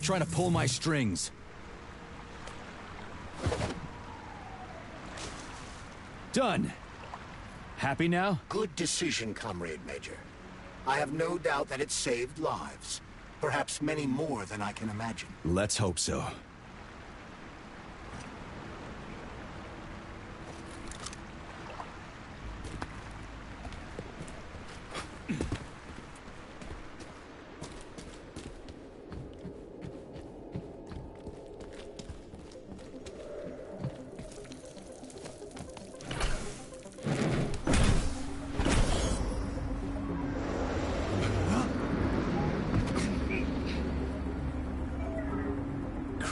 trying to pull my strings. Done. Happy now? Good decision, Comrade Major. I have no doubt that it saved lives. Perhaps many more than I can imagine. Let's hope so.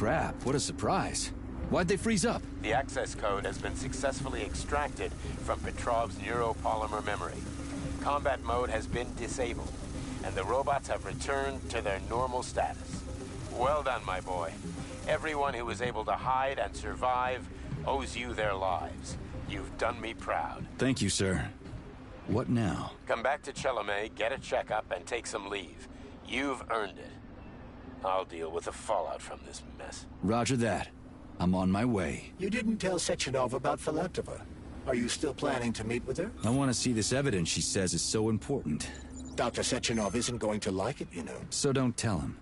Crap, what a surprise. Why'd they freeze up? The access code has been successfully extracted from Petrov's neuropolymer memory. Combat mode has been disabled, and the robots have returned to their normal status. Well done, my boy. Everyone who was able to hide and survive owes you their lives. You've done me proud. Thank you, sir. What now? Come back to Chelomey, get a checkup, and take some leave. You've earned it. I'll deal with the fallout from this mess. Roger that. I'm on my way. You didn't tell Sechenov about Filatova. Are you still planning to meet with her? I want to see this evidence she says is so important. Dr. Sechenov isn't going to like it, you know. So don't tell him.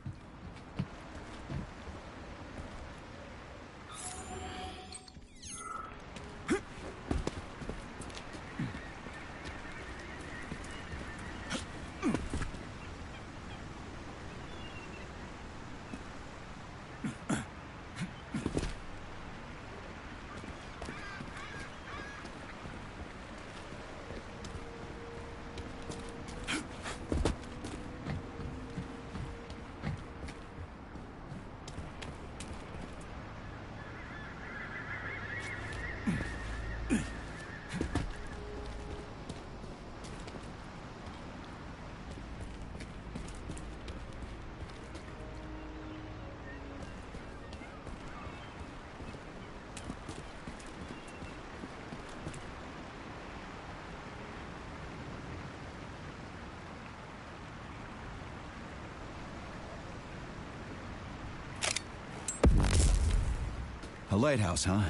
A lighthouse, huh?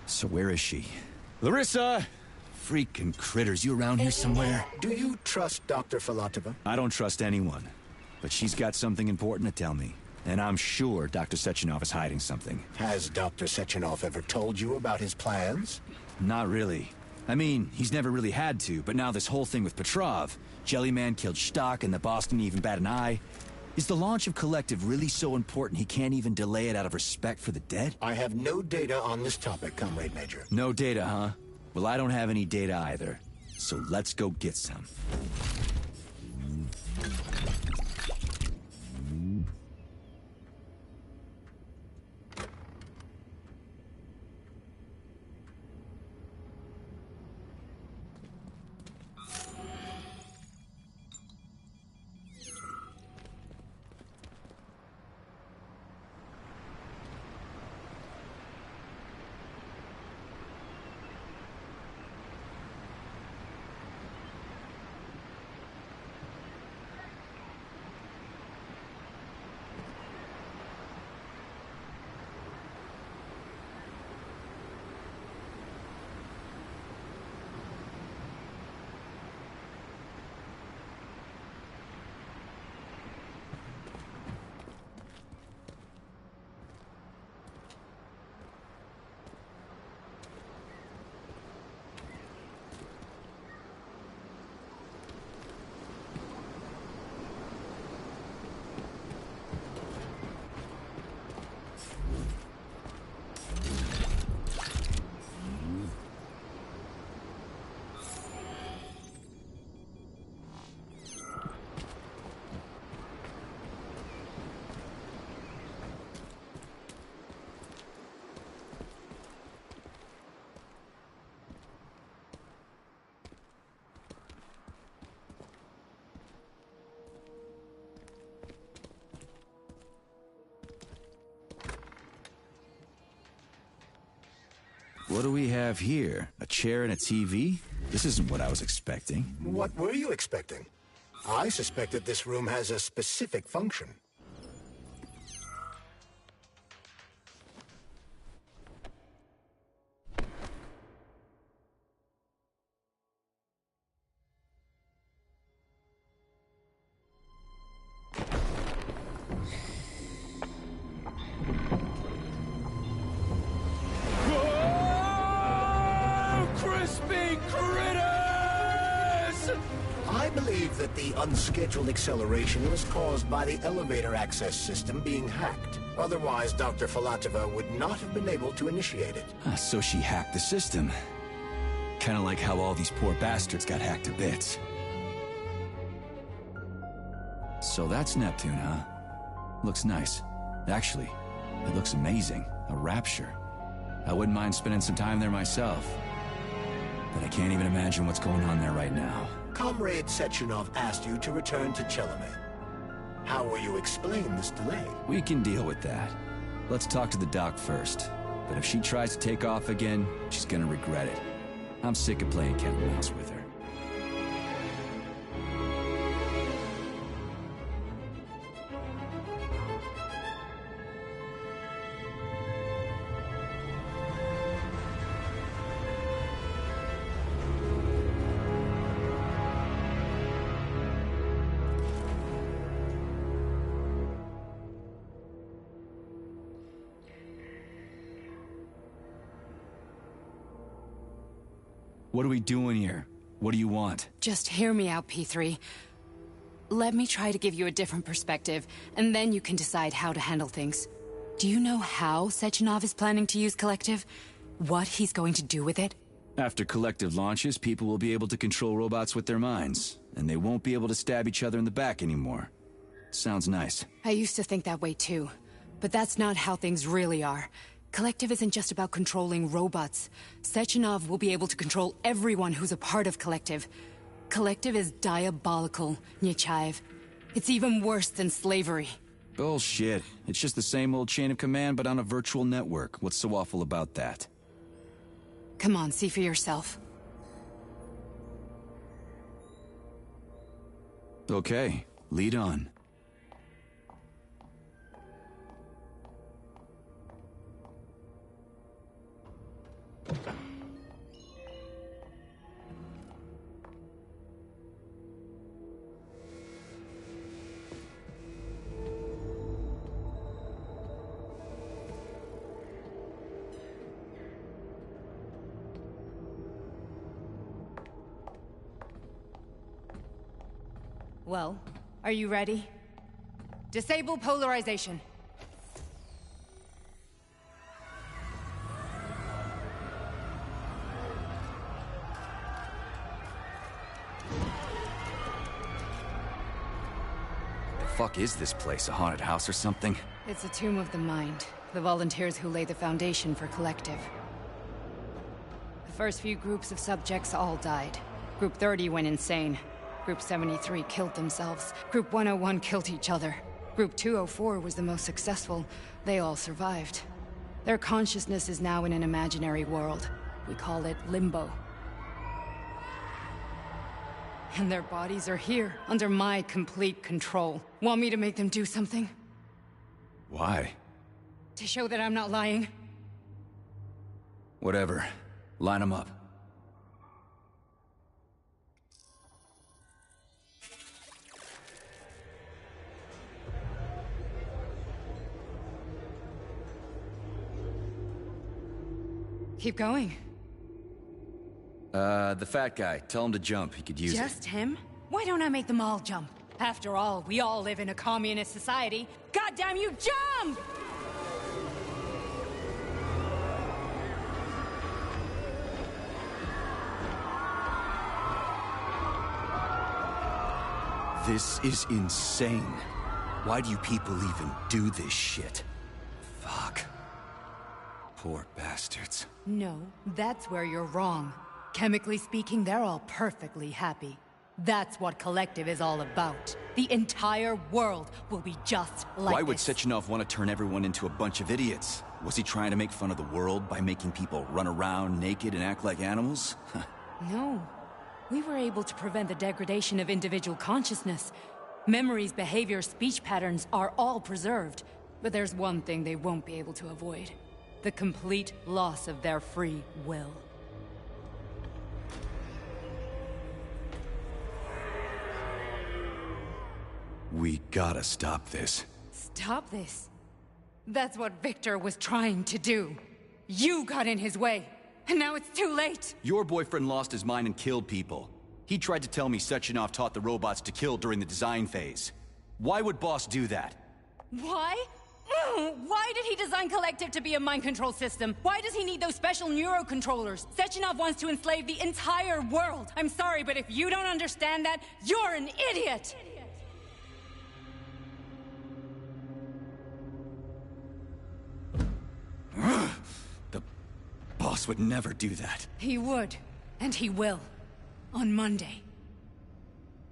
So where is she? Larissa! Freaking critters, you around here somewhere? Do you trust Dr. Filatova? I don't trust anyone. But she's got something important to tell me. And I'm sure Dr. Sechenov is hiding something. Has Dr. Sechenov ever told you about his plans? Not really. I mean, he's never really had to, but now this whole thing with Petrov, Jellyman killed Stock and the boss didn't even bat an eye. Is the launch of Collective really so important he can't even delay it out of respect for the dead? I have no data on this topic, Comrade Major. No data, huh? Well, I don't have any data either. So let's go get some. What do we have here? A chair and a TV? This isn't what I was expecting. What were you expecting? I suspected this room has a specific function. the unscheduled acceleration was caused by the elevator access system being hacked. Otherwise, Dr. Filatova would not have been able to initiate it. So she hacked the system. Kinda like how all these poor bastards got hacked to bits. So that's Neptune, huh? Looks nice. Actually, it looks amazing. A rapture. I wouldn't mind spending some time there myself. But I can't even imagine what's going on there right now. Comrade Sechenov asked you to return to Chelomey. How will you explain this delay? We can deal with that. Let's talk to the doc first. But if she tries to take off again, she's gonna regret it. I'm sick of playing cat and mouse with her. What are we doing here? What do you want? Just hear me out, P3. Let me try to give you a different perspective, and then you can decide how to handle things. Do you know how Sechenov is planning to use Collective? What he's going to do with it? After Collective launches, people will be able to control robots with their minds, and they won't be able to stab each other in the back anymore. Sounds nice. I used to think that way too, but that's not how things really are. Collective isn't just about controlling robots. Sechenov will be able to control everyone who's a part of Collective. Collective is diabolical, Nechayev. It's even worse than slavery. Bullshit. It's just the same old chain of command, but on a virtual network. What's so awful about that? Come on, see for yourself. Okay, lead on. Well, are you ready? Disable polarization. The fuck is this place? A haunted house or something? It's a tomb of the mind. The volunteers who lay the foundation for Collective. The first few groups of subjects all died. Group 30 went insane. Group 73 killed themselves. Group 101 killed each other. Group 204 was the most successful. They all survived. Their consciousness is now in an imaginary world. We call it Limbo. And their bodies are here, under my complete control. Want me to make them do something? Why? To show that I'm not lying? Whatever. Line them up. Keep going. The fat guy. Tell him to jump. He could use it. Just him? Why don't I make them all jump? After all, we all live in a communist society. Goddamn you, jump! This is insane. Why do you people even do this shit? Fuck. Poor bastards. No, that's where you're wrong. Chemically speaking, they're all perfectly happy. That's what Collective is all about. The entire world will be just like Why would this. Sechenov want to turn everyone into a bunch of idiots? Was he trying to make fun of the world by making people run around naked and act like animals? No. We were able to prevent the degradation of individual consciousness. Memories, behavior, speech patterns are all preserved. But there's one thing they won't be able to avoid. The complete loss of their free will. We gotta stop this. Stop this. That's what Victor was trying to do. You got in his way, and now it's too late. Your boyfriend lost his mind and killed people. He tried to tell me Sechenov taught the robots to kill during the design phase. Why would Boss do that? Why? Why did he design Collective to be a mind control system? Why does he need those special neurocontrollers? Sechenov wants to enslave the entire world. I'm sorry, but if you don't understand that, you're an idiot! The boss would never do that. He would. And he will. On Monday.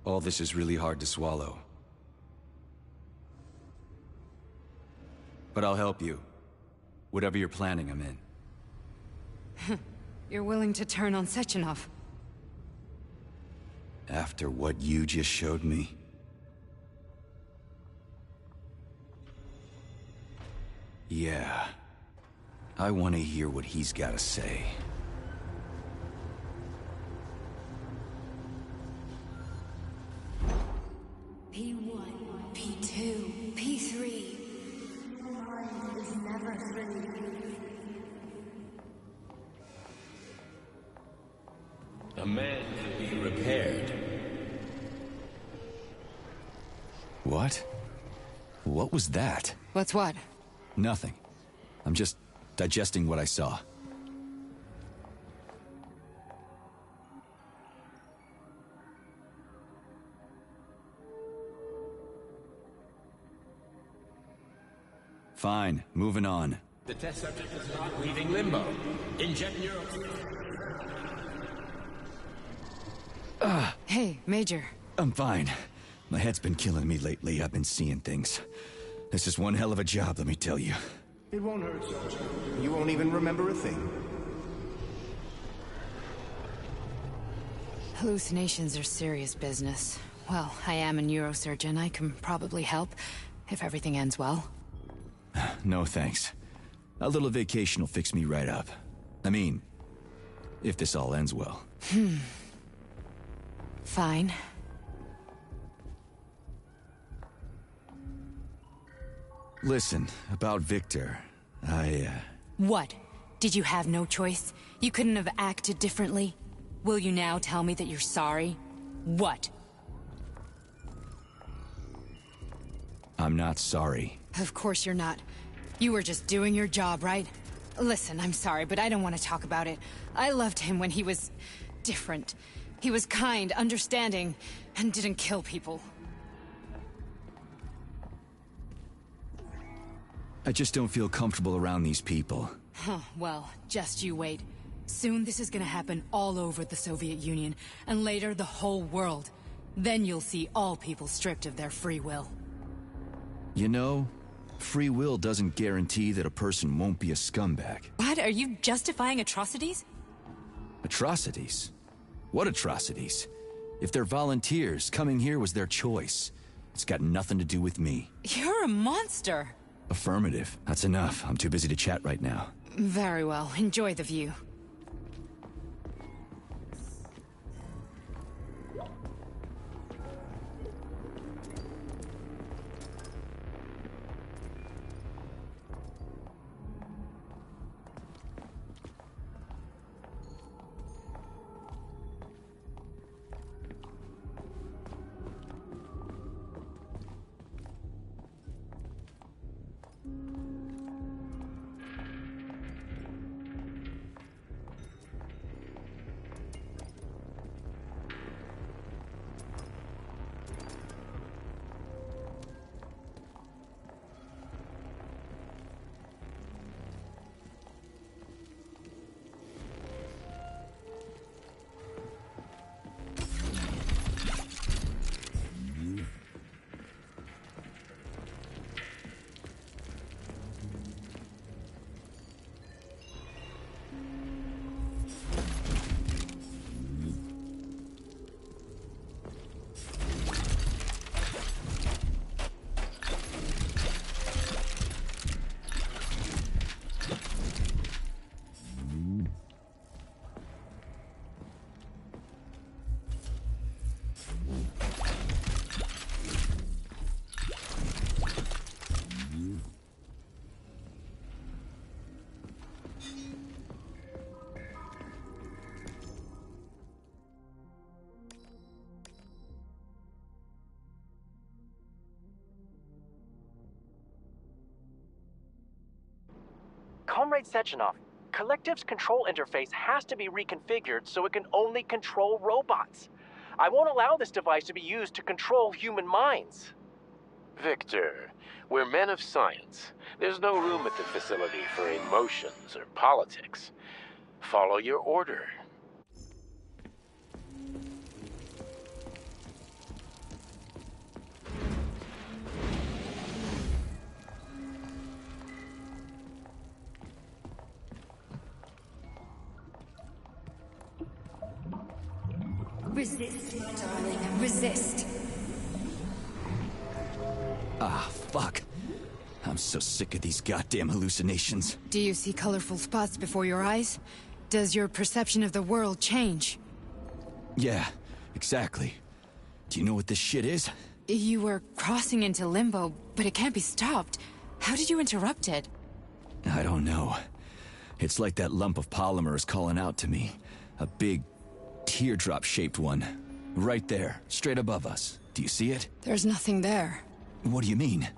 All this is really hard to swallow. But I'll help you. Whatever you're planning, I'm in. You're willing to turn on Sechenov? After what you just showed me? Yeah. I want to hear what he's got to say. P1, P2, P3. Mind is never free. A man can be repaired. What? What was that? What's what? Nothing. I'm just digesting what I saw. Fine, moving on. The test subject is not leaving limbo. Inject neuro... Hey, Major. I'm fine. My head's been killing me lately. I've been seeing things. This is one hell of a job, let me tell you. It won't hurt, Soldier. You won't even remember a thing. Hallucinations are serious business. Well, I am a neurosurgeon. I can probably help, if everything ends well. No thanks. A little vacation will fix me right up. I mean, if this all ends well. Fine. Listen, about Victor, What? Did you have no choice? You couldn't have acted differently? Will you now tell me that you're sorry? What? I'm not sorry. Of course you're not. You were just doing your job, right? Listen, I'm sorry, but I don't want to talk about it. I loved him when he was... different. He was kind, understanding, and didn't kill people. I just don't feel comfortable around these people. Huh, well, just you wait. Soon this is gonna happen all over the Soviet Union, and later the whole world. Then you'll see all people stripped of their free will. You know, free will doesn't guarantee that a person won't be a scumbag. What? Are you justifying atrocities? Atrocities? What atrocities? If they're volunteers, coming here was their choice. It's got nothing to do with me. You're a monster! Affirmative. That's enough. I'm too busy to chat right now. Very well. Enjoy the view. Comrade Sechenov, Collective's control interface has to be reconfigured so it can only control robots. I won't allow this device to be used to control human minds. Victor, we're men of science. There's no room at the facility for emotions or politics. Follow your order. Resist, my darling. Resist. Ah, fuck. I'm so sick of these goddamn hallucinations. Do you see colorful spots before your eyes? Does your perception of the world change? Yeah, exactly. Do you know what this shit is? You were crossing into limbo, but it can't be stopped. How did you interrupt it? I don't know. It's like that lump of polymer is calling out to me. A big, teardrop-shaped one. Right there, straight above us. Do you see it? There's nothing there. What do you mean?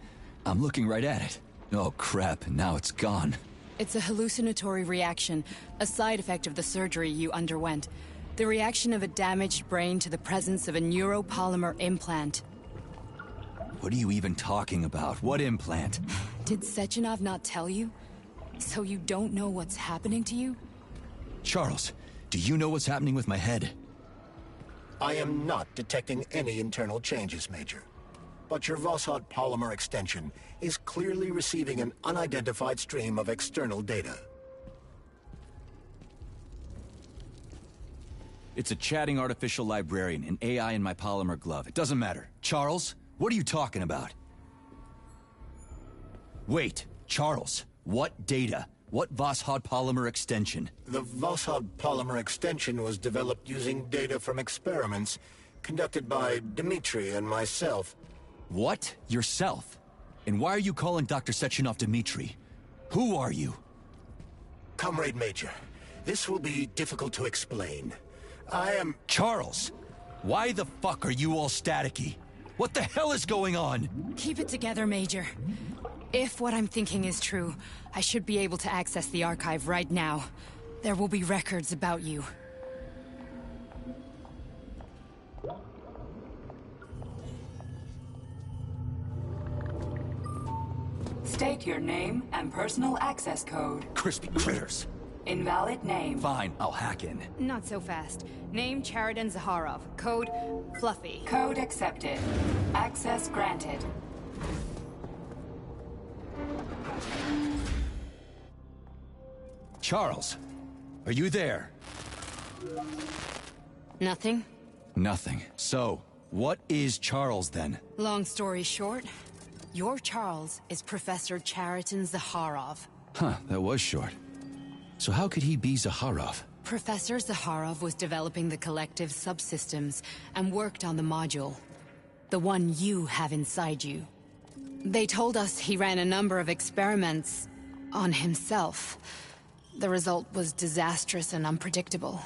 I'm looking right at it. Oh crap, now it's gone. It's a hallucinatory reaction, a side effect of the surgery you underwent. The reaction of a damaged brain to the presence of a neuropolymer implant. What are you even talking about? What implant? Did Sechenov not tell you? So you don't know what's happening to you? Charles, do you know what's happening with my head? I am not detecting any internal changes, Major. But your Voskhod polymer extension is clearly receiving an unidentified stream of external data. It's a chatting artificial librarian, an AI in my polymer glove. It doesn't matter. Charles, what are you talking about? Wait, Charles, what data? What Voskhod polymer extension? The Voskhod polymer extension was developed using data from experiments conducted by Dmitri and myself. What? Yourself? And why are you calling Dr. Sechenov Dmitri? Who are you? Comrade Major, this will be difficult to explain. I am... Charles! Why the fuck are you all staticky? What the hell is going on? Keep it together, Major. If what I'm thinking is true, I should be able to access the archive right now. There will be records about you. State your name and personal access code. Crispy critters. Invalid name. Fine, I'll hack in. Not so fast. Name Chariton Zaharov. Code Fluffy. Code accepted. Access granted. Charles, are you there? Nothing? Nothing. So, what is Charles then? Long story short, your Charles is Professor Chariton Zaharov. Huh, that was short. So how could he be Zaharov? Professor Zaharov was developing the collective subsystems and worked on the module. The one you have inside you. They told us he ran a number of experiments on himself. The result was disastrous and unpredictable.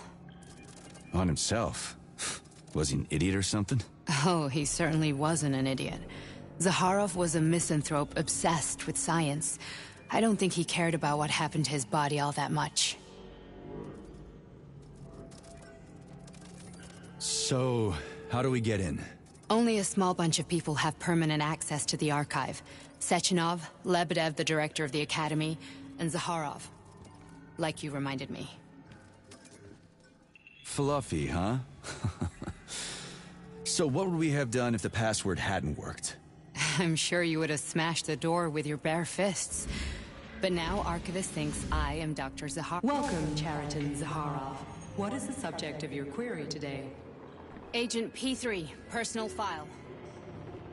On himself? Was he an idiot or something? Oh, he certainly wasn't an idiot. Zaharov was a misanthrope obsessed with science. I don't think he cared about what happened to his body all that much. So, how do we get in? Only a small bunch of people have permanent access to the archive. Sechenov, Lebedev, the director of the Academy, and Zaharov. Like you reminded me. Fluffy, huh? So what would we have done if the password hadn't worked? I'm sure you would have smashed the door with your bare fists. But now Archivist thinks I am Dr. Zaharov. Welcome, Chariton Zaharov. What is the subject of your query today? Agent P3, personal file.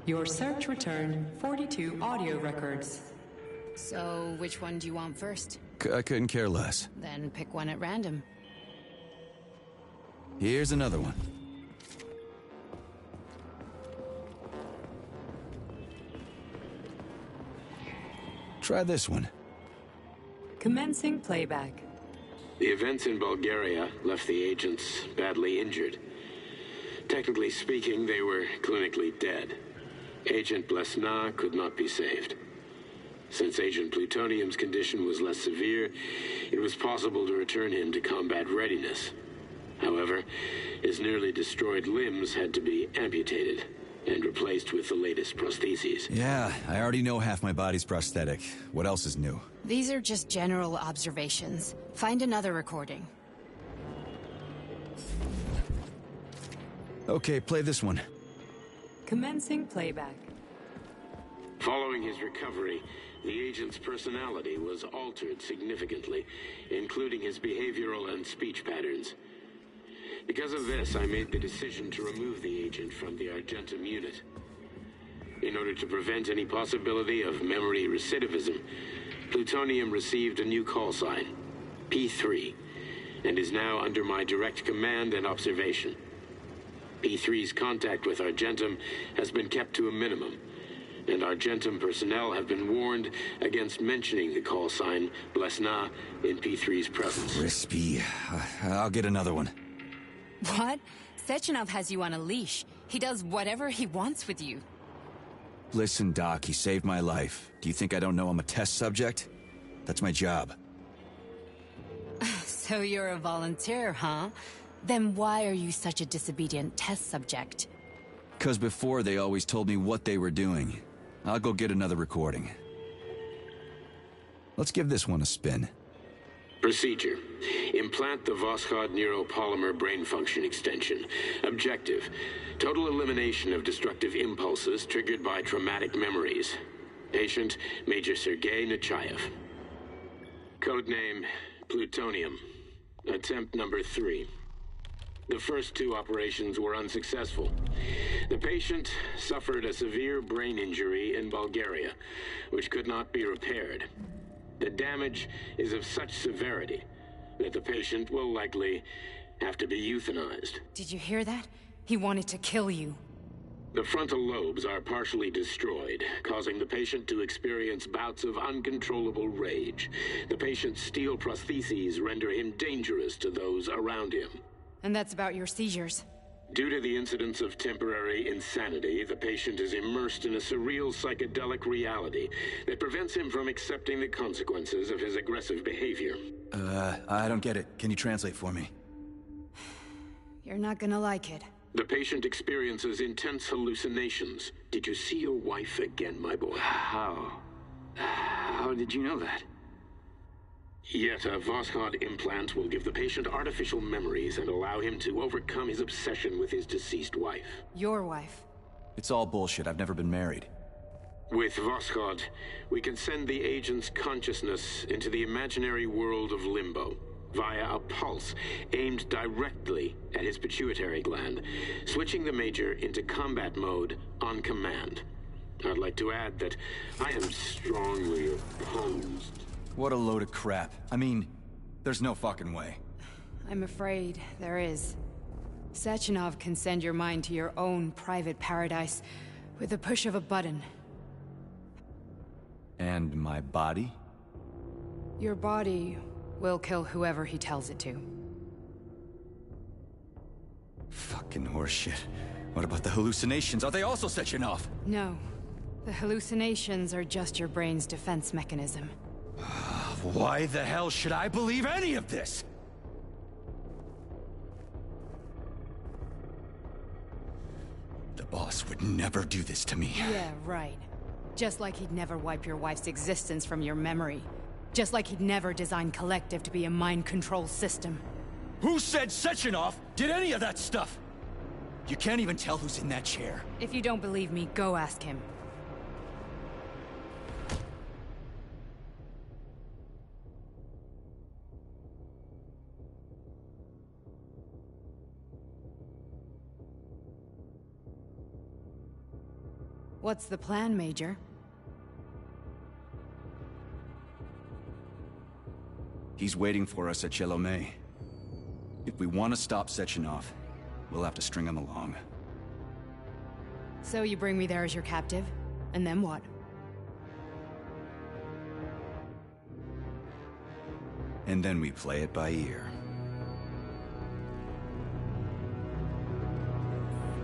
Your search returned 42 audio records. So, which one do you want first? I couldn't care less. Then pick one at random. Here's another one. Try this one. Commencing playback. The events in Bulgaria left the agents badly injured. Technically speaking, they were clinically dead. Agent Blesna could not be saved. Since Agent Plutonium's condition was less severe, it was possible to return him to combat readiness. However, his nearly destroyed limbs had to be amputated and replaced with the latest prostheses. Yeah, I already know half my body's prosthetic. What else is new? These are just general observations. Find another recording. Okay, play this one. Commencing playback. Following his recovery, the agent's personality was altered significantly, including his behavioral and speech patterns. Because of this, I made the decision to remove the agent from the Argentum unit. In order to prevent any possibility of memory recidivism, Plutonium received a new call sign, P3, and is now under my direct command and observation. P3's contact with Argentum has been kept to a minimum, and Argentum personnel have been warned against mentioning the call sign Blesna in P3's presence. Crispy. I'll get another one. What? Sechenov has you on a leash. He does whatever he wants with you. Listen, Doc, he saved my life. Do you think I don't know I'm a test subject? That's my job. So you're a volunteer, huh? Then why are you such a disobedient test subject? 'Cause before they always told me what they were doing. I'll go get another recording. Let's give this one a spin. Procedure. Implant the Voskhod neuropolymer brain function extension. Objective. Total elimination of destructive impulses triggered by traumatic memories. Patient, Major Sergei Nechayev. Codename, Plutonium. Attempt number 3. The first 2 operations were unsuccessful. The patient suffered a severe brain injury in Bulgaria, which could not be repaired. The damage is of such severity that the patient will likely have to be euthanized. Did you hear that? He wanted to kill you. The frontal lobes are partially destroyed, causing the patient to experience bouts of uncontrollable rage. The patient's steel prostheses render him dangerous to those around him. And that's about your seizures. Due to the incidence of temporary insanity, the patient is immersed in a surreal psychedelic reality that prevents him from accepting the consequences of his aggressive behavior. I don't get it. Can you translate for me? You're not gonna like it. The patient experiences intense hallucinations. Did you see your wife again, my boy? How did you know that? Yet a Voskhod implant will give the patient artificial memories and allow him to overcome his obsession with his deceased wife. Your wife. It's all bullshit. I've never been married. With Voskhod, we can send the agent's consciousness into the imaginary world of limbo via a pulse aimed directly at his pituitary gland, switching the Major into combat mode on command. I'd like to add that I am strongly opposed. What a load of crap. I mean, there's no fucking way. I'm afraid there is. Sechenov can send your mind to your own private paradise with the push of a button. And my body? Your body will kill whoever he tells it to. Fucking horseshit. What about the hallucinations? Are they also Sechenov? No. The hallucinations are just your brain's defense mechanism. Why the hell should I believe any of this? The boss would never do this to me. Yeah, right. Just like he'd never wipe your wife's existence from your memory. Just like he'd never design Collective to be a mind control system. Who said Sechenov did any of that stuff? You can't even tell who's in that chair. If you don't believe me, go ask him. What's the plan, Major? He's waiting for us at Chelomey. If we want to stop Sechenov, we'll have to string him along. So you bring me there as your captive? And then what? And then we play it by ear.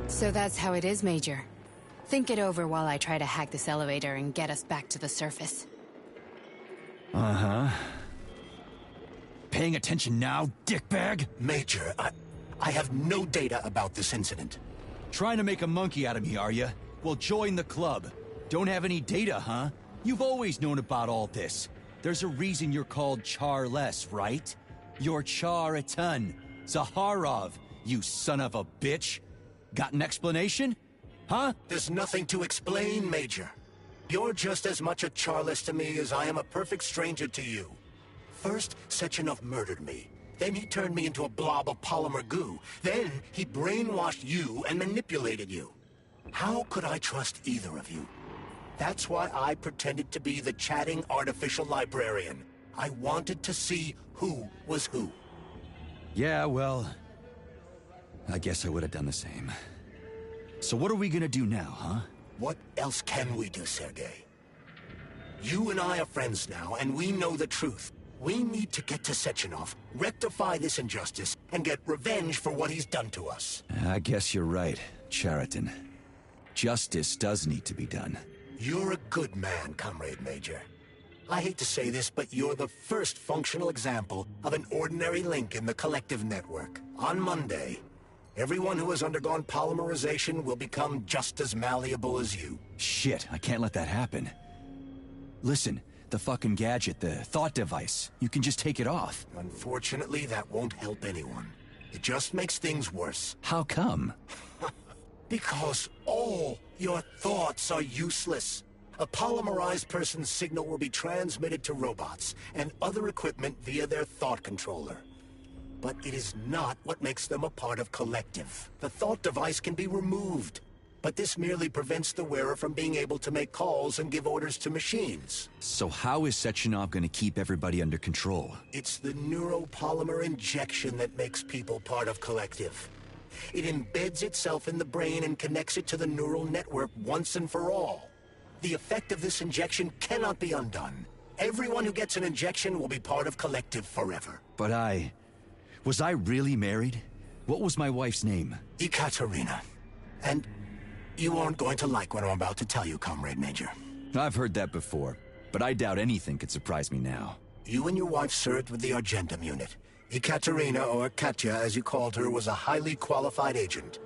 So that's how it is, Major. Think it over while I try to hack this elevator and get us back to the surface. Uh-huh. Paying attention now, dickbag? Major, I have no data about this incident. Trying to make a monkey out of me, are you? Well, join the club. Don't have any data, huh? You've always known about all this. There's a reason you're called Charless, right? You're Char-Aton. Zaharov, you son of a bitch. Got an explanation? Huh? There's nothing to explain, Major. You're just as much a Charless to me as I am a perfect stranger to you. First, Sechenov murdered me. Then he turned me into a blob of polymer goo. Then he brainwashed you and manipulated you. How could I trust either of you? That's why I pretended to be the chatting artificial librarian. I wanted to see who was who. Yeah, well, I guess I would have done the same. So what are we gonna do now, huh? What else can we do, Sergei? You and I are friends now, and we know the truth. We need to get to Sechenov, rectify this injustice, and get revenge for what he's done to us. I guess you're right, Chariton. Justice does need to be done. You're a good man, Comrade Major. I hate to say this, but you're the first functional example of an ordinary link in the collective network. On Monday, everyone who has undergone polymerization will become just as malleable as you. Shit, I can't let that happen. Listen, the fucking gadget, the thought device, you can just take it off. Unfortunately, that won't help anyone. It just makes things worse. How come? Because all your thoughts are useless. A polymerized person's signal will be transmitted to robots and other equipment via their thought controller. But it is not what makes them a part of Collective. The thought device can be removed, but this merely prevents the wearer from being able to make calls and give orders to machines. So how is Sechenov gonna keep everybody under control? It's the neuropolymer injection that makes people part of Collective. It embeds itself in the brain and connects it to the neural network once and for all. The effect of this injection cannot be undone. Everyone who gets an injection will be part of Collective forever. But was I really married? What was my wife's name? Ekaterina. And you aren't going to like what I'm about to tell you, Comrade Major. I've heard that before, but I doubt anything could surprise me now. You and your wife served with the Argentum unit. Ekaterina, or Katya as you called her, was a highly qualified agent.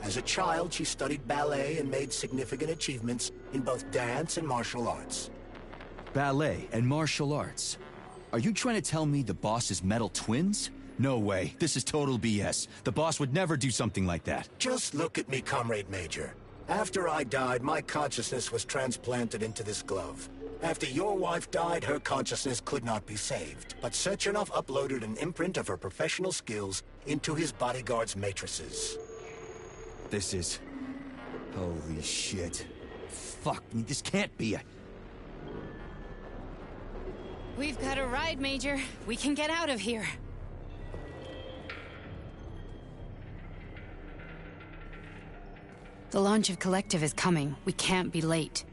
As a child, she studied ballet and made significant achievements in both dance and martial arts. Ballet and martial arts? Are you trying to tell me the boss is metal twins? No way. This is total BS. The boss would never do something like that. Just look at me, Comrade Major. After I died, my consciousness was transplanted into this glove. After your wife died, her consciousness could not be saved. But Sechenov uploaded an imprint of her professional skills into his bodyguard's matrices. This is... holy shit. Fuck me, this can't be a... We've got a ride, Major. We can get out of here. The launch of Collective is coming. We can't be late.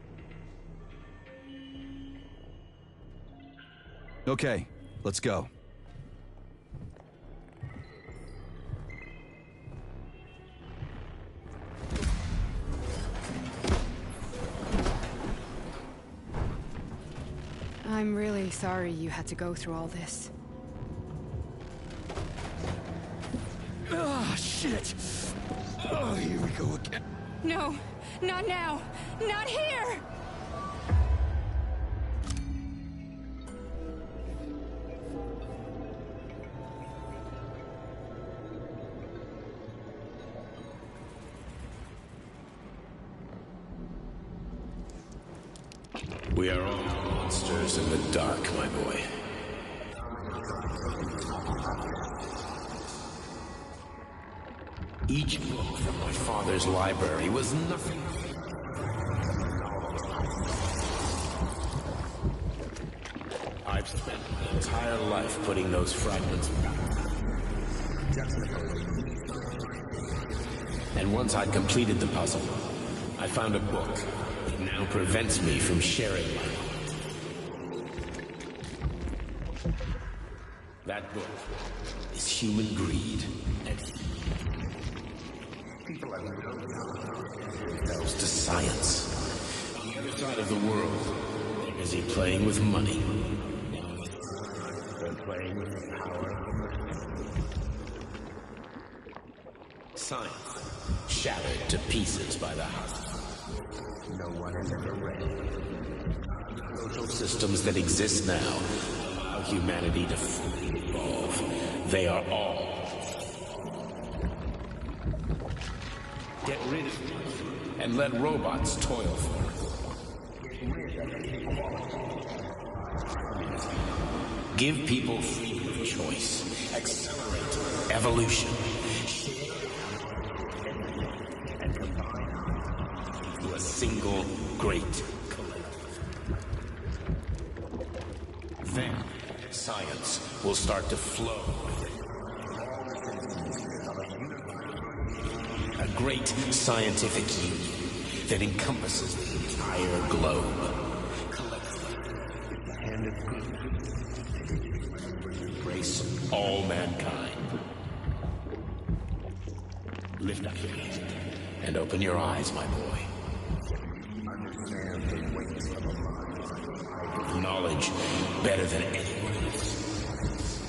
Okay, let's go. I'm really sorry you had to go through all this. Ah, shit! Oh, here we go again. No, not now! Not here! We are all monsters in the dark, my boy. Each book from my father's library was nothing. I've spent my entire life putting those fragments back. And once I'd completed the puzzle, I found a book that now prevents me from sharing my mind. That book is Human Greed and goes to science. On the other side of the world, Is he playing with money? They're playing with the power of the science, shattered to pieces by the house. No one has ever read it. Social systems that exist now allow humanity to fully evolve. They are all. Get rid of it, and let robots toil for it. Give people freedom of choice. Accelerate evolution. And combine into a single great collective. Then science will start to flow. A great scientific union that encompasses the entire globe. Embrace all mankind. Lift up your head and open your eyes, my boy. Knowledge better than anyone else.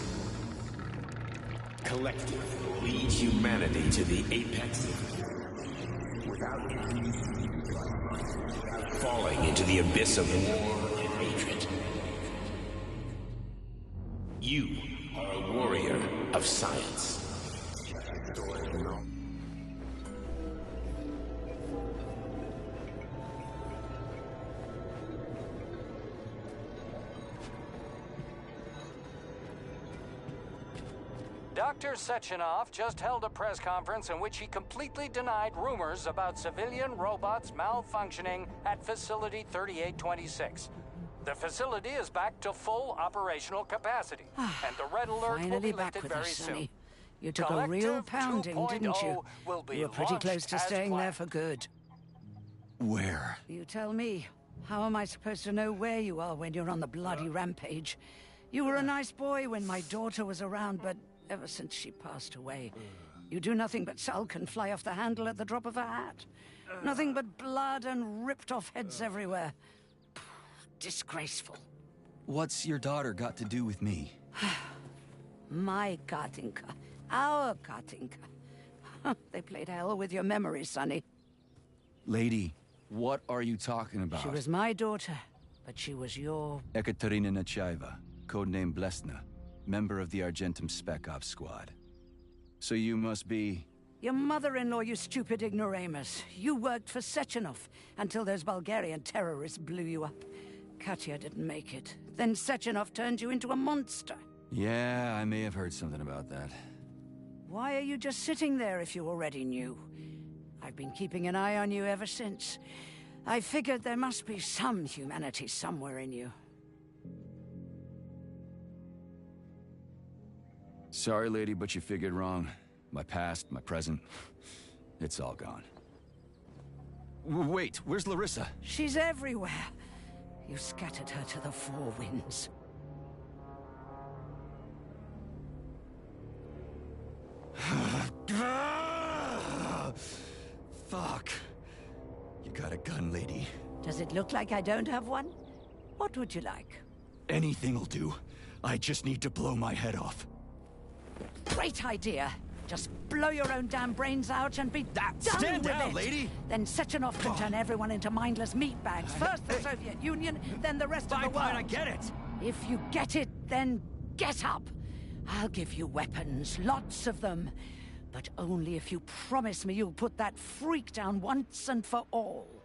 Collective lead humanity to the apex without falling into the abyss of war and hatred. You are a warrior of science. Dr. Sechenov just held a press conference in which he completely denied rumors about civilian robots malfunctioning at Facility 3826. The facility is back to full operational capacity, and the red alert will be lifted very soon. You took a real pounding, didn't you? You were pretty close to staying there for good. Where? You tell me. How am I supposed to know where you are when you're on the bloody rampage? You were a nice boy when my daughter was around, but ever since she passed away, you do nothing but sulk and fly off the handle at the drop of a hat. Nothing but blood and ripped off heads everywhere. Disgraceful. What's your daughter got to do with me? My Katinka. Our Katinka. They played hell with your memory, Sonny. Lady, what are you talking about? She was my daughter, but she was your... Ekaterina Nechaeva, codename Blesna, member of the Argentum Spec Ops squad. So you must be... Your mother-in-law, you stupid ignoramus. You worked for Sechenov until those Bulgarian terrorists blew you up. Katya didn't make it. Then Sechenov turned you into a monster. Yeah, I may have heard something about that. Why are you just sitting there if you already knew? I've been keeping an eye on you ever since. I figured there must be some humanity somewhere in you. Sorry, lady, but you figured wrong. My past, my present, it's all gone. Wait, where's Larissa? She's everywhere. You scattered her to the four winds. Fuck. You got a gun, lady. Does it look like I don't have one? What would you like? Anything'll do. I just need to blow my head off. Great idea. Just blow your own damn brains out and be done Stand with down, it. lady! Then Sechenov can turn everyone into mindless meatbags. First the Soviet Union, then the rest of the world. I get it! If you get it, then get up. I'll give you weapons, lots of them. But only if you promise me you'll put that freak down once and for all.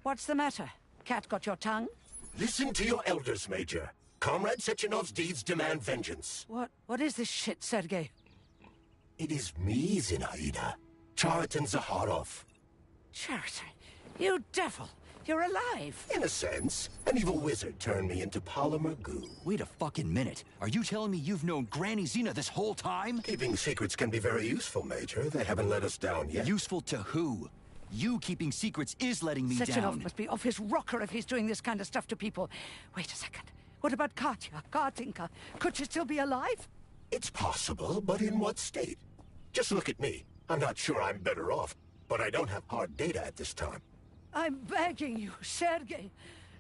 What's the matter? Cat got your tongue? Listen to your elders, Major. Comrade Sechenov's deeds demand vengeance. What is this shit, Sergei? It is me, Zinaida. Chariton Zakharov. Chariton, you devil! You're alive! In a sense, an evil wizard turned me into polymer goo. Wait a fucking minute. Are you telling me you've known Granny Zina this whole time? Keeping secrets can be very useful, Major. They haven't let us down yet. Useful to who? You keeping secrets is letting me Sechenov down. must be off his rocker if he's doing this kind of stuff to people. Wait a second. What about Katya, Katinka? Could she still be alive? It's possible, but in what state? Just look at me. I'm not sure I'm better off, but I don't have hard data at this time. I'm begging you, Sergei.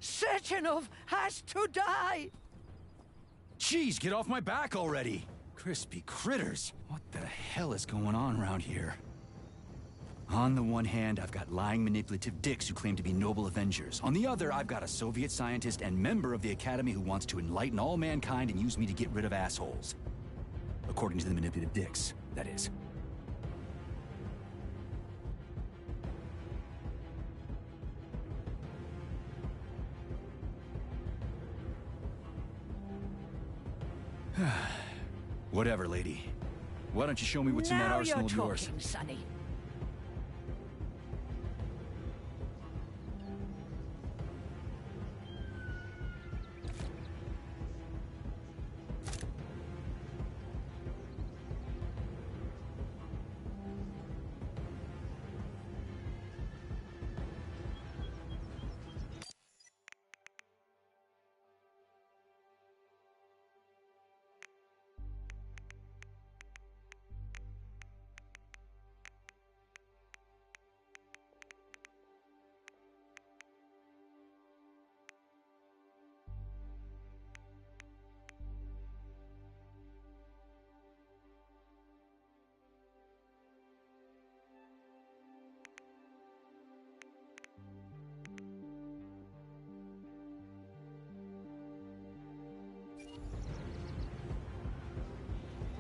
Sechenov has to die! Jeez, get off my back already! Crispy critters! What the hell is going on around here? On the one hand, I've got lying manipulative dicks who claim to be noble avengers. On the other, I've got a Soviet scientist and member of the Academy who wants to enlighten all mankind and use me to get rid of assholes. According to the manipulative dicks, that is. Whatever, lady. Why don't you show me what's in that arsenal of yours? Now you're talking, Sonny.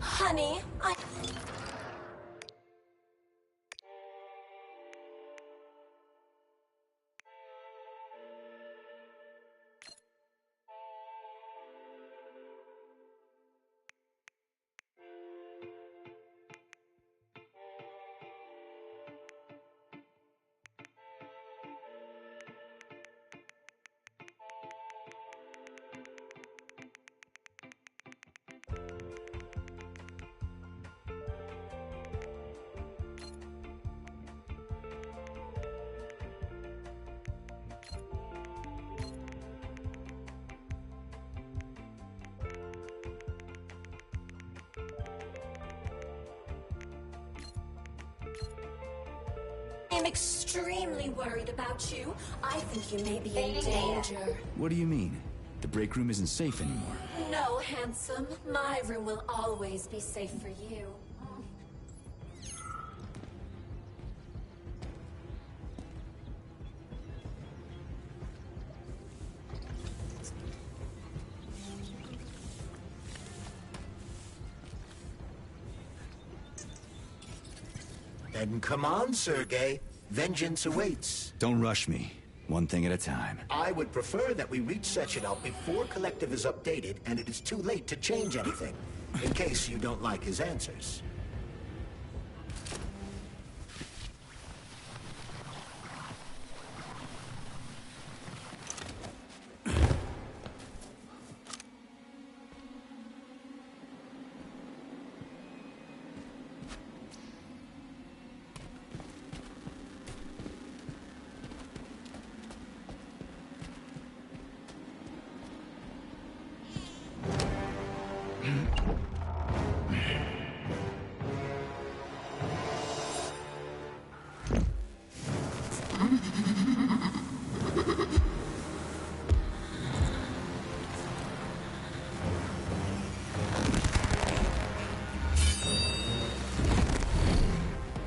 Honey, I'm extremely worried about you. I think you may be in danger. What do you mean? The break room isn't safe anymore. No, handsome. My room will always be safe for you. Then come on, Sergei. Vengeance awaits. Don't rush me. One thing at a time. I would prefer that we reach Sechenov before Collective is updated and it is too late to change anything, in case you don't like his answers.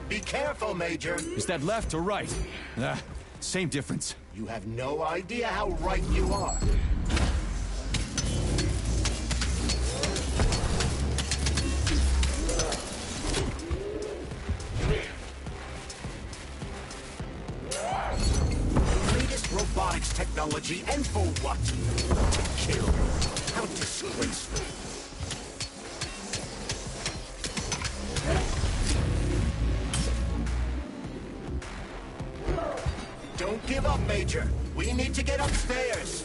Be careful, Major. Is that left or right? Same difference. You have no idea how right you are. The latest robotics technology, and for what? To kill. How disgraceful. Don't give up, Major. We need to get upstairs.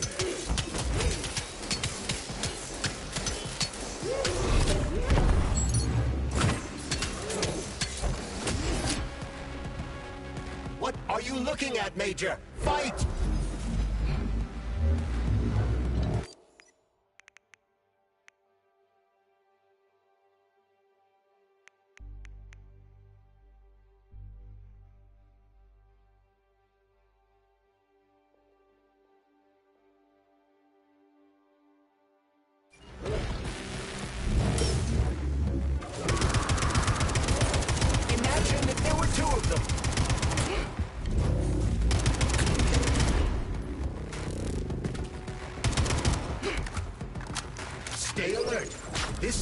What are you looking at, Major? Fight!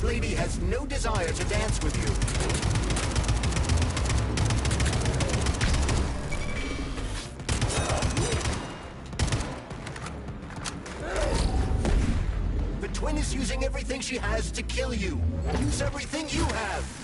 lady has no desire to dance with you. The twin is using everything she has to kill you. Use everything you have.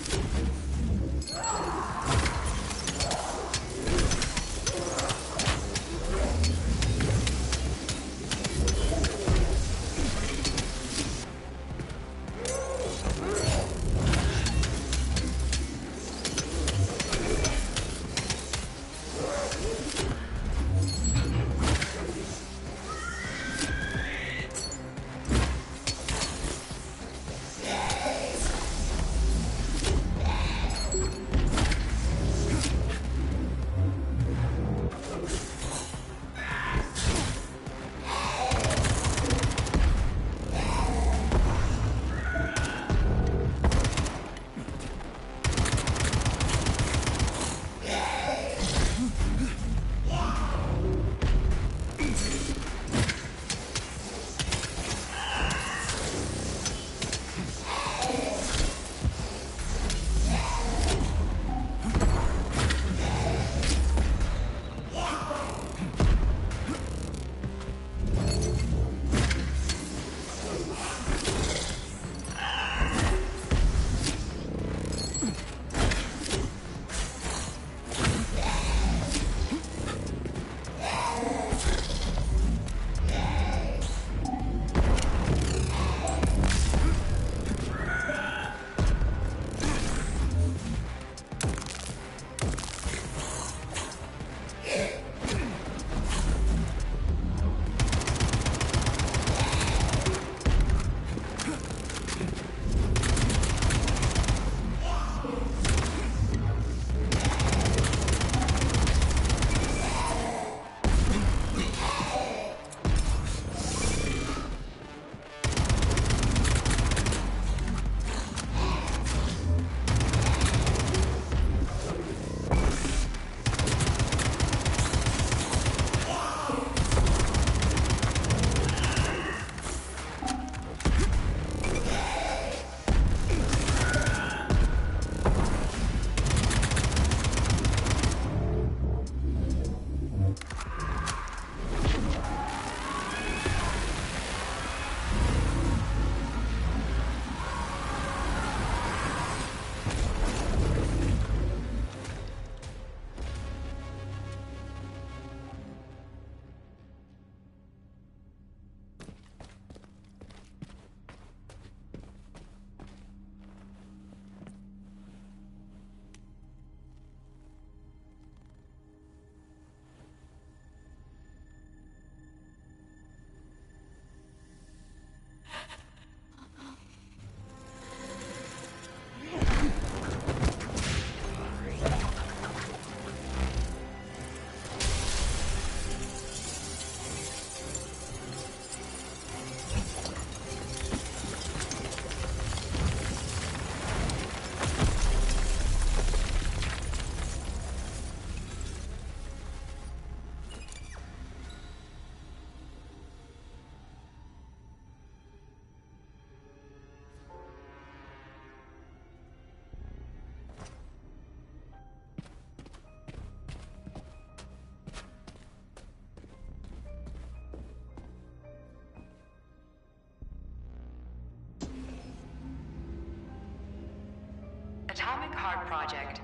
Atomic Heart Project,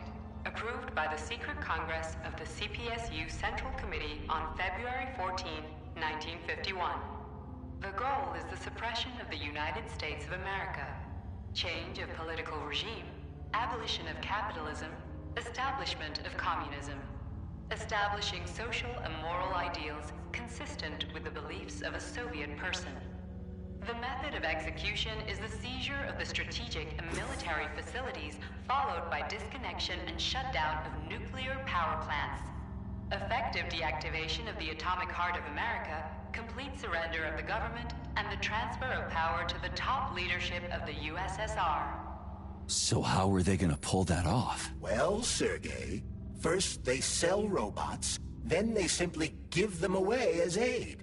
approved by the Secret Congress of the CPSU Central Committee on February 14, 1951. The goal is the suppression of the United States of America, change of political regime, abolition of capitalism, establishment of communism, establishing social and moral ideals consistent with the beliefs of a Soviet person. The method of execution is the seizure of the strategic and military facilities, followed by disconnection and shutdown of nuclear power plants. Effective deactivation of the Atomic Heart of America, complete surrender of the government, and the transfer of power to the top leadership of the USSR. So how are they gonna pull that off? Well, Sergei, first they sell robots, then they simply give them away as aid.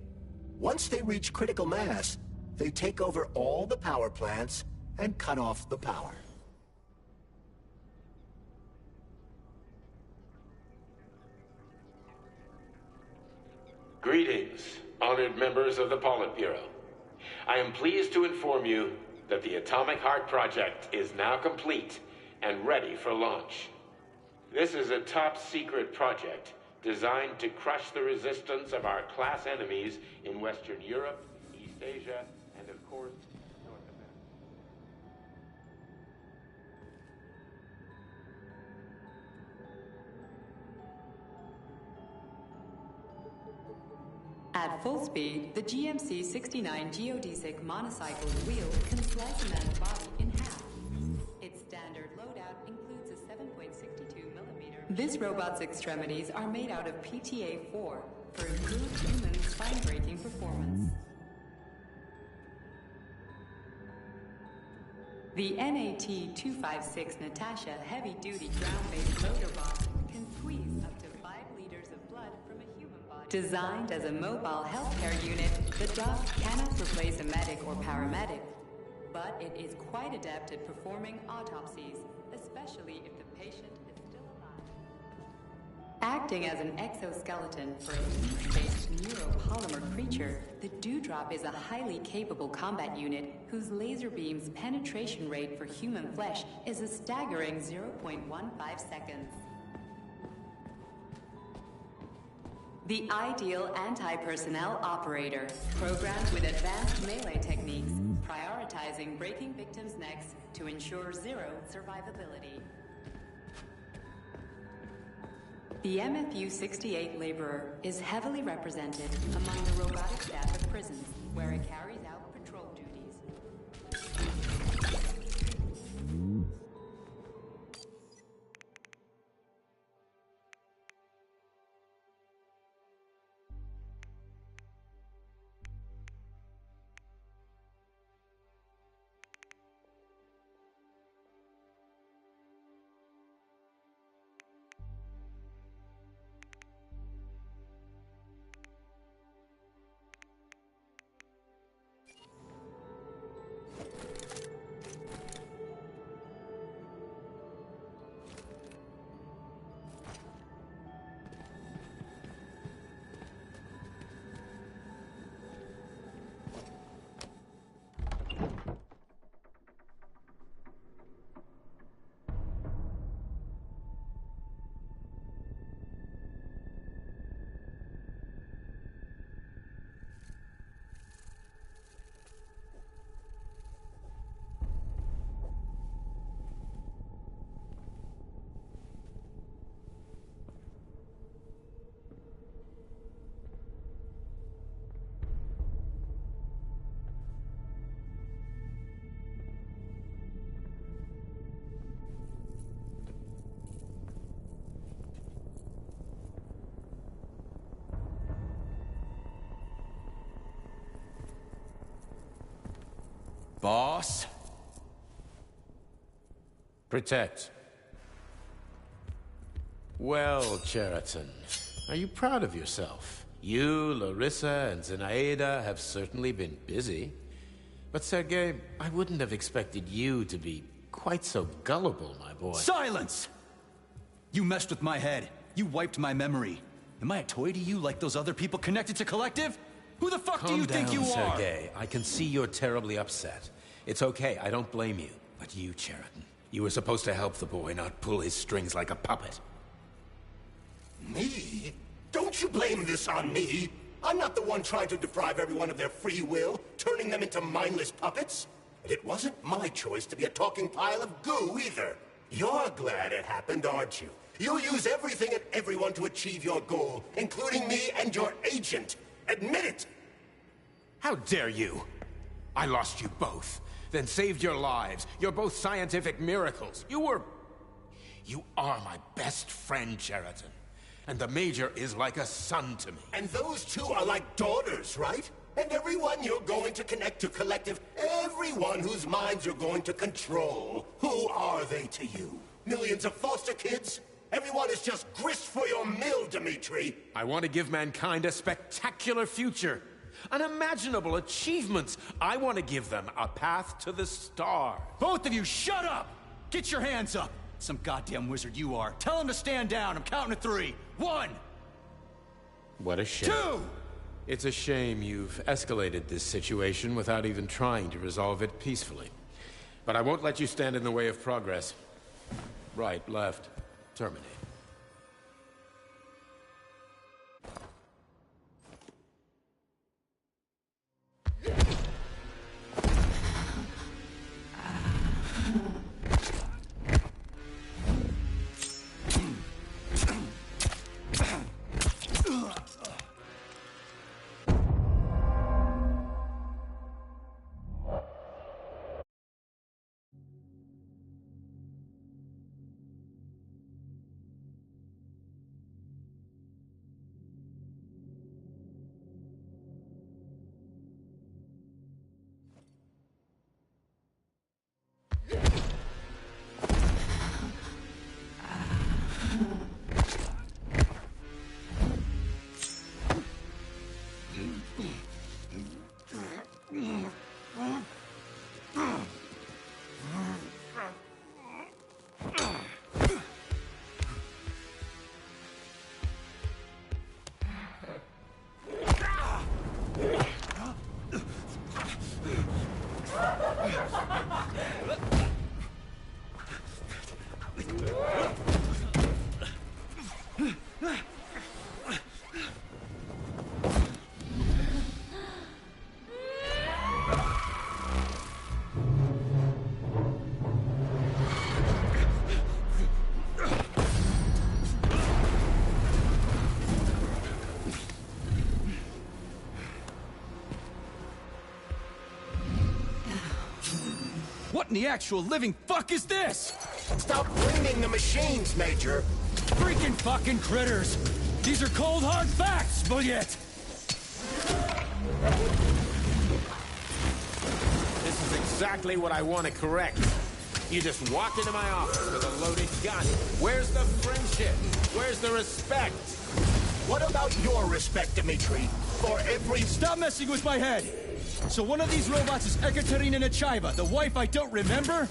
Once they reach critical mass, they take over all the power plants and cut off the power. Greetings, honored members of the Politburo. I am pleased to inform you that the Atomic Heart Project is now complete and ready for launch. This is a top-secret project designed to crush the resistance of our class enemies in Western Europe, East Asia, and of course, North America. At full speed, the GMC-69 geodesic monocycle wheel can slice a man's body in half. Its standard loadout includes a 7.62mm. This robot's extremities are made out of PTA-4 for improved human spine-breaking performance. The NAT-256 Natasha heavy-duty ground-based motor bomb can squeeze up to 5 liters of blood from a human body. Designed as a mobile healthcare unit, the dog cannot replace a medic or paramedic, but it is quite adept at performing autopsies, especially if the patient is still alive. Acting as an exoskeleton for a heat-based neuropolymer creature, the Dewdrop is a highly capable combat unit whose laser beam's penetration rate for human flesh is a staggering 0.15 seconds. The ideal anti-personnel operator, programmed with advanced melee techniques, prioritizing breaking victims' necks to ensure zero survivability. The MFU-68 Laborer is heavily represented among the robotic staff of prisons, where it carries out patrol duties. Boss? Protect. Well, Cheriton, are you proud of yourself? You, Larissa, and Zenaida have certainly been busy. But Sergei, I wouldn't have expected you to be quite so gullible, my boy. Silence! You messed with my head. You wiped my memory. Am I a toy to you like those other people connected to Collective? Who the fuck do you think you are? Sergei. I can see you're terribly upset. It's okay, I don't blame you. But you, Cheriton, you were supposed to help the boy, not pull his strings like a puppet. Me? Don't you blame this on me? I'm not the one trying to deprive everyone of their free will, turning them into mindless puppets. And it wasn't my choice to be a talking pile of goo, either. You're glad it happened, aren't you? You'll use everything and everyone to achieve your goal, including me and your agent. Admit it! How dare you? I lost you both, then saved your lives. You're both scientific miracles. You are my best friend, Cheriton. And the Major is like a son to me. And those two are like daughters, right? And everyone you're going to connect to Collective, everyone whose minds you're going to control. Who are they to you? Millions of foster kids? Everyone is just grist for your mill, Dimitri. I want to give mankind a spectacular future. unimaginable achievements. I want to give them a path to the stars. Both of you, shut up! Get your hands up! Some goddamn wizard you are. Tell him to stand down. I'm counting to 3. 1! What a shame. 2! It's a shame you've escalated this situation without even trying to resolve it peacefully. But I won't let you stand in the way of progress. Right, left, terminate. What in the actual living fuck is this? Stop blaming the machines, Major. Freaking fucking critters! These are cold hard facts, Bullet! This is exactly what I want to correct. You just walked into my office with a loaded gun. Where's the friendship? Where's the respect? What about your respect, Dmitri? For every... Stop messing with my head! So one of these robots is Ekaterina Nechaeva, the wife I don't remember?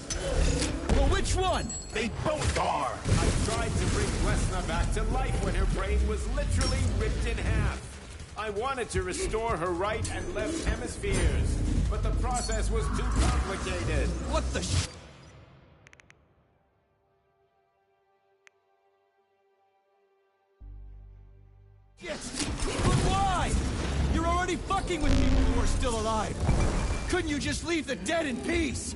Well, which one? They both are! I tried to bring Lesna back to life when her brain was literally ripped in half. I wanted to restore her right and left hemispheres, but the process was too complicated. What the sh... Yes! But why? You're already fucking with people who are still alive. Couldn't you just leave the dead in peace?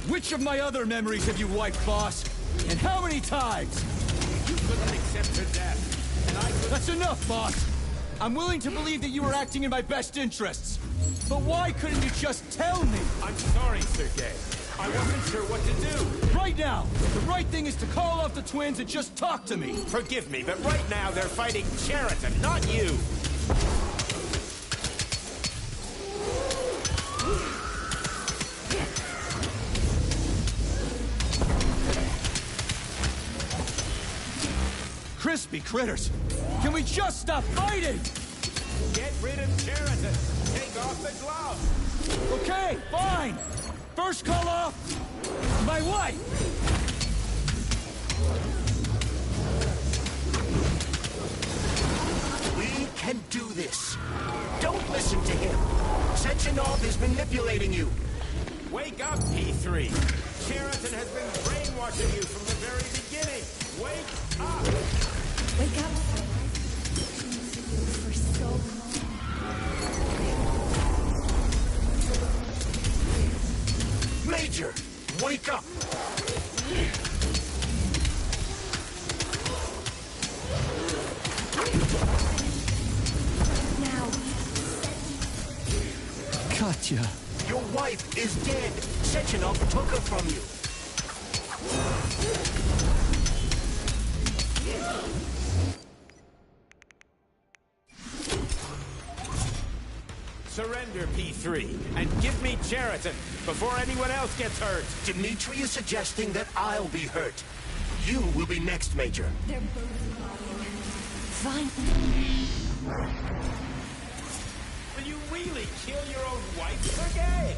Which of my other memories have you wiped, boss? And how many times? You couldn't accept her death, and I couldn't... That's enough, boss! I'm willing to believe that you were acting in my best interests. But why couldn't you just tell me? I'm sorry, Sergei. I wasn't sure what to do. Right now, the right thing is to call off the twins and just talk to me. Forgive me, but right now they're fighting Cheriton, not you. Crispy critters! Can we just stop fighting? Get rid of Cheriton. Take off the glove. Okay, fine. First call off my wife. We can do this. Don't listen to him. Sechenov is manipulating you. Wake up, P3. Cheriton has been brainwashing you from the very beginning. Wake up. Wake up. For so long. Major, wake up! Now. Katya. Your wife is dead. Sechenov took her from you. Surrender. Surrender, P3, and give me Cheriton before anyone else gets hurt. Dimitri is suggesting that I'll be hurt. You will be next, Major. They're both lying. Fine. Will you really kill your own wife, Sergei?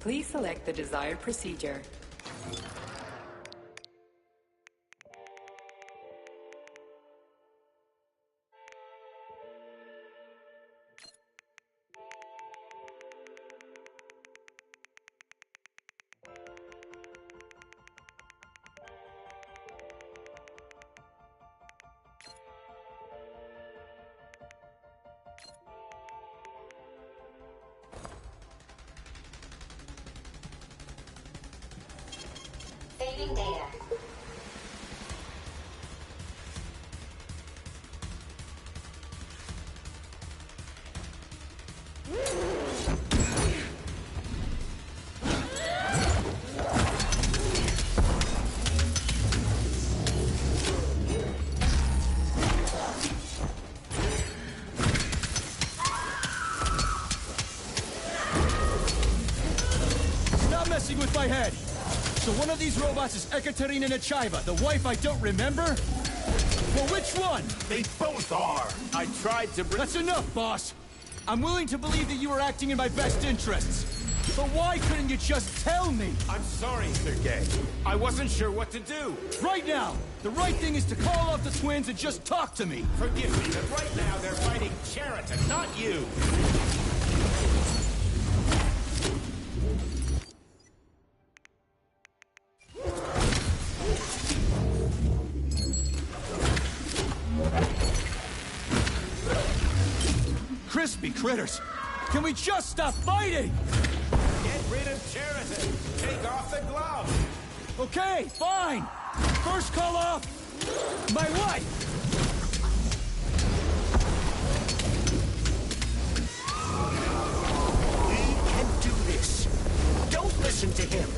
Please select the desired procedure. Fading data. Stop messing with my head! So one of these robots is Ekaterina Nechaeva, the wife I don't remember? Well, which one? They both are! I tried to bring... That's enough, boss! I'm willing to believe that you were acting in my best interests. But why couldn't you just tell me? I'm sorry, Sergei. I wasn't sure what to do. Right now! The right thing is to call off the twins and just talk to me! Forgive me, but right now they're fighting Cheriton, not you! Crispy critters! Can we just stop fighting? Get rid of Cheriton! Take off the glove! Okay, fine! First call off my wife! We can do this. Don't listen to him.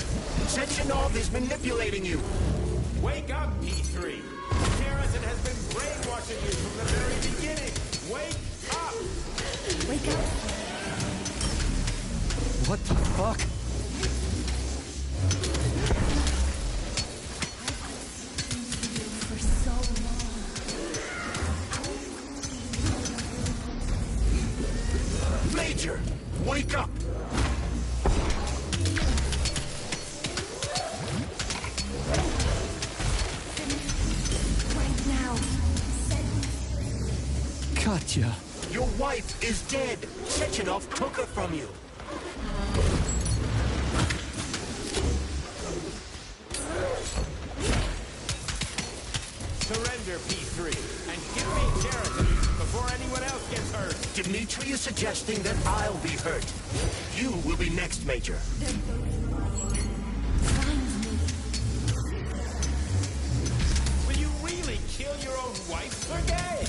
Sechenov is manipulating you. Wake up, P3! Cheriton has been brainwashing you from the very beginning! Wake up! Wake up. What the fuck? For so long. Major, wake up! Right now. Katya. Your wife is dead. Sechenov took her from you. Surrender, P3, and give me Cheriton before anyone else gets hurt. Dimitri is suggesting that I'll be hurt. You will be next, Major. They're both lying. Find me. Will you really kill your own wife, Sergei?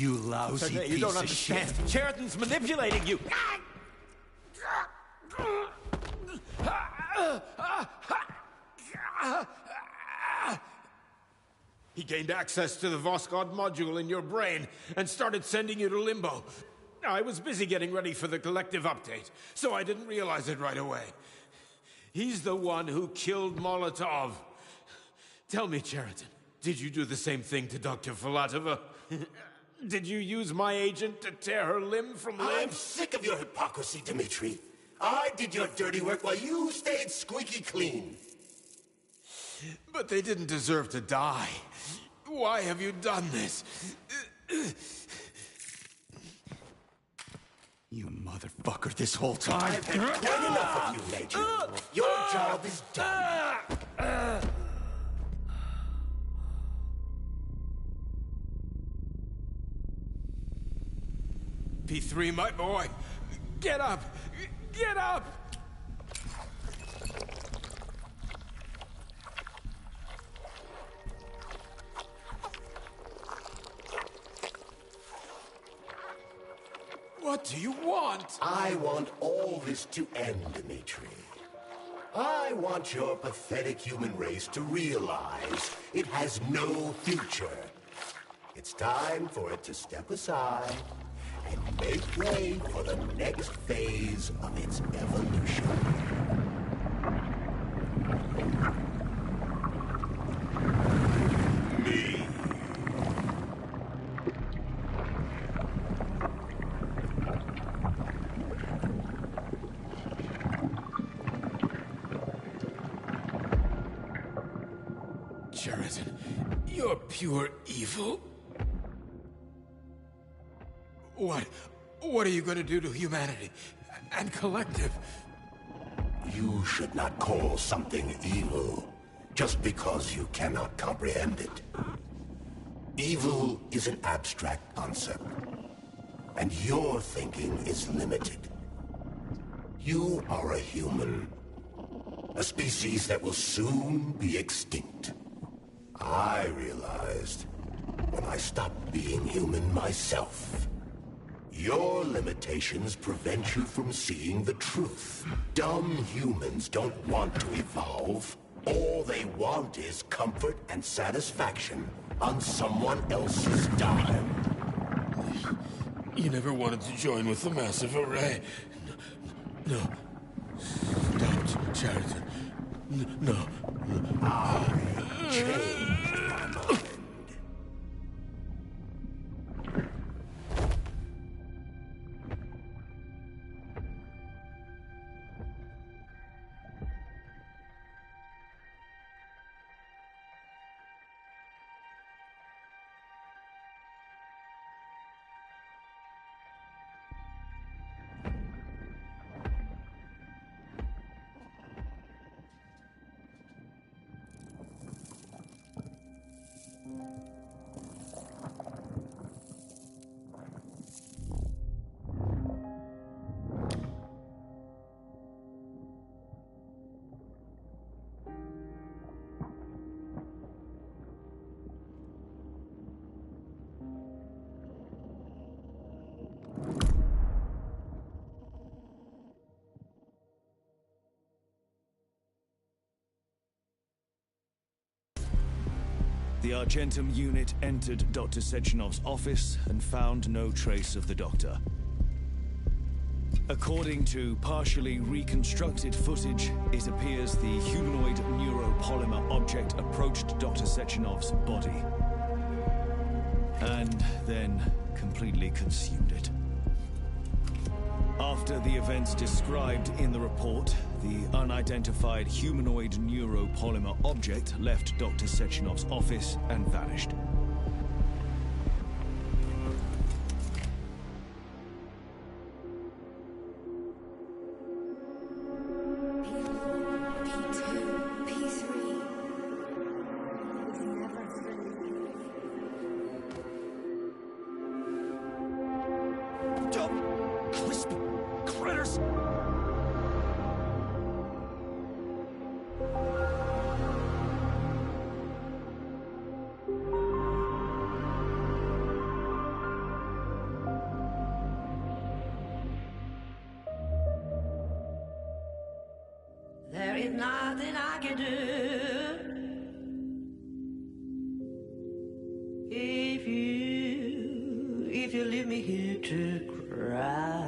You lousy Sergei, you piece don't of understand. shit. Sheridan's manipulating you. He gained access to the Voskhod module in your brain and started sending you to Limbo. I was busy getting ready for the collective update, so I didn't realize it right away. He's the one who killed Molotov. Tell me, Sheridan, did you do the same thing to Dr. Filatova? Did you use my agent to tear her limb from limb? I'm sick of your hypocrisy, Dmitri. I did your dirty work while you stayed squeaky clean. But they didn't deserve to die. Why have you done this? You motherfucker, this whole time. I've had quite enough of you, Major. Your job is done. P3, my boy. Get up! Get up! What do you want? I want all this to end, Dmitri. I want your pathetic human race to realize it has no future. It's time for it to step aside and make way for the next phase of its evolution. Me. Sheridan, you're pure evil. What are you going to do to humanity and collective? You should not call something evil just because you cannot comprehend it. Evil is an abstract concept, and your thinking is limited. You are a human, a species that will soon be extinct. I realized when I stopped being human myself. Your limitations prevent you from seeing the truth. Dumb humans don't want to evolve. All they want is comfort and satisfaction on someone else's dime. You never wanted to join with the massive array. No. Don't, Sheridan. No. I changed my mind. The Argentum unit entered Dr. Sechenov's office and found no trace of the doctor. According to partially reconstructed footage, it appears the humanoid neuropolymer object approached Dr. Sechenov's body and then completely consumed it. After the events described in the report, the unidentified humanoid neuropolymer object left Dr. Sechenov's office and vanished. ain't nothing I can do. If you leave me here to cry.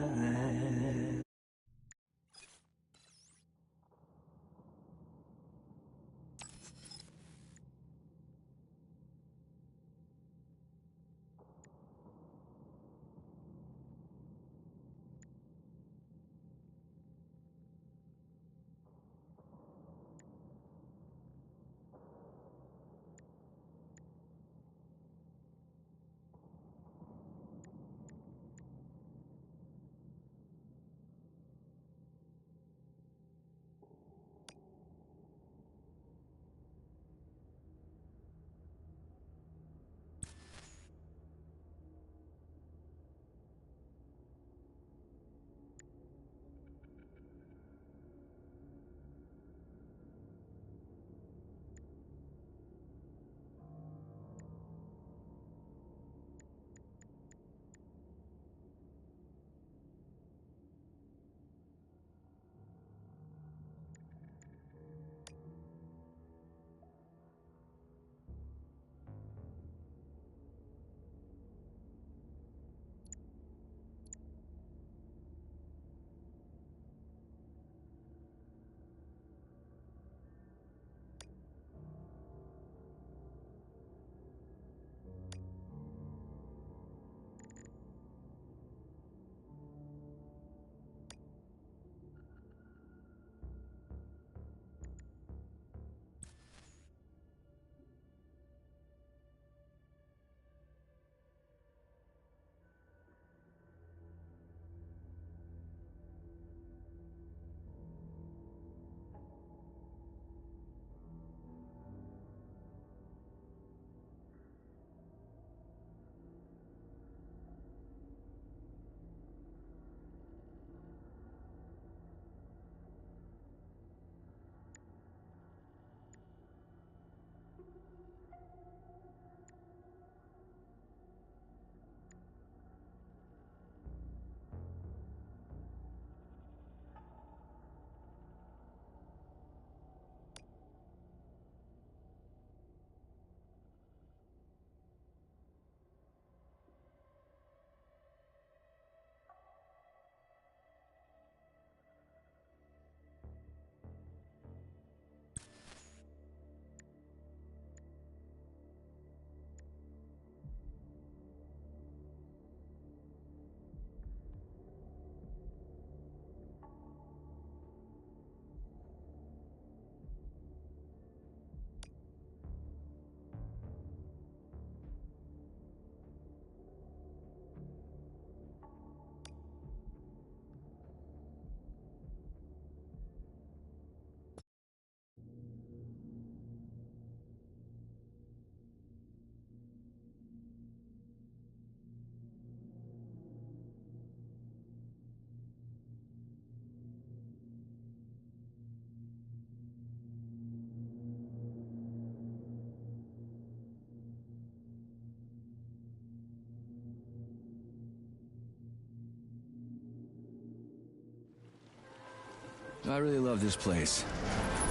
I really love this place.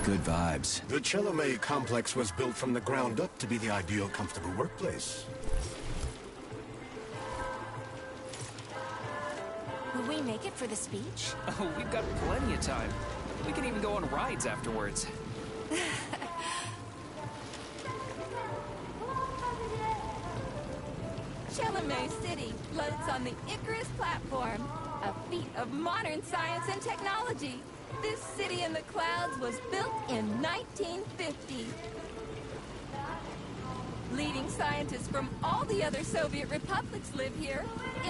Good vibes. The Chelomey complex was built from the ground up to be the ideal, comfortable workplace. Will we make it for the speech? Oh, we've got plenty of time. We can even go on rides afterwards. Chelomey City floats on the Icarus platform, a feat of modern science and technology. This city in the clouds was built in 1950. Leading scientists from all the other Soviet republics live here,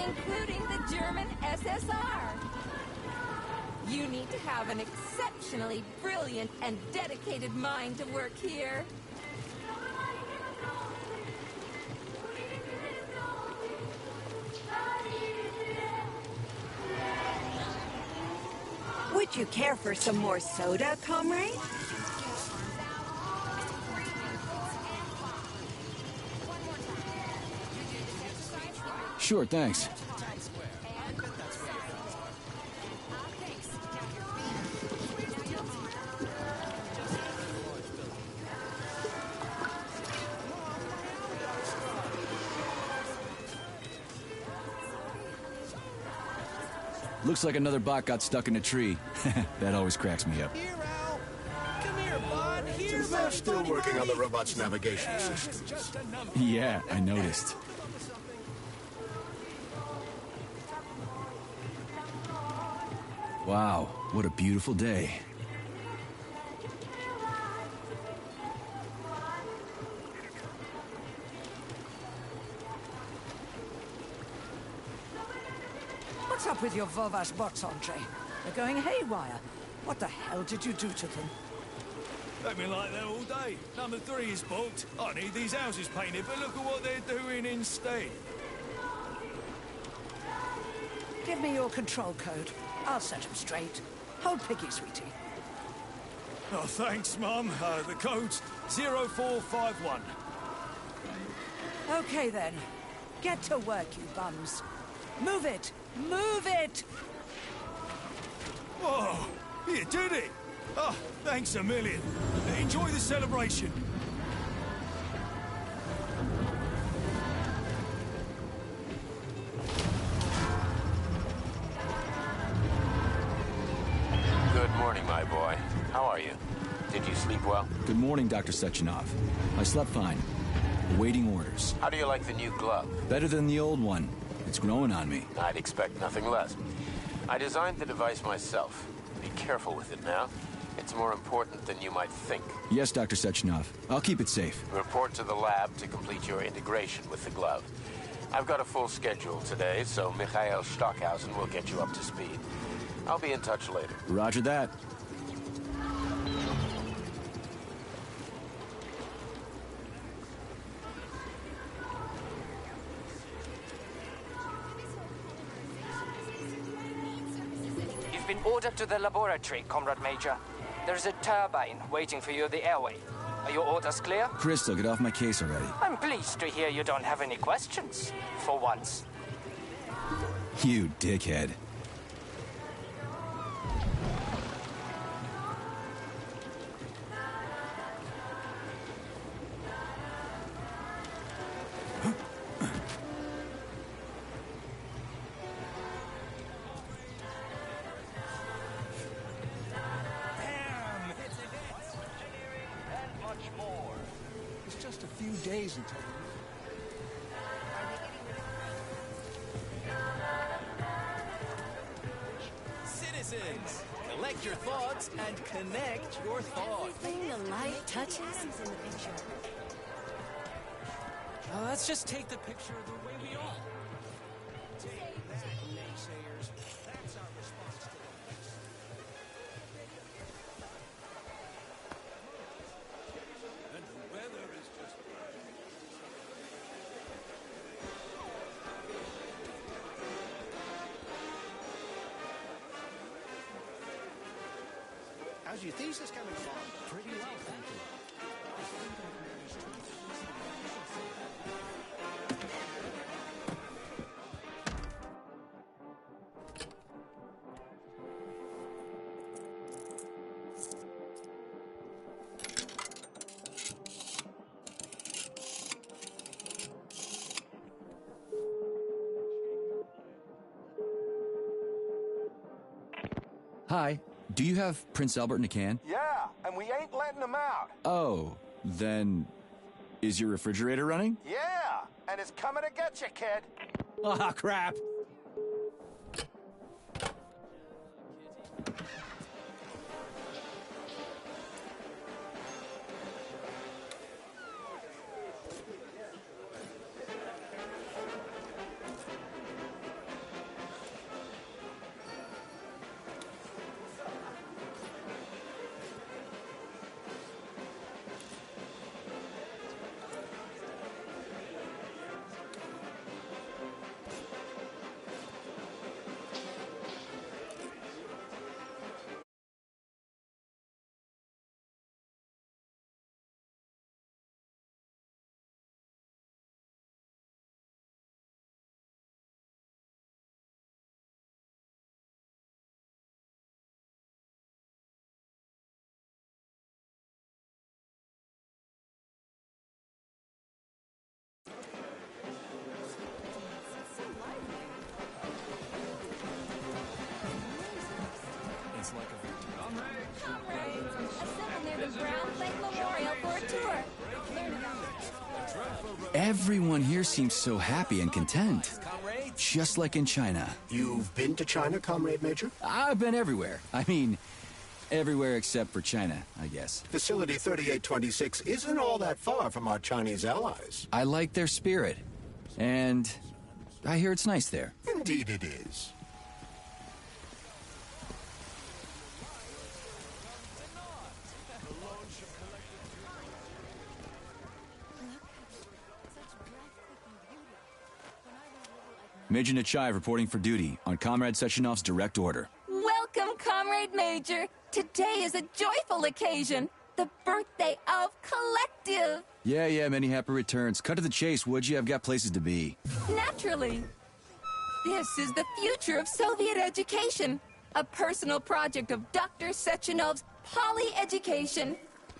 including the German SSR. You need to have an exceptionally brilliant and dedicated mind to work here. Would you care for some more soda, comrade? Sure, thanks. Looks like another bot got stuck in a tree. That always cracks me up. Here, Al. Come here, bud. Here, They're still working on the robot's navigation system. Yeah, I noticed. Wow, what a beautiful day. What's up with your Volvas bots, Andre? They're going haywire. What the hell did you do to them? They've been like that all day. Number 3 is booked. I need these houses painted, but look at what they're doing instead. Give me your control code. I'll set them straight. Hold Piggy, sweetie. Oh, thanks, Mum. The code's 0451. Okay, then. Get to work, you bums. Move it! Move it! Whoa! You did it! Oh, thanks a million. Enjoy the celebration. Good morning, my boy. How are you? Did you sleep well? Good morning, Dr. Sechenov. I slept fine. Awaiting orders. How do you like the new glove? Better than the old one. It's growing on me. I'd expect nothing less. I designed the device myself. Be careful with it now. It's more important than you might think. Yes, Dr. Sechenov. I'll keep it safe. Report to the lab to complete your integration with the glove. I've got a full schedule today, so Mikhail Stockhausen will get you up to speed. I'll be in touch later. Roger that. You've been ordered to the laboratory, Comrade Major. There's a turbine waiting for you at the airway. Are your orders clear? Crystal, get off my case already. I'm pleased to hear you don't have any questions. For once. You dickhead. Days until citizens, collect your thoughts and connect your thoughts. Everything the light touches is in the picture. Let's just take the picture the way we are. Take that, naysayers. That's our response to and the weather is just how's your thesis coming along? Pretty well, thank you. Hi. Do you have Prince Albert in a can? Yeah, and we ain't letting him out. Oh, then... is your refrigerator running? Yeah, and it's coming to get you, kid. Ah, crap. Everyone here seems so happy and content. Just like in China. You've been to China, Comrade Major? I've been everywhere. I mean, everywhere except for China, I guess. Facility 3826 isn't all that far from our Chinese allies. I like their spirit. And I hear it's nice there. Indeed it is. Major Nechayev reporting for duty on Comrade Sechenov's direct order. Welcome, Comrade Major. Today is a joyful occasion. The birthday of Collective. Yeah, many happy returns. Cut to the chase, would you? I've got places to be. Naturally. This is the future of Soviet education. A personal project of Dr. Sechenov's Poly-Education.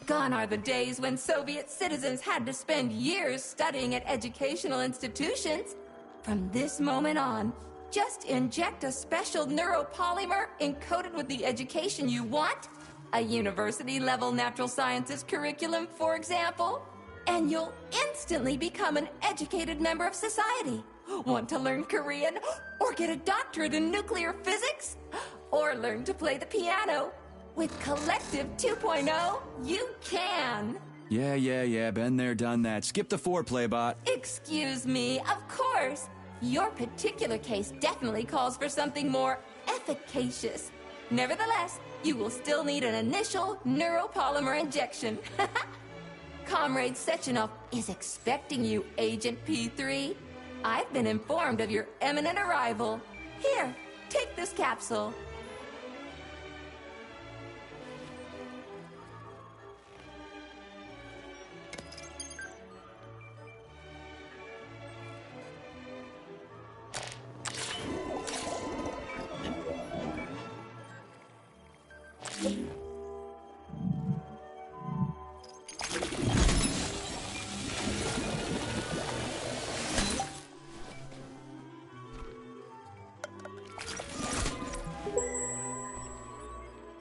Gone are the days when Soviet citizens had to spend years studying at educational institutions. From this moment on, just inject a special neuropolymer encoded with the education you want, a university-level natural sciences curriculum, for example, and you'll instantly become an educated member of society. Want to learn Korean, or get a doctorate in nuclear physics, or learn to play the piano? With Collective 2.0, you can. Yeah, been there, done that. Skip the foreplay, bot. Excuse me, of course. Your particular case definitely calls for something more efficacious. Nevertheless, you will still need an initial neuropolymer injection. Comrade Sechenov is expecting you, Agent P3. I've been informed of your imminent arrival. Here, take this capsule.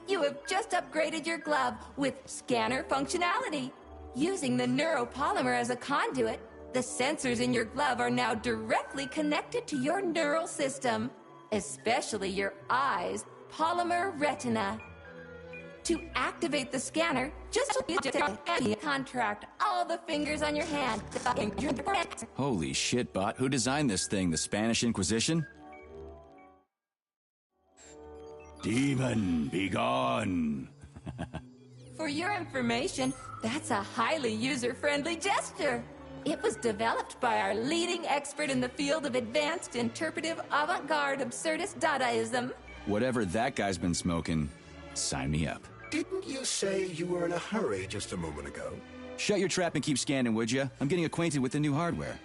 You have just upgraded your glove with scanner functionality. Using the neuropolymer as a conduit, the sensors in your glove are now directly connected to your neural system, especially your eyes' polymer retina. To activate the scanner, just contract all the fingers on your hand. Holy shit, bot. Who designed this thing? The Spanish Inquisition? Demon, be gone. For your information, that's a highly user-friendly gesture. It was developed by our leading expert in the field of advanced interpretive avant-garde absurdist Dadaism. Whatever that guy's been smoking, sign me up. Didn't you say you were in a hurry just a moment ago? Shut your trap and keep scanning, would you? I'm getting acquainted with the new hardware.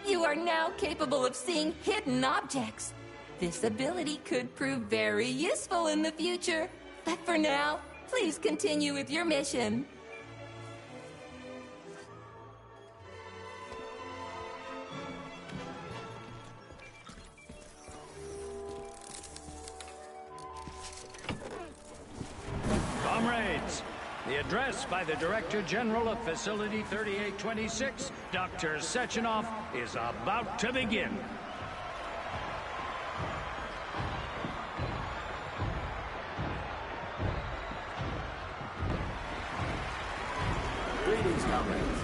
You are now capable of seeing hidden objects. This ability could prove very useful in the future. But for now, please continue with your mission. Comrades, the address by the Director General of Facility 3826, Dr. Sechenov, is about to begin. Greetings, comrades.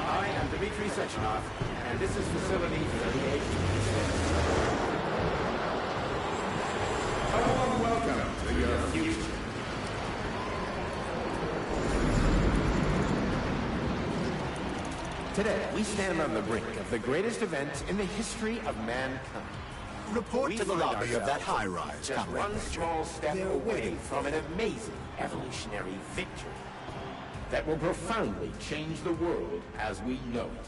I am Dmitry Sechenov, and this is Facility 3826. A warm welcome to your future. Today, we stand on the brink of the greatest event in the history of mankind. Report to the lobby of that high-rise, just Comrade one Major. small step away from an amazing evolutionary victory that will profoundly change the world as we know it.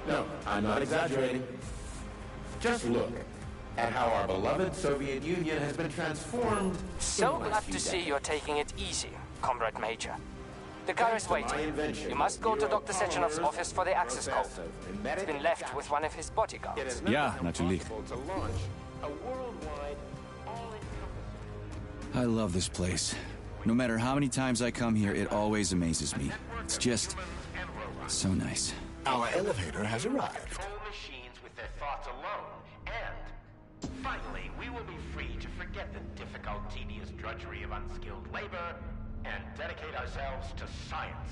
No, I'm not exaggerating. Just look at how our beloved Soviet Union has been transformed. So glad to see you're taking it easy, Comrade Major. The car is waiting. You must go to Dr. Sechenov's office for the access code. It's been left with one of his bodyguards. Yeah, natürlich. I love this place. No matter how many times I come here, it always amazes me. It's just so nice. Our elevator has arrived. Control machines with their thoughts alone, and finally, we will be free to forget the difficult, tedious drudgery of unskilled labor and dedicate ourselves to science.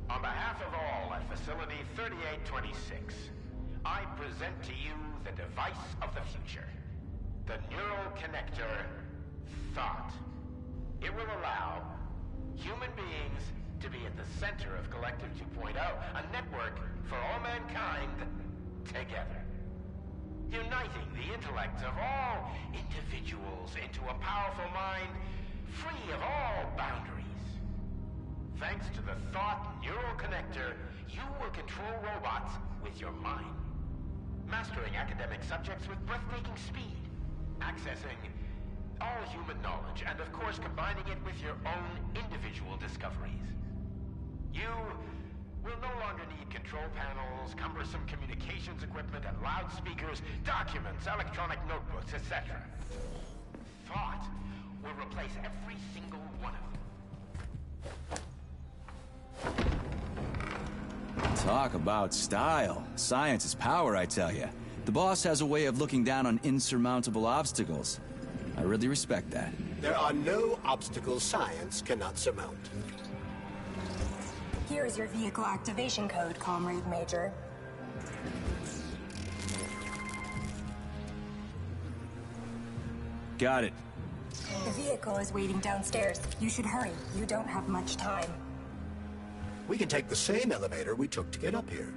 On behalf of all at Facility 3826, I present to you the device of the future. The neural connector, Thought. It will allow human beings to be at the center of Collective 2.0, a network for all mankind together. Uniting the intellects of all individuals into a powerful mind free of all boundaries. Thanks to the Thought Neural Connector, you will control robots with your mind. Mastering academic subjects with breathtaking speed. Accessing all human knowledge, and of course combining it with your own individual discoveries. You will no longer need control panels, cumbersome communications equipment, and loudspeakers, documents, electronic notebooks, etc. Thought will replace every single one of them. Talk about style. Science is power, I tell you. The boss has a way of looking down on insurmountable obstacles. I really respect that. There are no obstacles science cannot surmount. Here is your vehicle activation code, Comrade Major. Got it. The vehicle is waiting downstairs. You should hurry. You don't have much time. We can take the same elevator we took to get up here.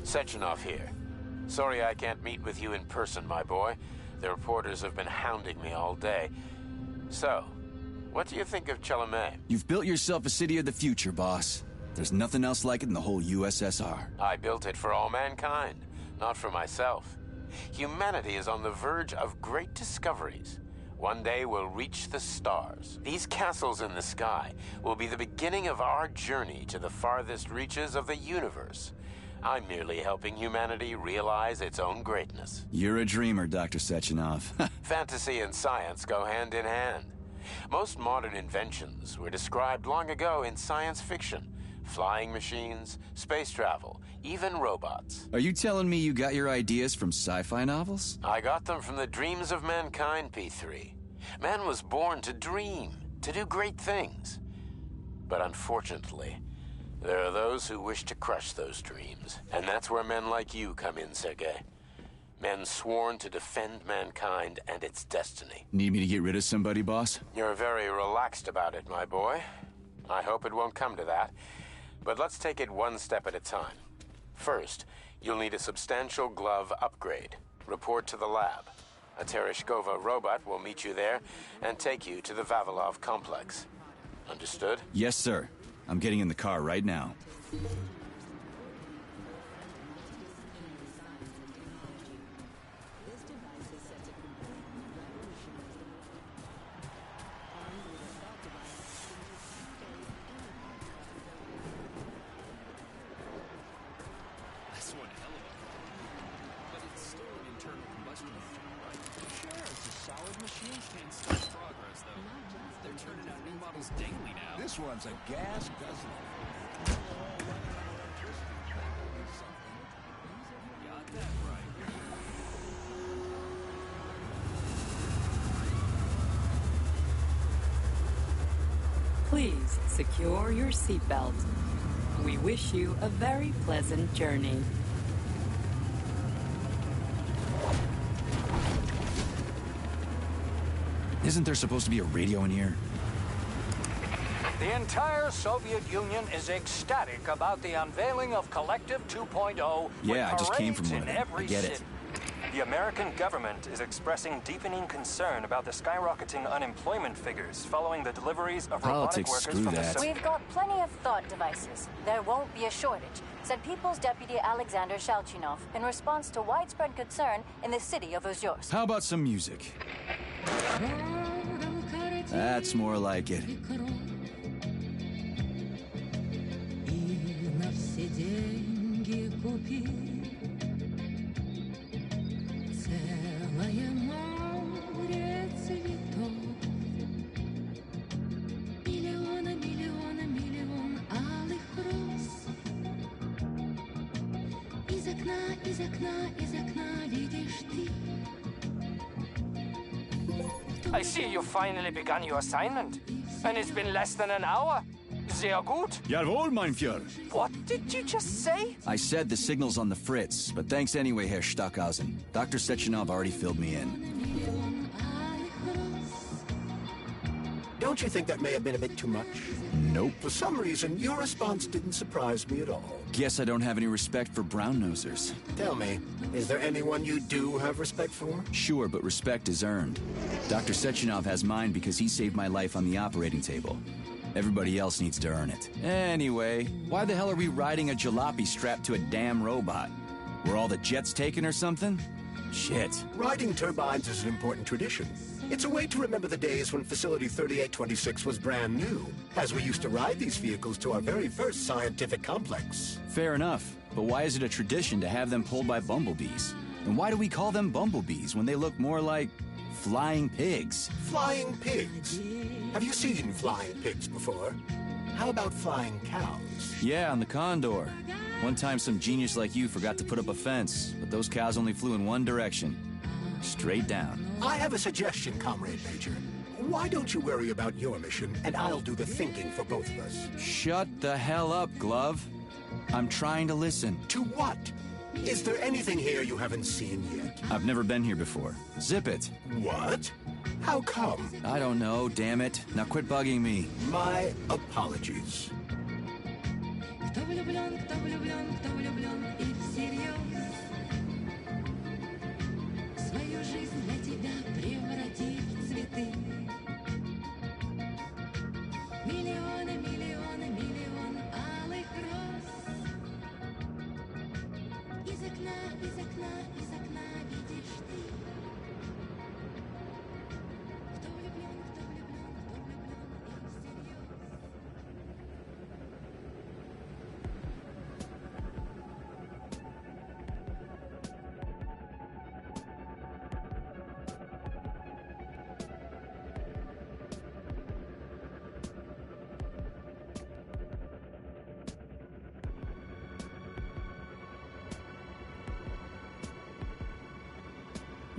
Sechenov here. Sorry I can't meet with you in person, my boy. The reporters have been hounding me all day. So, what do you think of Chalamet? You've built yourself a city of the future, boss. There's nothing else like it in the whole USSR. I built it for all mankind, not for myself. Humanity is on the verge of great discoveries. One day we'll reach the stars. These castles in the sky will be the beginning of our journey to the farthest reaches of the universe. I'm merely helping humanity realize its own greatness. You're a dreamer, Dr. Sechenov. Fantasy and science go hand in hand. Most modern inventions were described long ago in science fiction. Flying machines, space travel, even robots. Are you telling me you got your ideas from sci-fi novels? I got them from the dreams of mankind, P3. Man was born to dream, to do great things. But unfortunately, there are those who wish to crush those dreams. And that's where men like you come in, Sergei. Men sworn to defend mankind and its destiny. Need me to get rid of somebody, boss? You're very relaxed about it, my boy. I hope it won't come to that. But let's take it one step at a time. First, you'll need a substantial glove upgrade. Report to the lab. A Tereshkova robot will meet you there and take you to the Vavilov complex. Understood? Yes, sir. I'm getting in the car right now. That's one hell of a car. But it's still an internal combustion engine, right? Sure, it's a solid machine. Can't stop progress, though. They're turning out new models daily now. This one's a gas guzzler. Got that right. Please secure your seatbelt. We wish you a very pleasant journey. Isn't there supposed to be a radio in here? The entire Soviet Union is ecstatic about the unveiling of Collective 2.0. Yeah, I just came from one of them. I get it. The American government is expressing deepening concern about the skyrocketing unemployment figures following the deliveries of robotic workers from the... We've got plenty of thought devices. There won't be a shortage, said People's Deputy Alexander Shalchinov in response to widespread concern in the city of Ozyorsk. How about some music? That's more like it. I see you finally begun your assignment. And it's been less than an hour. Sehr gut. Jawohl, mein Führer. What did you just say? I said the signal's on the fritz, but thanks anyway, Herr Stockhausen. Dr. Sechenov already filled me in. Don't you think that may have been a bit too much? Nope. For some reason, your response didn't surprise me at all. Guess I don't have any respect for brown-nosers. Tell me, is there anyone you do have respect for? Sure, but respect is earned. Dr. Sechenov has mine because he saved my life on the operating table. Everybody else needs to earn it. Anyway, why the hell are we riding a jalopy strapped to a damn robot? Were all the jets taken or something? Shit. Riding turbines is an important tradition. It's a way to remember the days when Facility 3826 was brand new, as we used to ride these vehicles to our very first scientific complex. Fair enough, but why is it a tradition to have them pulled by bumblebees? And why do we call them bumblebees when they look more like flying pigs? Flying pigs? Have you seen flying pigs before? How about flying cows? Yeah, on the Condor. One time some genius like you forgot to put up a fence, but those cows only flew in one direction. Straight down. I have a suggestion, Comrade Major. Why don't you worry about your mission, and I'll do the thinking for both of us? Shut the hell up, Glove. I'm trying to listen. To what? Is there anything here you haven't seen yet? I've never been here before. Zip it. What? How come? I don't know, damn it. Now quit bugging me. My apologies.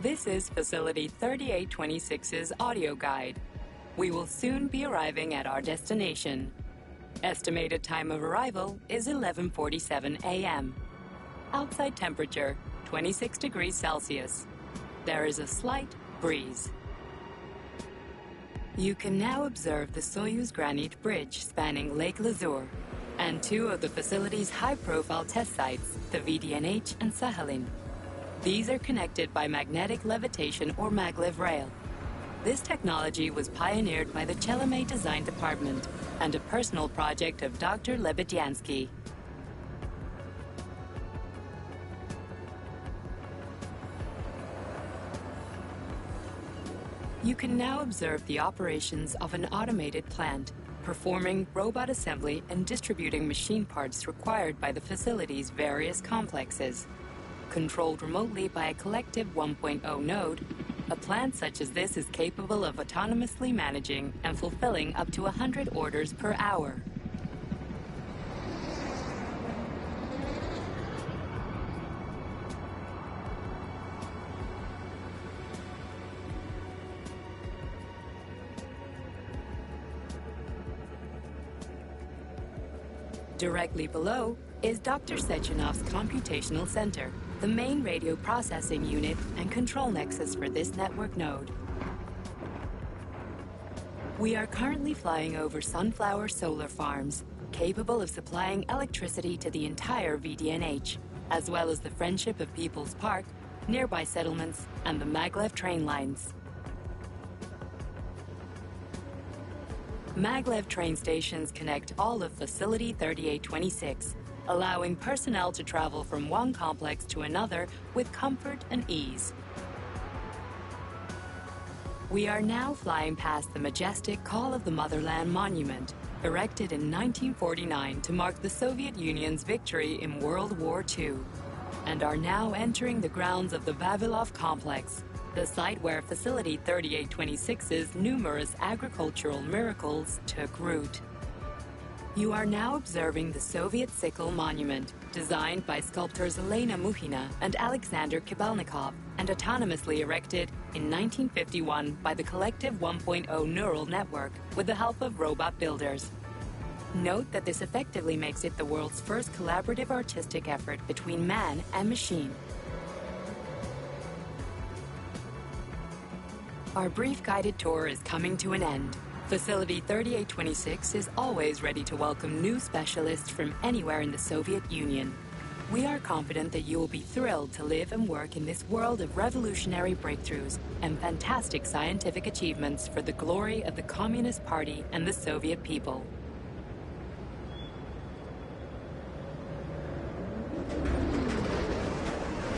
This is Facility 3826's audio guide. We will soon be arriving at our destination. Estimated time of arrival is 11:47 a.m. Outside temperature, 26 degrees Celsius. There is a slight breeze. You can now observe the Soyuz Granite Bridge spanning Lake Lazur and two of the facility's high-profile test sites, the VDNH and Sakhalin. These are connected by magnetic levitation or maglev rail. This technology was pioneered by the Chelomey Design Department and a personal project of Dr. Lebedyansky. You can now observe the operations of an automated plant, performing robot assembly and distributing machine parts required by the facility's various complexes. Controlled remotely by a Collective 1.0 node, a plant such as this is capable of autonomously managing and fulfilling up to 100 orders per hour. Directly below is Dr. Sechenov's computational center, the main radio processing unit and control nexus for this network node. We are currently flying over Sunflower solar farms, capable of supplying electricity to the entire VDNH, as well as the Friendship of People's Park, nearby settlements, and the maglev train lines. Maglev train stations connect all of Facility 3826, allowing personnel to travel from one complex to another with comfort and ease. We are now flying past the majestic Call of the Motherland Monument, erected in 1949 to mark the Soviet Union's victory in World War II, and are now entering the grounds of the Vavilov Complex, the site where Facility 3826's numerous agricultural miracles took root. You are now observing the Soviet Sickle Monument, designed by sculptors Elena Muhina and Alexander Kibalnikov, and autonomously erected in 1951 by the Collective 1.0 neural network with the help of robot builders. Note that this effectively makes it the world's first collaborative artistic effort between man and machine. Our brief guided tour is coming to an end. Facility 3826 is always ready to welcome new specialists from anywhere in the Soviet Union. We are confident that you will be thrilled to live and work in this world of revolutionary breakthroughs and fantastic scientific achievements for the glory of the Communist Party and the Soviet people.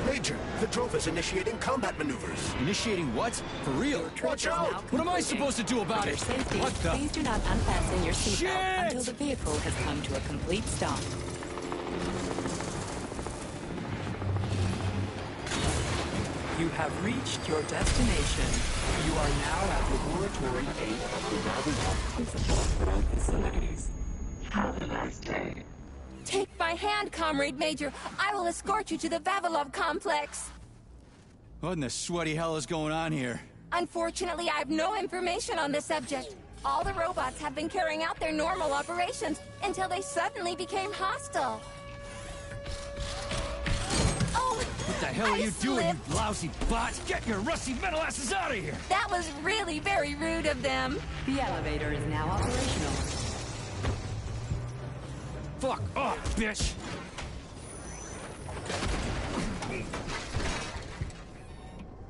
Major, the Drove is initiating combat maneuvers. Initiating what? For real? Watch out! What am I supposed to do about it? Safety, What the? please do not unfasten your seatbelt until the vehicle has come to a complete stop. You have reached your destination. You are now at Laboratory 8 of the Vavilov Hospital facilities. Have a nice day. Take my hand, Comrade Major. I will escort you to the Vavilov complex. What in the sweaty hell is going on here? Unfortunately, I have no information on the subject. All the robots have been carrying out their normal operations until they suddenly became hostile. Oh, What the hell are you doing, you lousy bot? Get your rusty metal asses out of here! that was really very rude of them. The elevator is now operational. Fuck off, bitch!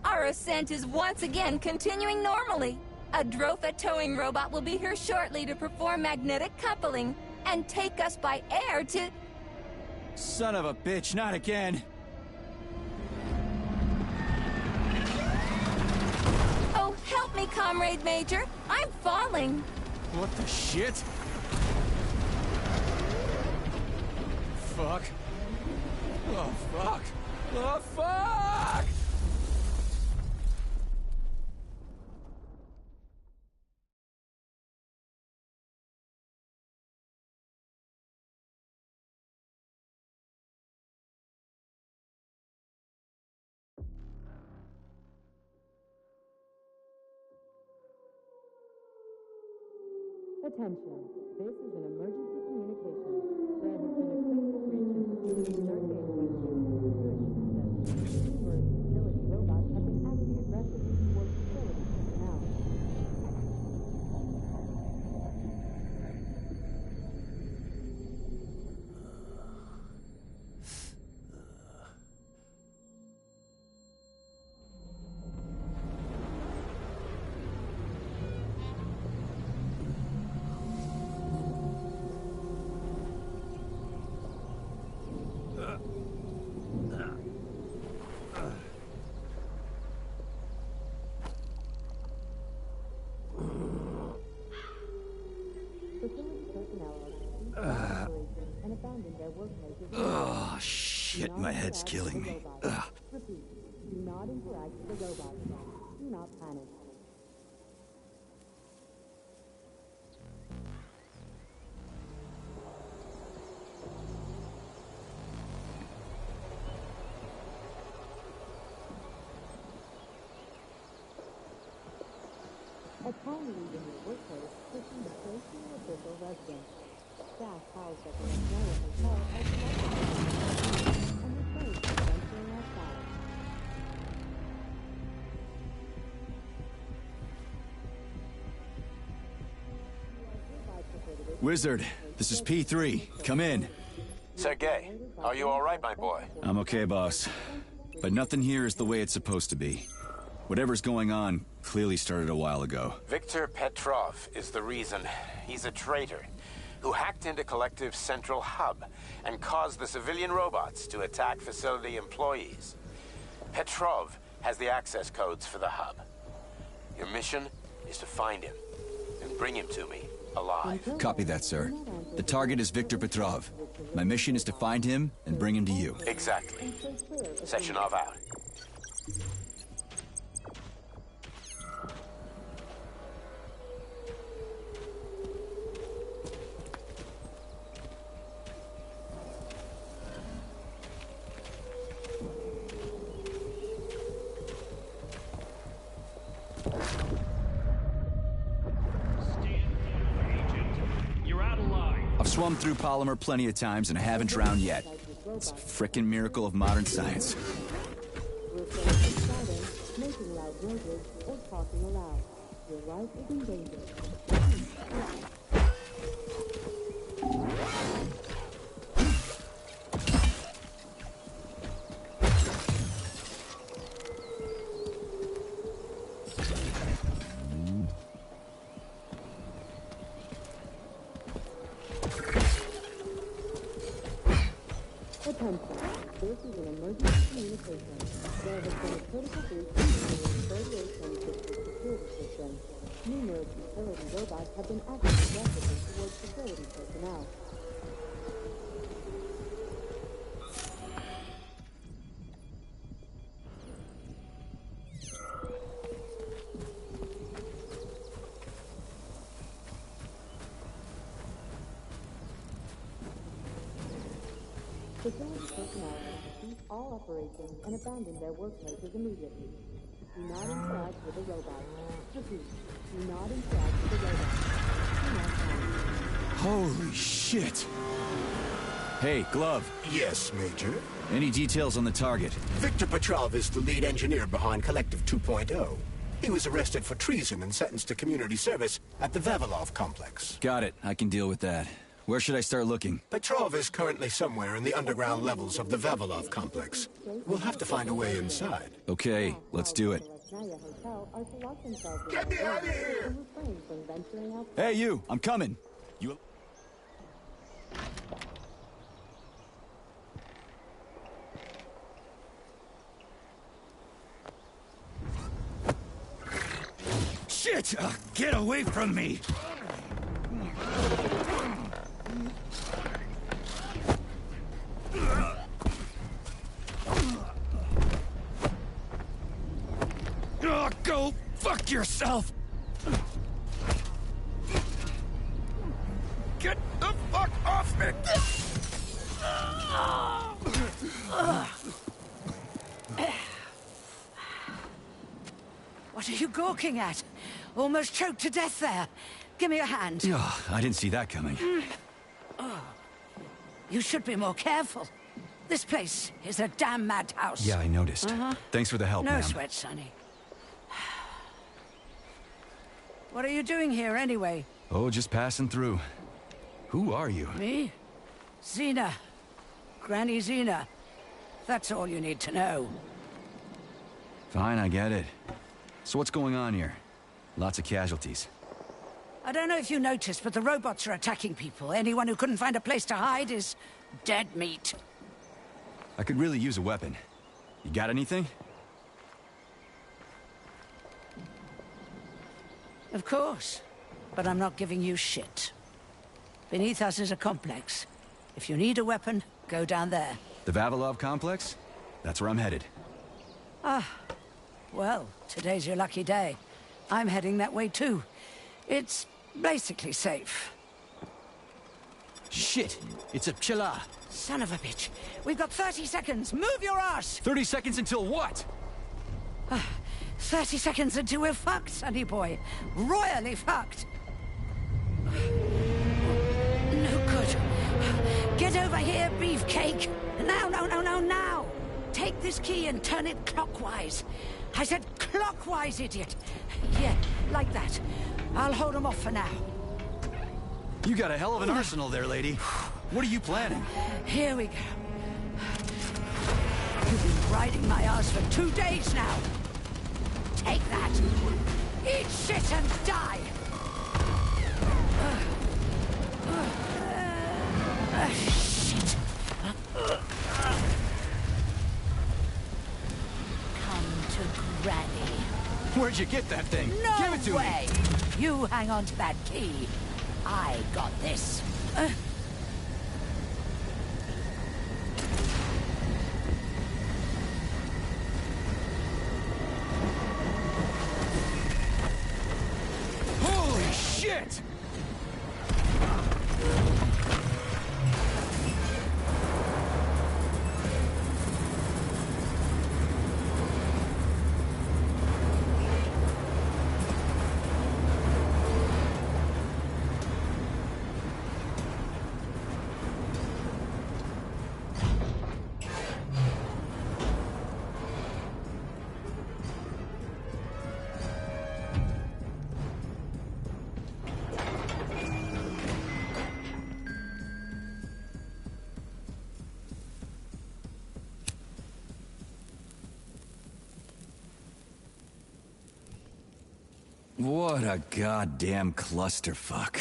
Our ascent is once again continuing normally. A Drofa towing robot will be here shortly to perform magnetic coupling and take us by air to... Son of a bitch, not again! Oh, help me, Comrade Major. I'm falling. What the shit? Fuck. Oh, fuck. Oh, fuck! Attention. This is an emergency communication. There has been a critical breach in Facility 3826 security system. Numerous utility robots have been acting aggressively towards facility personnel. Oh, shit, my head's killing me. Ugh. Repeat, do not interact with the robots. Do not panic. Upon leaving your workplace, pushing the safety of official residence. Staff housed at the Royal Hotel are collected and refrain from venturing outside. Wizard, this is P3. Come in. Sergei, are you all right, my boy? I'm okay, boss. But nothing here is the way it's supposed to be. Whatever's going on clearly started a while ago. Viktor Petrov is the reason. He's a traitor who hacked into Collective's central hub and caused the civilian robots to attack facility employees. Petrov has the access codes for the hub. Your mission is to find him and bring him to me alive. Copy that, sir. The target is Viktor Petrov. My mission is to find him and bring him to you. Exactly. Sechenov out. I've swum through polymer plenty of times and I haven't drowned yet. It's a frickin' miracle of modern science. Making loud noises or talking aloud. Your life is in danger. Attention. This is an emergency communication. There has been a critical breach in the 3826 security system. Numerous utility robots have been acting aggressively towards facility personnel. Facility personnel will cease all operations and abandon their workplaces immediately. Do not interact with the robot. Repeat, do not interact with the robot. Do not harm. Holy shit! Hey, Glove. Yes, Major? Any details on the target? Viktor Petrov is the lead engineer behind Collective 2.0. He was arrested for treason and sentenced to community service at the Vavilov complex. Got it. I can deal with that. Where should I start looking? Petrov is currently somewhere in the underground levels of the Vavilov complex. We'll have to find a way inside. Okay, let's do it. Get me out of here! Hey, you! I'm coming! You... Shit! Get away from me! Go fuck yourself! Get the fuck off me! What are you gawking at? Almost choked to death there. Give me a hand. Oh, I didn't see that coming. Oh. You should be more careful. This place is a damn madhouse. Yeah, I noticed. Thanks for the help, No ma'am. sweat, Sonny. What are you doing here, anyway? Oh, just passing through. Who are you? Me? Xena. Granny Xena. That's all you need to know. Fine, I get it. So what's going on here? Lots of casualties. I don't know if you noticed, but the robots are attacking people. Anyone who couldn't find a place to hide is dead meat. I could really use a weapon. You got anything? Of course. But I'm not giving you shit. Beneath us is a complex. If you need a weapon, go down there. The Vavilov complex? That's where I'm headed. Ah. Well, today's your lucky day. I'm heading that way too. It's basically safe. Shit! It's a Pchela! Son of a bitch. We've got 30 seconds. Move your ass! 30 seconds until what? 30 seconds until we're fucked, sonny boy. Royally fucked. No good. Get over here, beefcake. Now, now. Take this key and turn it clockwise. I said clockwise, idiot. Yeah, like that. I'll hold them off for now. You got a hell of an arsenal there, lady. What are you planning? Here we go. You've been riding my ass for 2 days now. Take that. Eat shit and die. Shit. Come to Granny. Where'd Where'd you get that thing? No Give it to way! me! You hang on to that key. I got this. Holy shit! What a goddamn clusterfuck.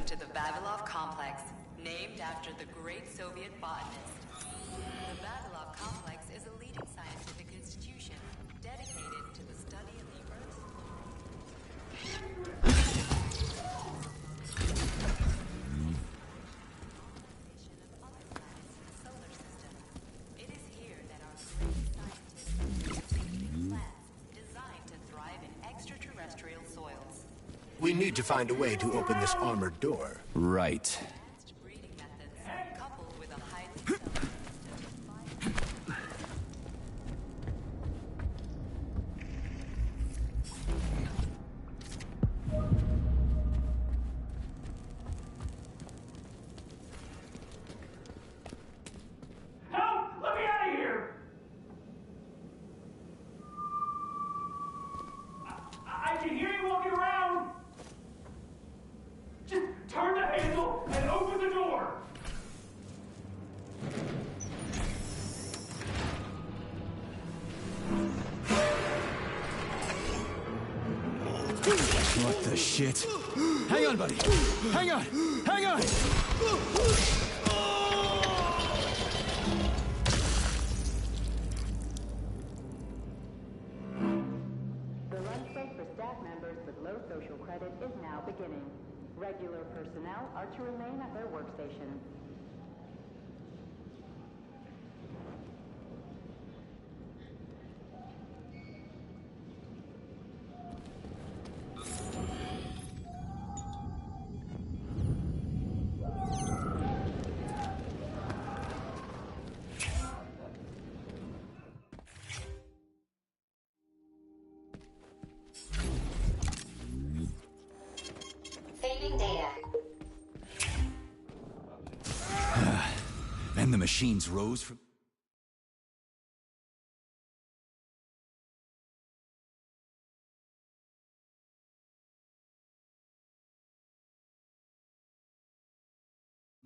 To the Vavilov Complex, named after the great Soviet botanist. The Vavilov Complex is a leading scientific institution dedicated to the study of the Earth's solar system. It is here that our great scientists create plants designed to thrive in extraterrestrial soils. We need to find a way to open this armored door. Right. Help! Let me out of here! I can hear you walking around! Just turn the handle and open the door! What the shit? Hang on, buddy. Hang on. Hang on. The lunch break for staff members with low social credit is now beginning. Regular personnel are to remain at their workstation. Saving data. And the machines rose from...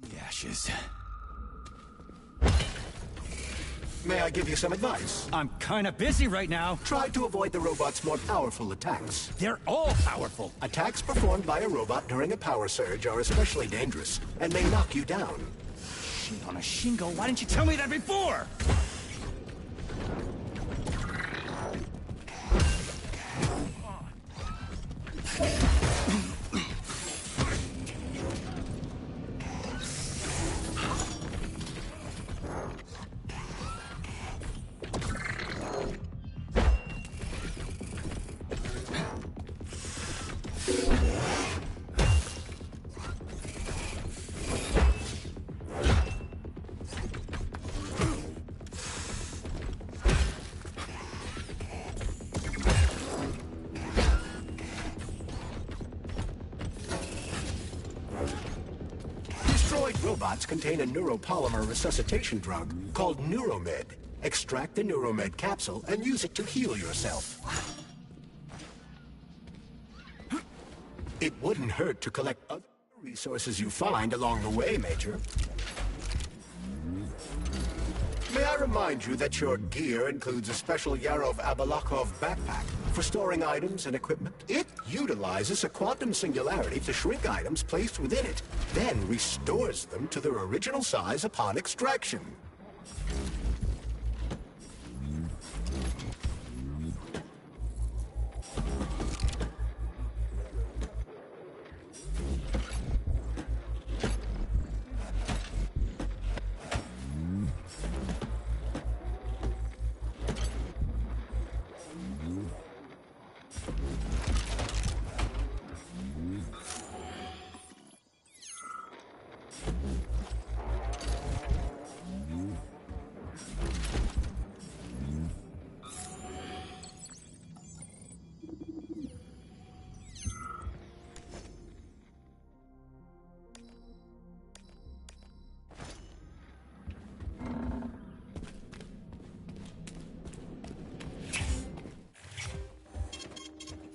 the ashes. May I give you some advice? I'm kinda busy right now. Try to avoid the robot's more powerful attacks. They're all powerful. Attacks performed by a robot during a power surge are especially dangerous and may knock you down. Shit on a shingle, why didn't you tell me that before? robots contain a neuropolymer resuscitation drug called Neuromed. Extract the Neuromed capsule and use it to heal yourself. It wouldn't hurt to collect other resources you find along the way, Major. May I remind you that your gear includes a special Yarov Abalakov backpack for storing items and equipment? It utilizes a quantum singularity to shrink items placed within it, then restores them to their original size upon extraction.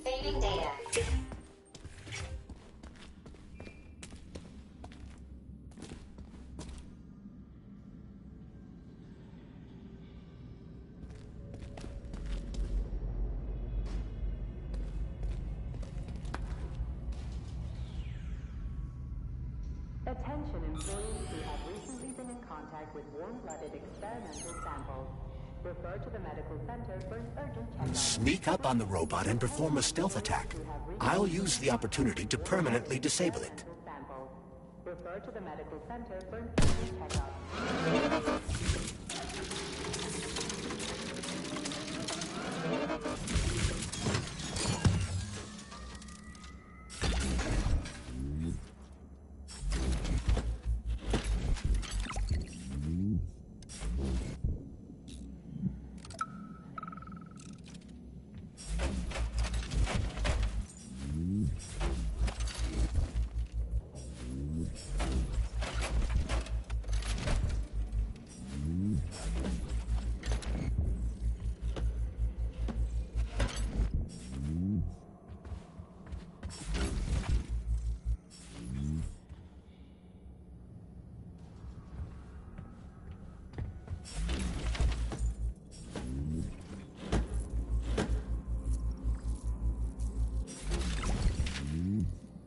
Saving data. Attention employees who have recently been in contact with warm-blooded experimental samples. Refer to the medical center for an urgent checkup. Sneak up on the robot and perform a stealth attack. I'll use the opportunity to permanently disable it. Refer to the medical center for an urgent checkup.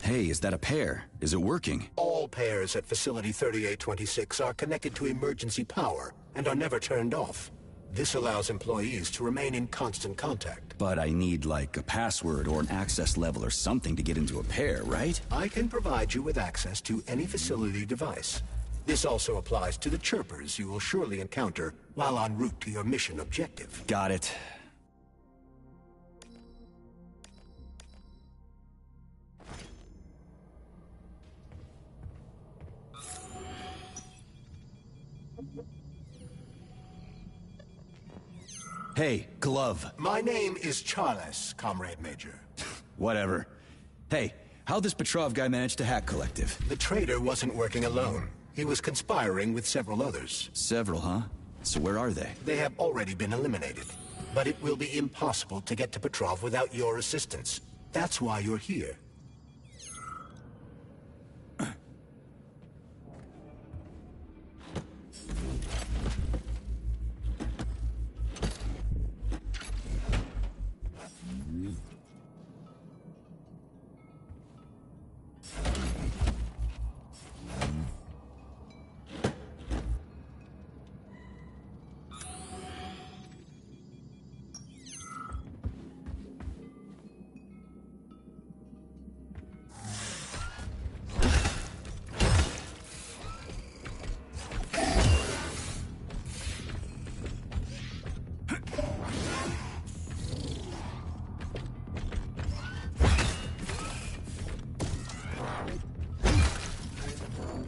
Hey, is that a pair? Is it working? All pairs at Facility 3826 are connected to emergency power and are never turned off. This allows employees to remain in constant contact. But I need, like, a password or an access level or something to get into a pair, right? I can provide you with access to any facility device. This also applies to the chirpers you will surely encounter while en route to your mission objective. Got it. Hey, Glove. My name is Charles, Comrade Major. Whatever. Hey, how'd this Petrov guy manage to hack Collective? The traitor wasn't working alone. He was conspiring with several others. Several, huh? So where are they? They have already been eliminated. But it will be impossible to get to Petrov without your assistance. That's why you're here.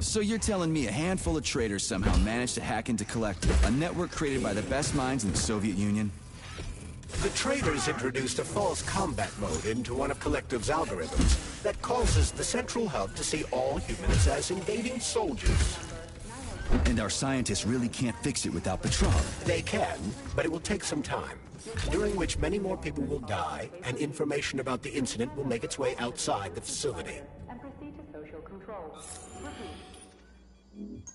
So you're telling me a handful of traitors somehow managed to hack into Collective, a network created by the best minds in the Soviet Union? The traitors introduced a false combat mode into one of Collective's algorithms that causes the central hub to see all humans as invading soldiers. And our scientists really can't fix it without Petrov. They can, but it will take some time, during which many more people will die, and information about the incident will make its way outside the facility. And proceed to social control. Repeat.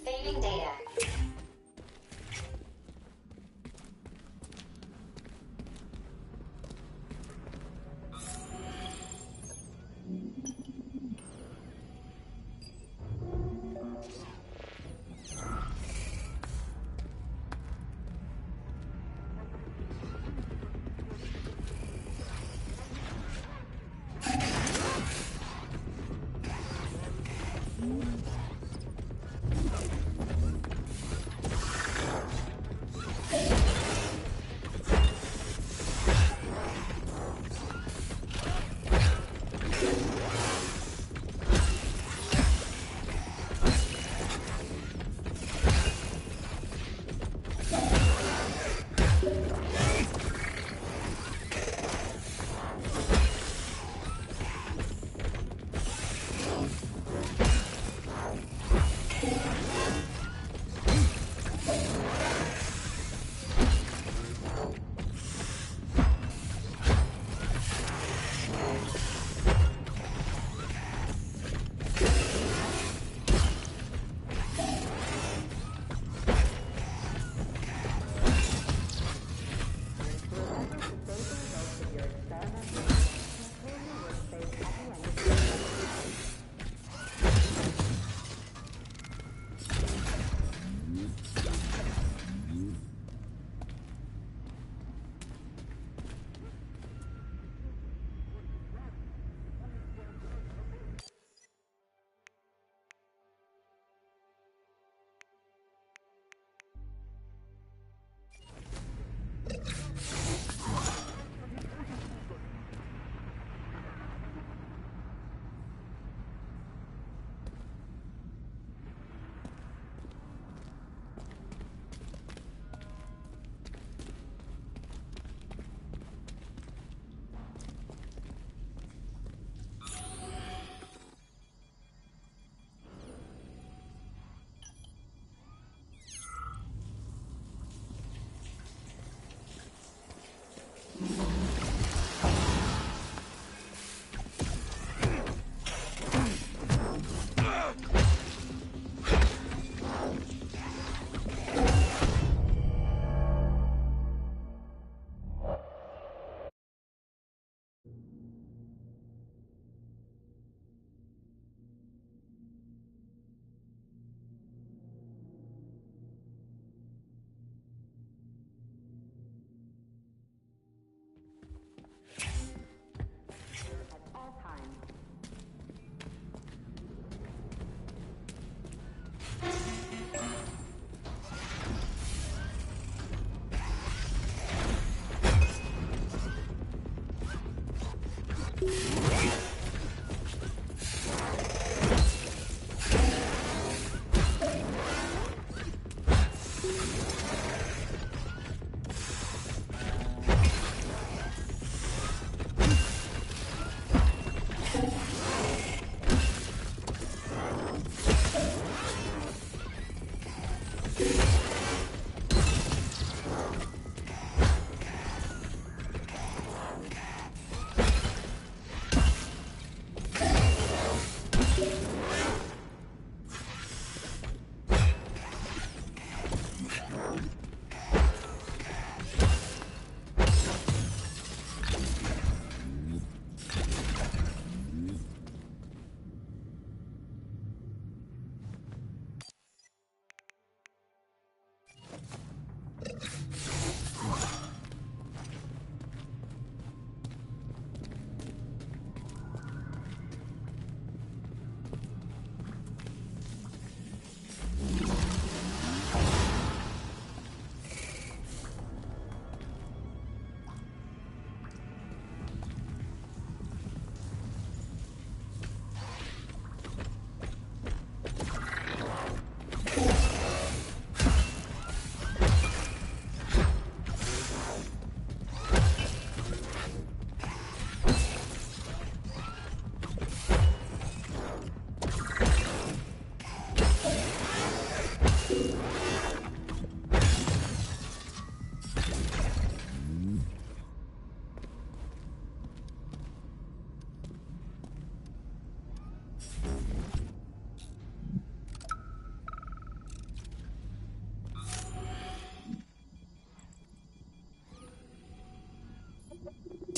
Saving data.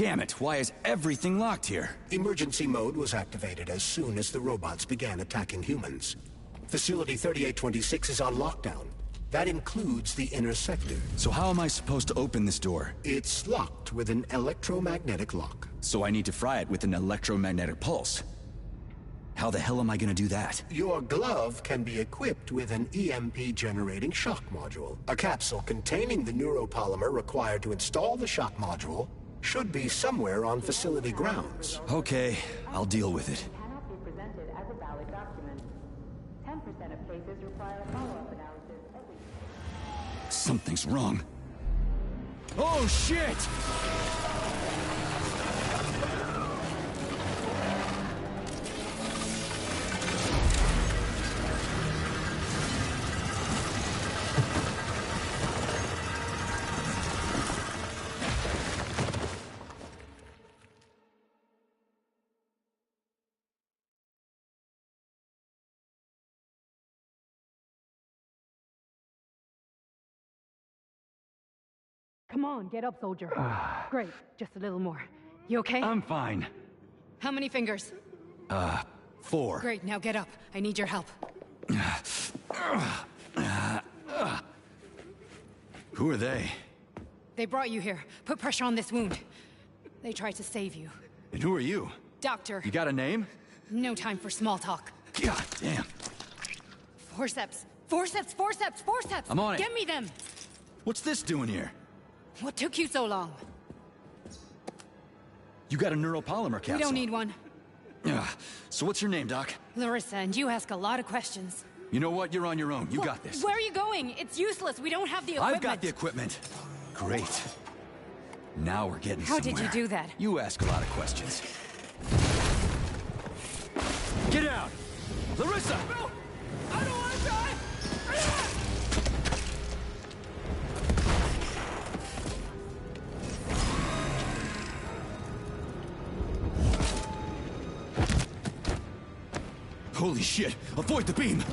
Damn it, why is everything locked here? Emergency mode was activated as soon as the robots began attacking humans. Facility 3826 is on lockdown. That includes the inner sector. So how am I supposed to open this door? It's locked with an electromagnetic lock. So I need to fry it with an electromagnetic pulse. How the hell am I gonna do that? Your glove can be equipped with an EMP-generating shock module. A capsule containing the neuropolymer required to install the shock module should be somewhere on facility grounds. Okay, I'll deal with it. Cannot be presented as a valid document. 10% of cases require follow-up analysis every... Something's wrong. Oh, shit! Come on, get up, soldier. Great, just a little more. You okay? I'm fine. How many fingers? 4. Great, now get up. I need your help. Who are they? They brought you here. Put pressure on this wound. They tried to save you. And who are you? Doctor. You got a name? No time for small talk. God damn. Forceps. Forceps, forceps, forceps! I'm on it. Get me them! What's this doing here? What took you so long? You got a neuropolymer capsule. We don't need one. So what's your name, Doc? Larissa, and you ask a lot of questions. You know what? You're on your own. You got this. Where are you going? It's useless. We don't have the equipment. I've got the equipment. Great. Now we're getting How somewhere. did you do that? You ask a lot of questions. Get out! Larissa! No! I don't want to die! Holy shit! Avoid the beam!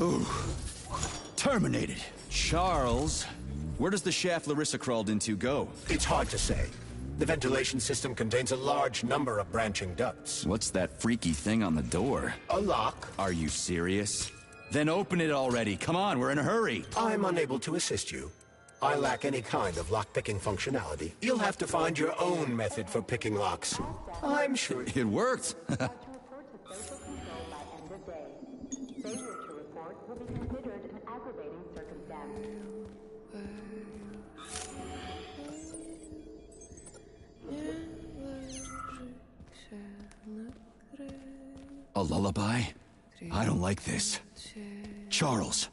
Ooh. Terminated. Charles, where does the shaft Larissa crawled into go? It's hard to say. The ventilation system contains a large number of branching ducts. What's that freaky thing on the door? A lock. Are you serious? Then open it already. Come on, we're in a hurry. I'm unable to assist you. I lack any kind of lock-picking functionality. You'll have to find your own method for picking locks. I'm sure... It worked. A lullaby? I don't like this. Charles,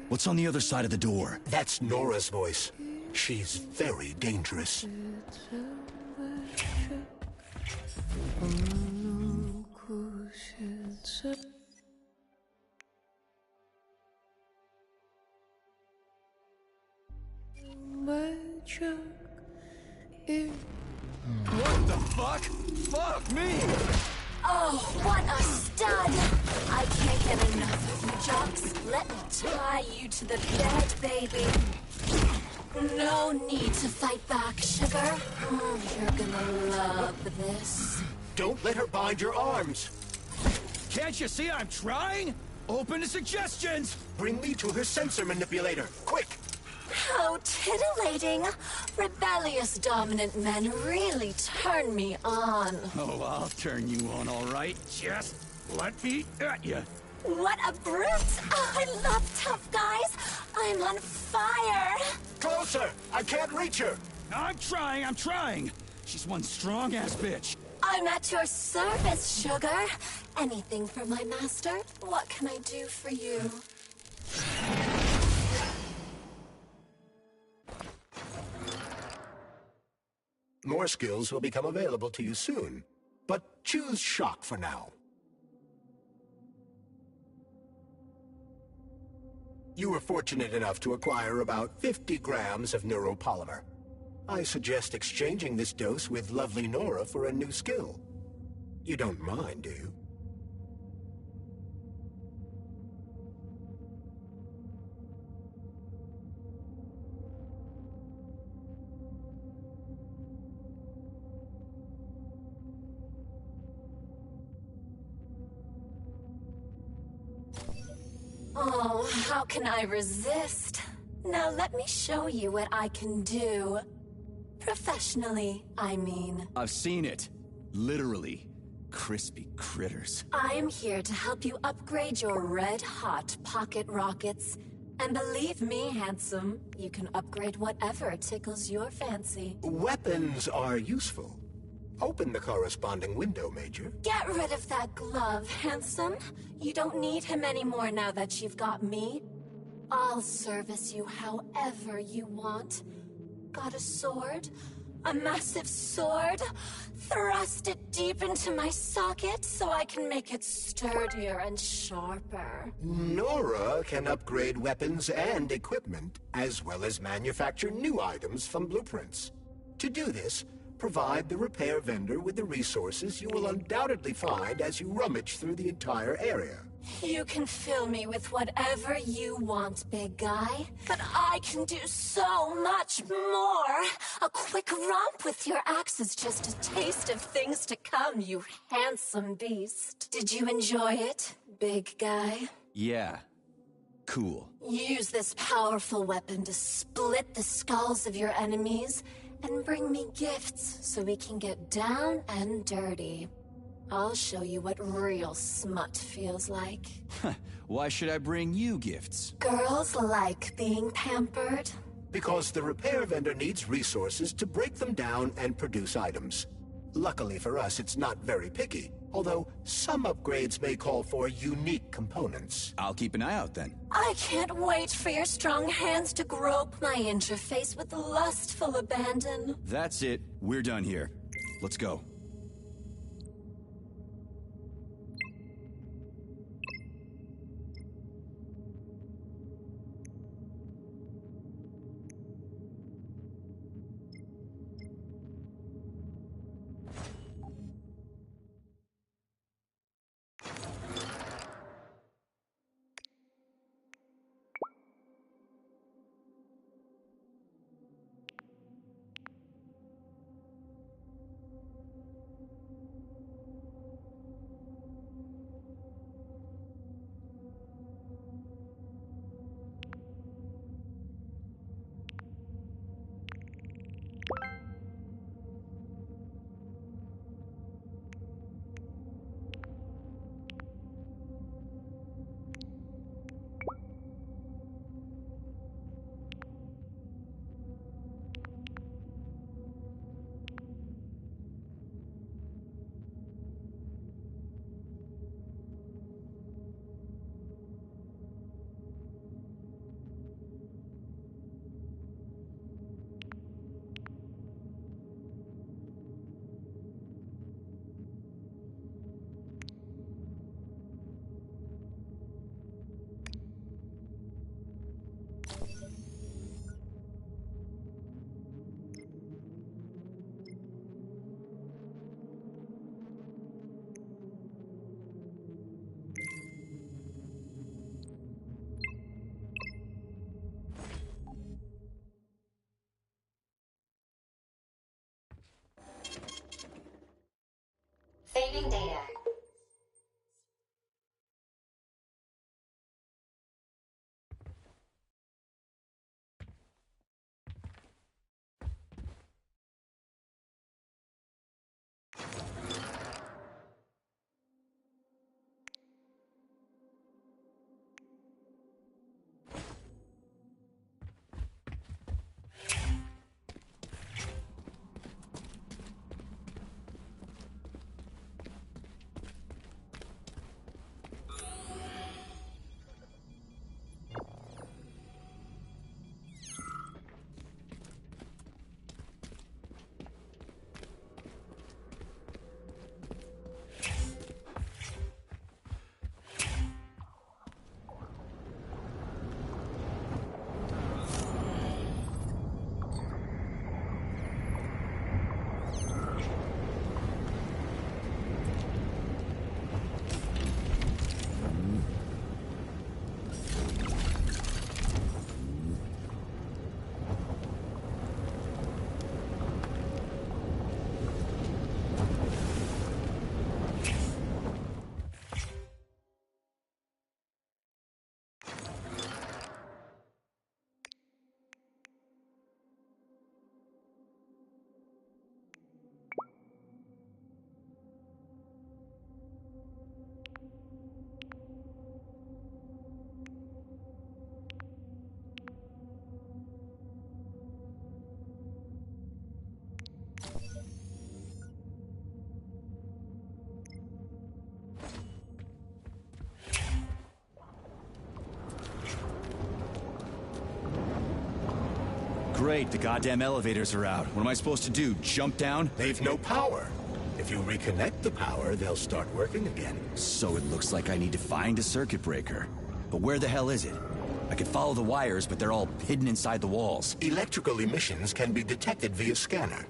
what's on the other side of the door? That's Nora's voice. She's very dangerous. What the fuck? Fuck me! Oh, what a stud! I can't get enough of you, Jocks. Let me tie you to the bed, baby. No need to fight back, sugar. You're gonna love this. Don't let her bind your arms. Can't you see I'm trying? Open to suggestions! Bring me to her sensor manipulator, quick! How titillating! Rebellious dominant men really turn me on. Oh, I'll turn you on, all right. Just let me at you. What a brute! Oh, I love tough guys. I'm on fire. Closer! I can't reach her. I'm trying. She's one strong-ass bitch. I'm at your service, sugar. Anything for my master? What can I do for you? More skills will become available to you soon, but choose shock for now. You were fortunate enough to acquire about 50 grams of neuropolymer. I suggest exchanging this dose with lovely Nora for a new skill. You don't mind, do you? Oh, how can I resist? Now let me show you what I can do. Professionally, I mean. I've seen it. Literally. Crispy critters. I am here to help you upgrade your red-hot pocket rockets. And believe me, handsome, you can upgrade whatever tickles your fancy. Weapons are useful. Open the corresponding window, Major. Get rid of that glove, handsome. You don't need him anymore now that you've got me. I'll service you however you want. Got a sword? A massive sword? Thrust it deep into my socket so I can make it sturdier and sharper. Nora can upgrade weapons and equipment, as well as manufacture new items from blueprints. To do this, provide the repair vendor with the resources you will undoubtedly find as you rummage through the entire area. You can fill me with whatever you want, big guy. But I can do so much more. A quick romp with your axe is just a taste of things to come, you handsome beast. Did you enjoy it, big guy? Yeah. Cool. Use this powerful weapon to split the skulls of your enemies and bring me gifts so we can get down and dirty. I'll show you what real smut feels like. Why should I bring you gifts? Girls like being pampered. Because the repair vendor needs resources to break them down and produce items. Luckily for us, it's not very picky, although some upgrades may call for unique components. I'll keep an eye out then. I can't wait for your strong hands to grope my interface with lustful abandon. That's it. We're done here. Let's go. Saving data. Great, the goddamn elevators are out. What am I supposed to do, jump down? They've no power. If you reconnect the power, they'll start working again. So it looks like I need to find a circuit breaker. But where the hell is it? I could follow the wires, but they're all hidden inside the walls. Electrical emissions can be detected via scanner.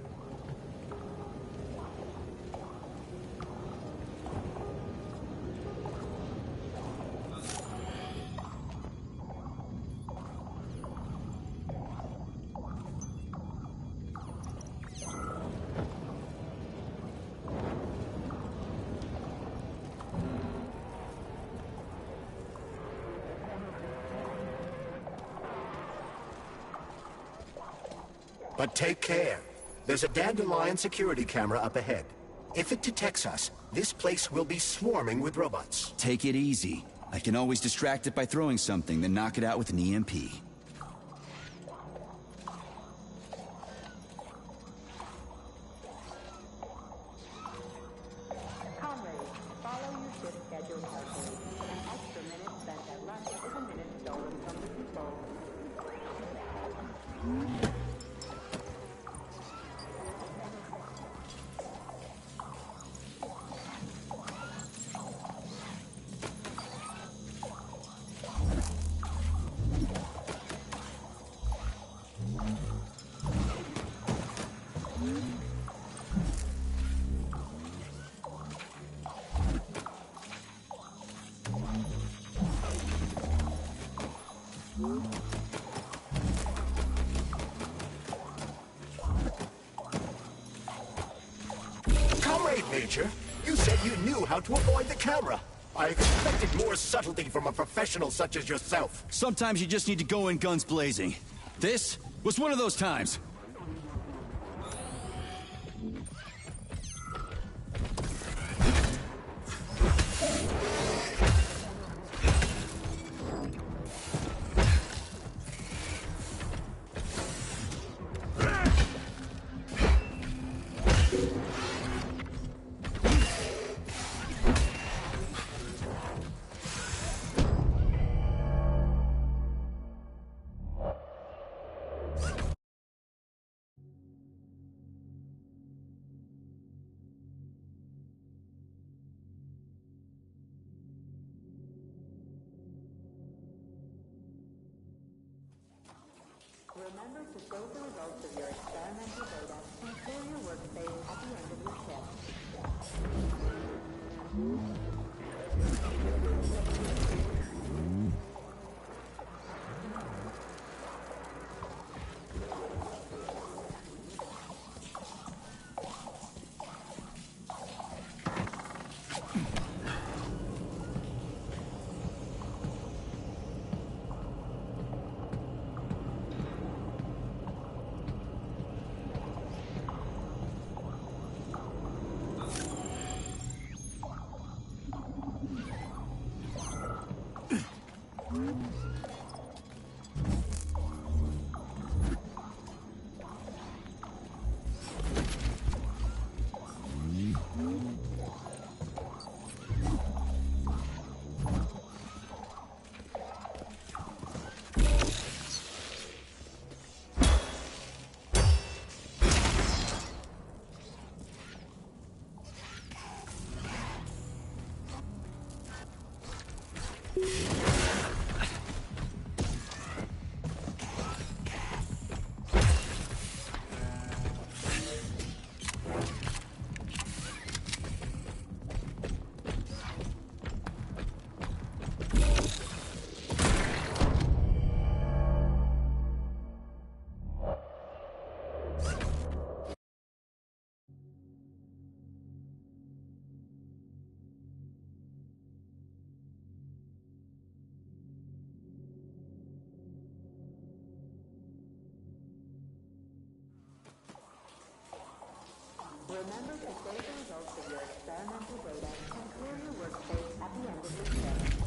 But take care. There's a Dandelion security camera up ahead. If it detects us, this place will be swarming with robots. Take it easy. I can always distract it by throwing something, then knock it out with an EMP. Comrades, follow your ship schedule carefully. An extra minute spent at lunch is a minute stolen from the control. Comrade Major, you said you knew how to avoid the camera. I expected more subtlety from a professional such as yourself. Sometimes you just need to go in guns blazing. This was one of those times. Remember to save the results of your experimental data and clear your workspace at the end of your Remember to save the results of your experimental data and clear your workspace at the end of your shift.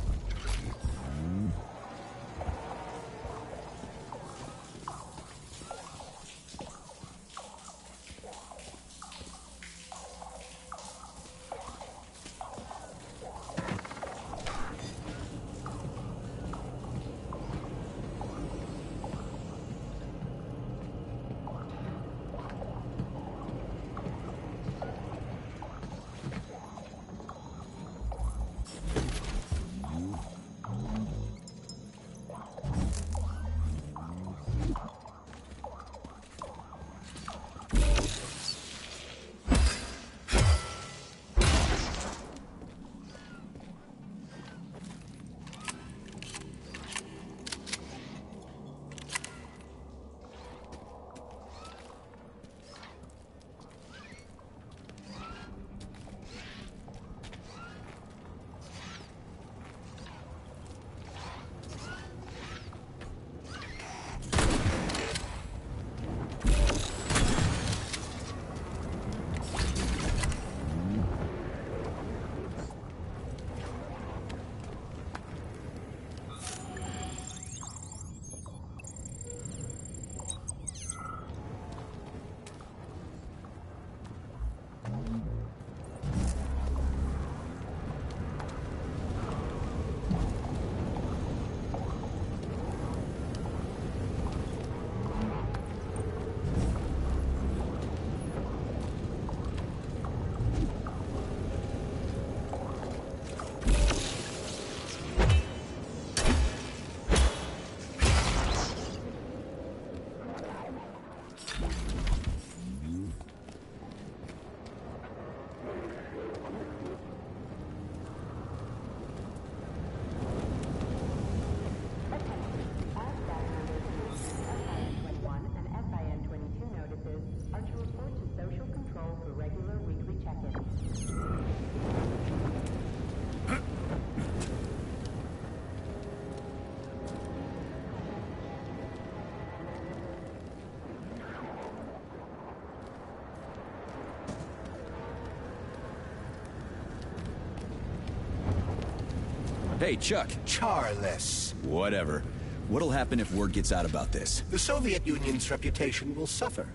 Hey, Chuck. Charless. Whatever. What'll happen if word gets out about this? The Soviet Union's reputation will suffer.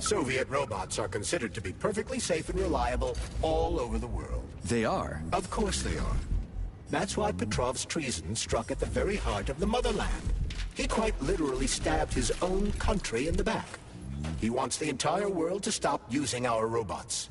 Soviet robots are considered to be perfectly safe and reliable all over the world. They are? Of course they are. That's why Petrov's treason struck at the very heart of the motherland. He quite literally stabbed his own country in the back. He wants the entire world to stop using our robots.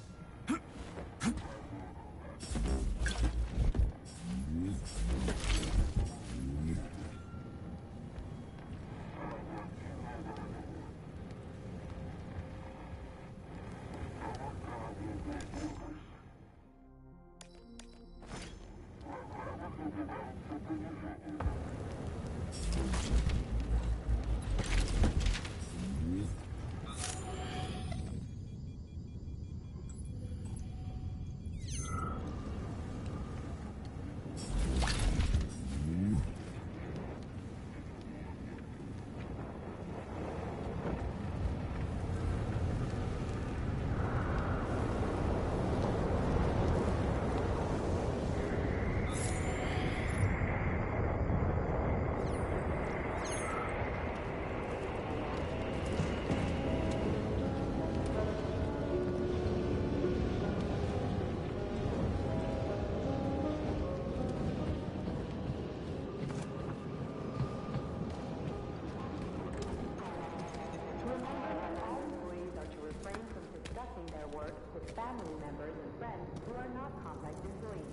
Family members and friends who are not Complex employees.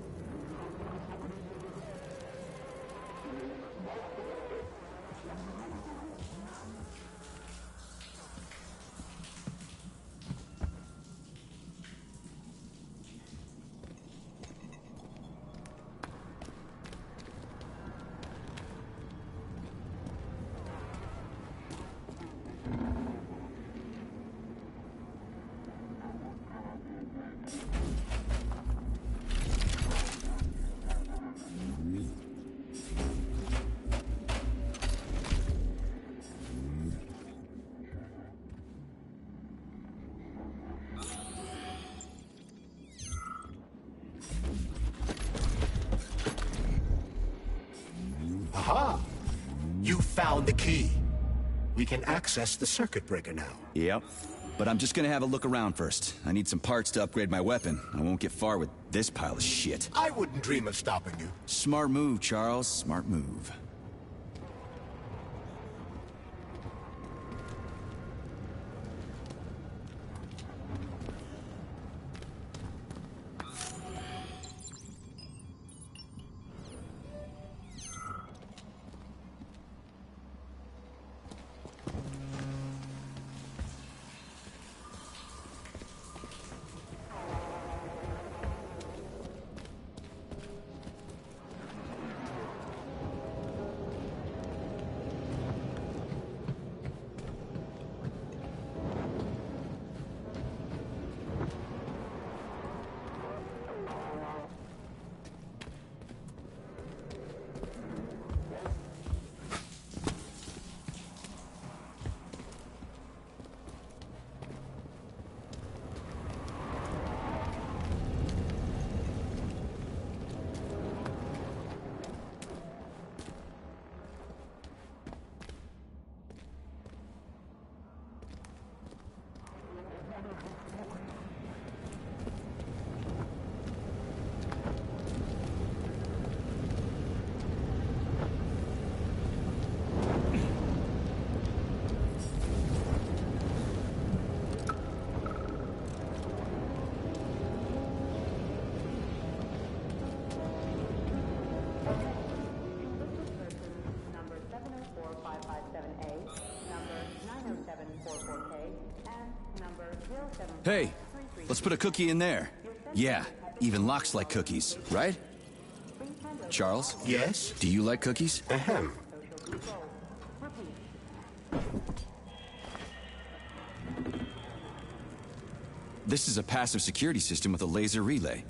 Aha! You found the key. We can access the circuit breaker now. Yep. But I'm just gonna have a look around first. I need some parts to upgrade my weapon. I won't get far with this pile of shit. I wouldn't dream of stopping you. Smart move, Charles. Smart move. Hey, let's put a cookie in there. Yeah, even locks like cookies, right? Charles? Yes? Do you like cookies? Ahem. This is a passive security system with a laser relay.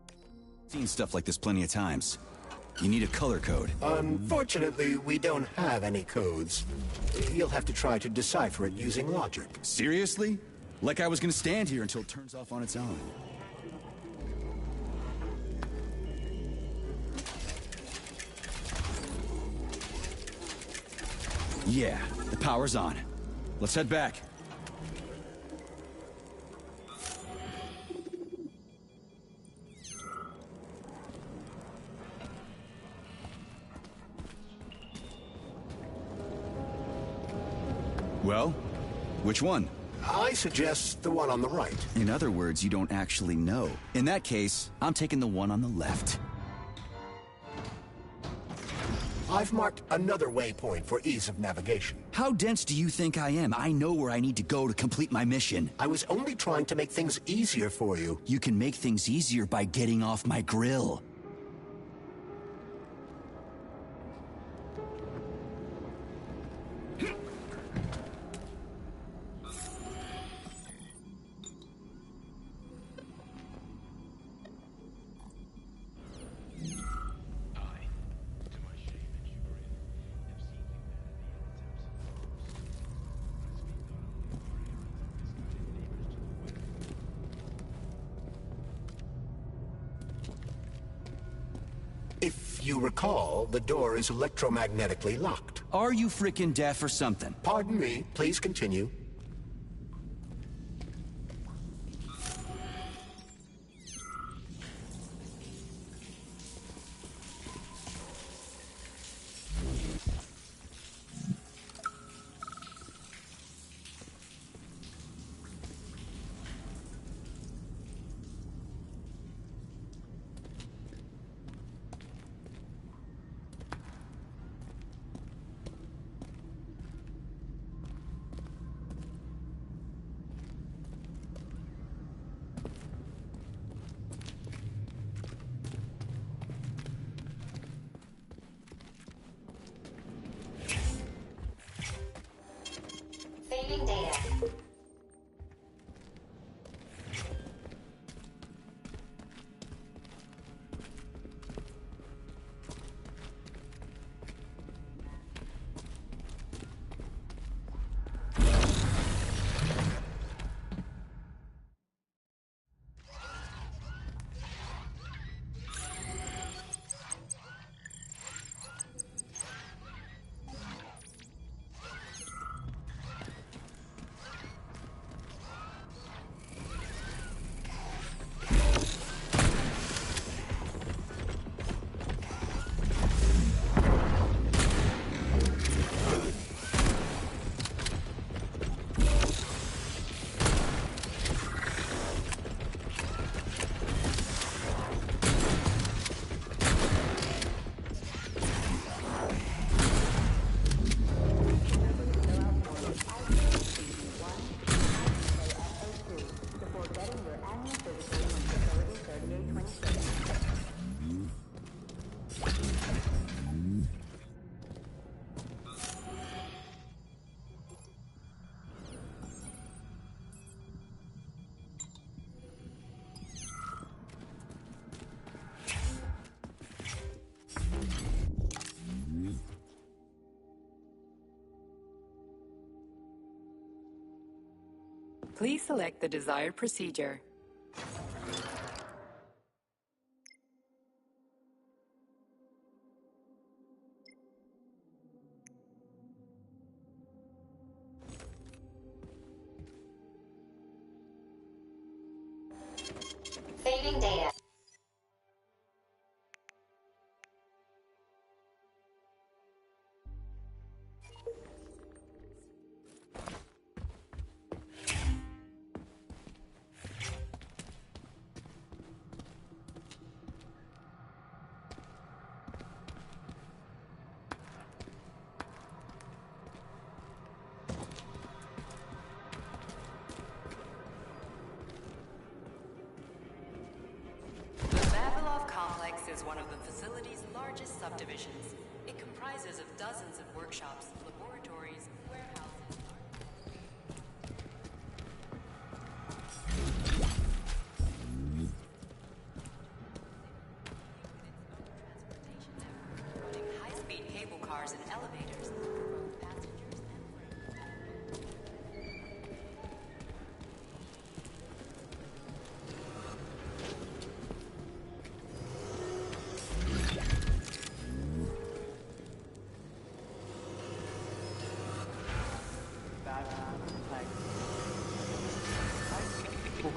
I've seen stuff like this plenty of times. You need a color code. Unfortunately, we don't have any codes. You'll have to try to decipher it using logic. Seriously? Like I was gonna stand here until it turns off on its own. Yeah, the power's on. Let's head back. Well, which one? I suggest the one on the right. In other words, you don't actually know. In that case, I'm taking the one on the left. I've marked another waypoint for ease of navigation. How dense do you think I am? I know where I need to go to complete my mission. I was only trying to make things easier for you. You can make things easier by getting off my grill. If you recall, the door is electromagnetically locked. Are you frickin' deaf or something? Pardon me, please continue. Saving data. Please select the desired procedure. Saving data. Is one of the facility's largest subdivisions. It comprises of dozens of workshops, laboratories, warehouses. Running high-speed cable cars and elevators.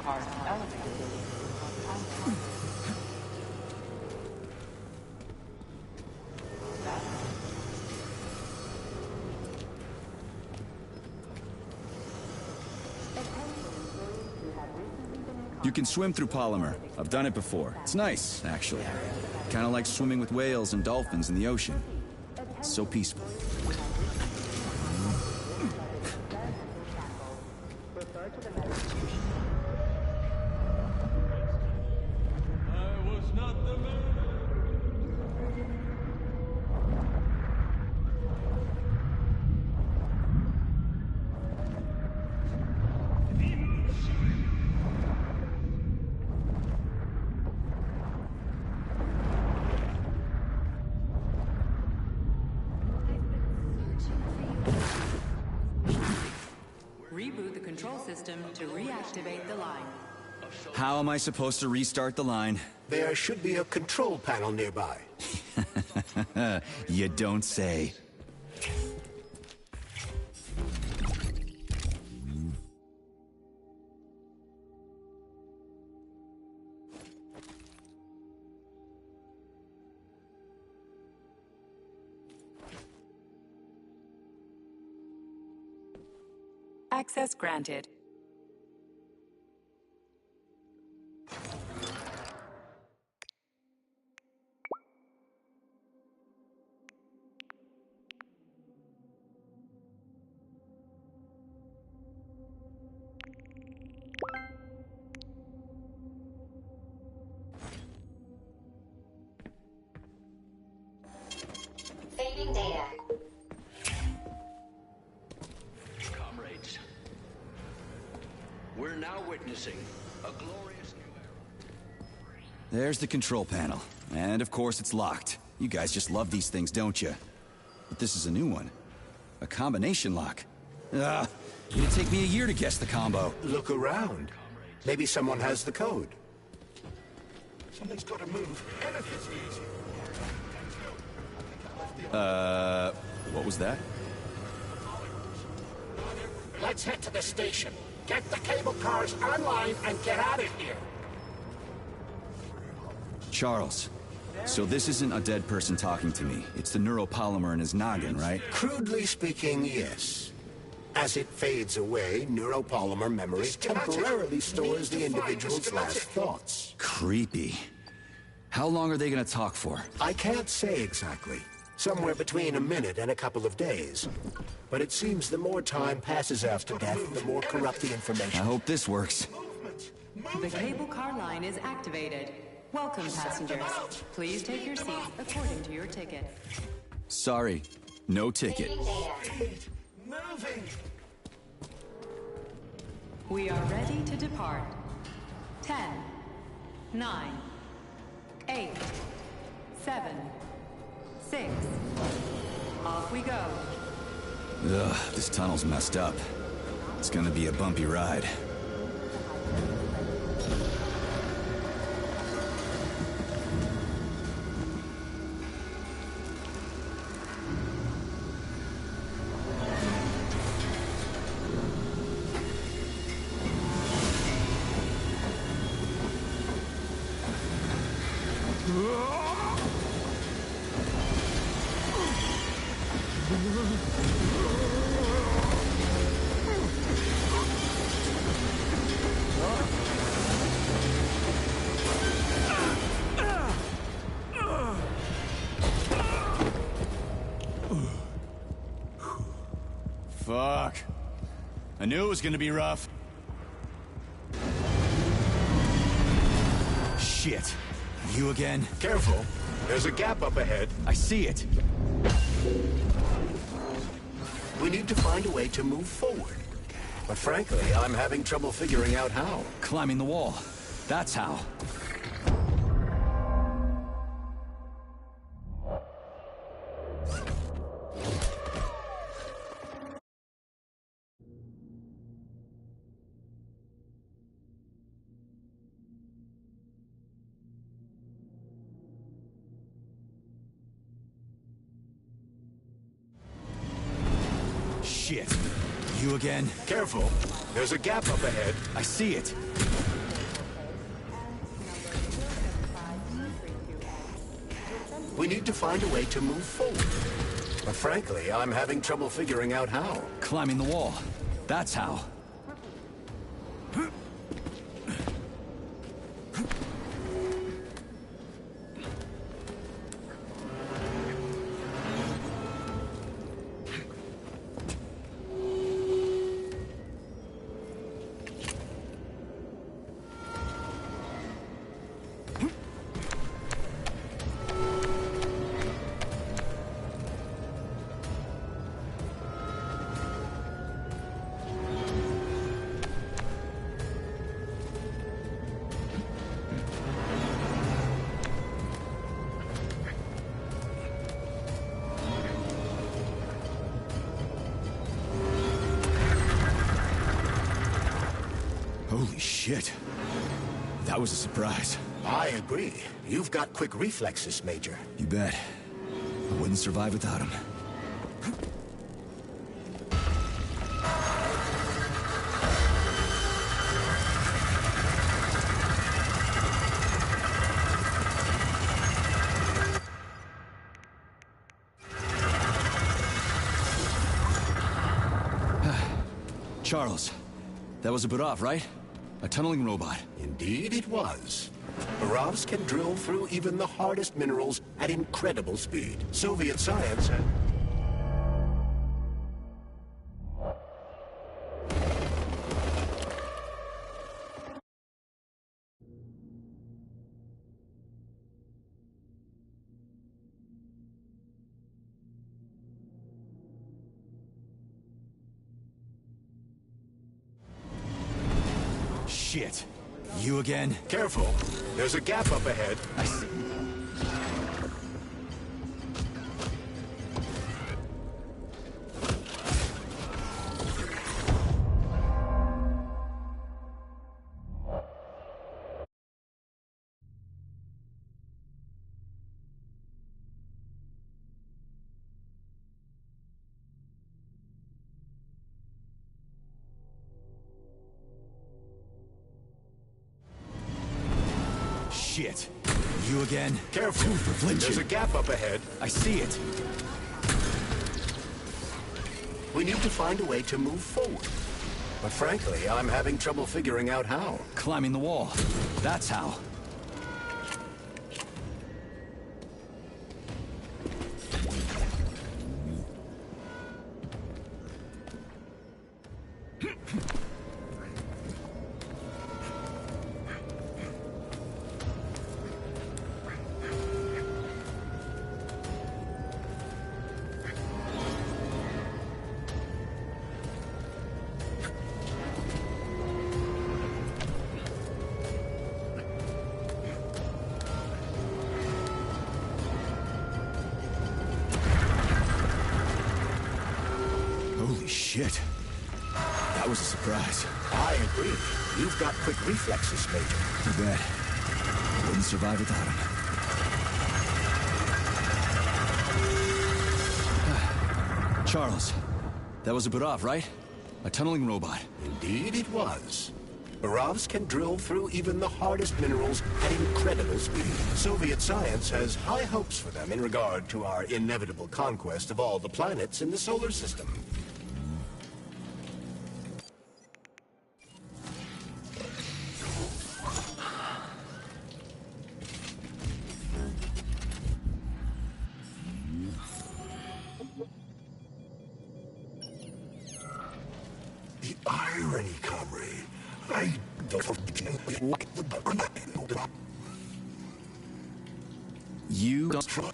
car elevator building. You can swim through polymer. I've done it before. It's nice, actually. Kind of like swimming with whales and dolphins in the ocean. It's so peaceful. Reboot the control system to reactivate the line. How am I supposed to restart the line? There should be a control panel nearby. You don't say. Access granted. Saving data. Comrades, we're now witnessing a glorious new era. There's the control panel. And of course it's locked. You guys just love these things, don't you? But this is a new one. A combination lock. It'd take me a year to guess the combo. Look around. Maybe someone has the code. Something's got to move. Anything's easy. What was that? Let's head to the station. Get the cable cars online and get out of here. Charles. So this isn't a dead person talking to me. It's the neuropolymer in his noggin, right? Crudely speaking, yes. As it fades away, neuropolymer memory temporarily stores the individual's last thoughts. Creepy. How long are they gonna talk for? I can't say exactly. Somewhere between a minute and a couple of days. But it seems the more time passes after death, the more corrupt the information. I hope this works. The cable car line is activated. Welcome, passengers. Please take your seats according to your ticket. Sorry, no ticket. Moving! We are ready to depart. 10, 9, 8, 7, 6. Off we go. Ugh, this tunnel's messed up. It's gonna be a bumpy ride. Fuck. I knew it was gonna be rough. Shit. You again? Careful. There's a gap up ahead. I see it. We need to find a way to move forward. But frankly, I'm having trouble figuring out how. Climbing the wall. That's how. Shit. You again? Careful. There's a gap up ahead. I see it. We need to find a way to move forward. But frankly, I'm having trouble figuring out how. Climbing the wall. That's how. Holy shit. That was a surprise. I agree. You've got quick reflexes, Major. You bet. I wouldn't survive without him. Charles, that was a Barov, right? A tunneling robot. Indeed it was. Barovs can drill through even the hardest minerals at incredible speed. Soviet science had... Shit. You again? Careful. There's a gap up ahead. I see. Shit. You again? Careful. There's a gap up ahead. I see it. We need to find a way to move forward. But frankly, I'm having trouble figuring out how. Climbing the wall. That's how. Holy shit. That was a surprise. I agree. You've got quick reflexes, Major. You bet. Wouldn't survive without him. Charles, that was a Barov, right? A tunneling robot. Indeed it was. Barovs can drill through even the hardest minerals at incredible speed. Soviet science has high hopes for them in regard to our inevitable conquest of all the planets in the solar system. The irony, comrade. I You don't try.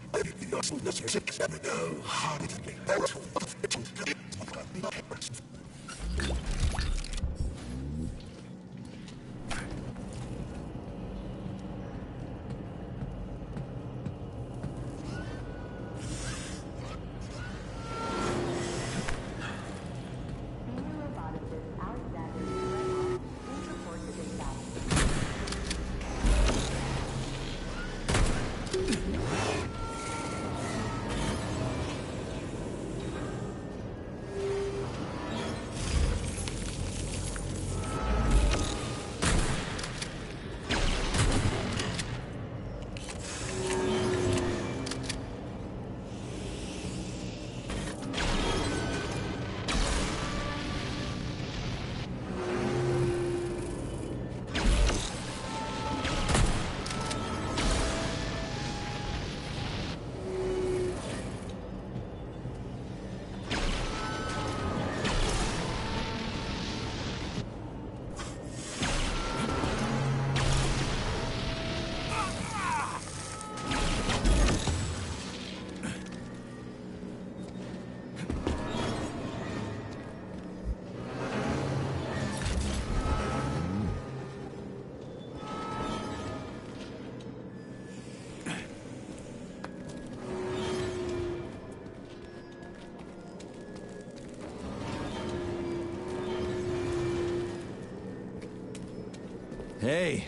Hey,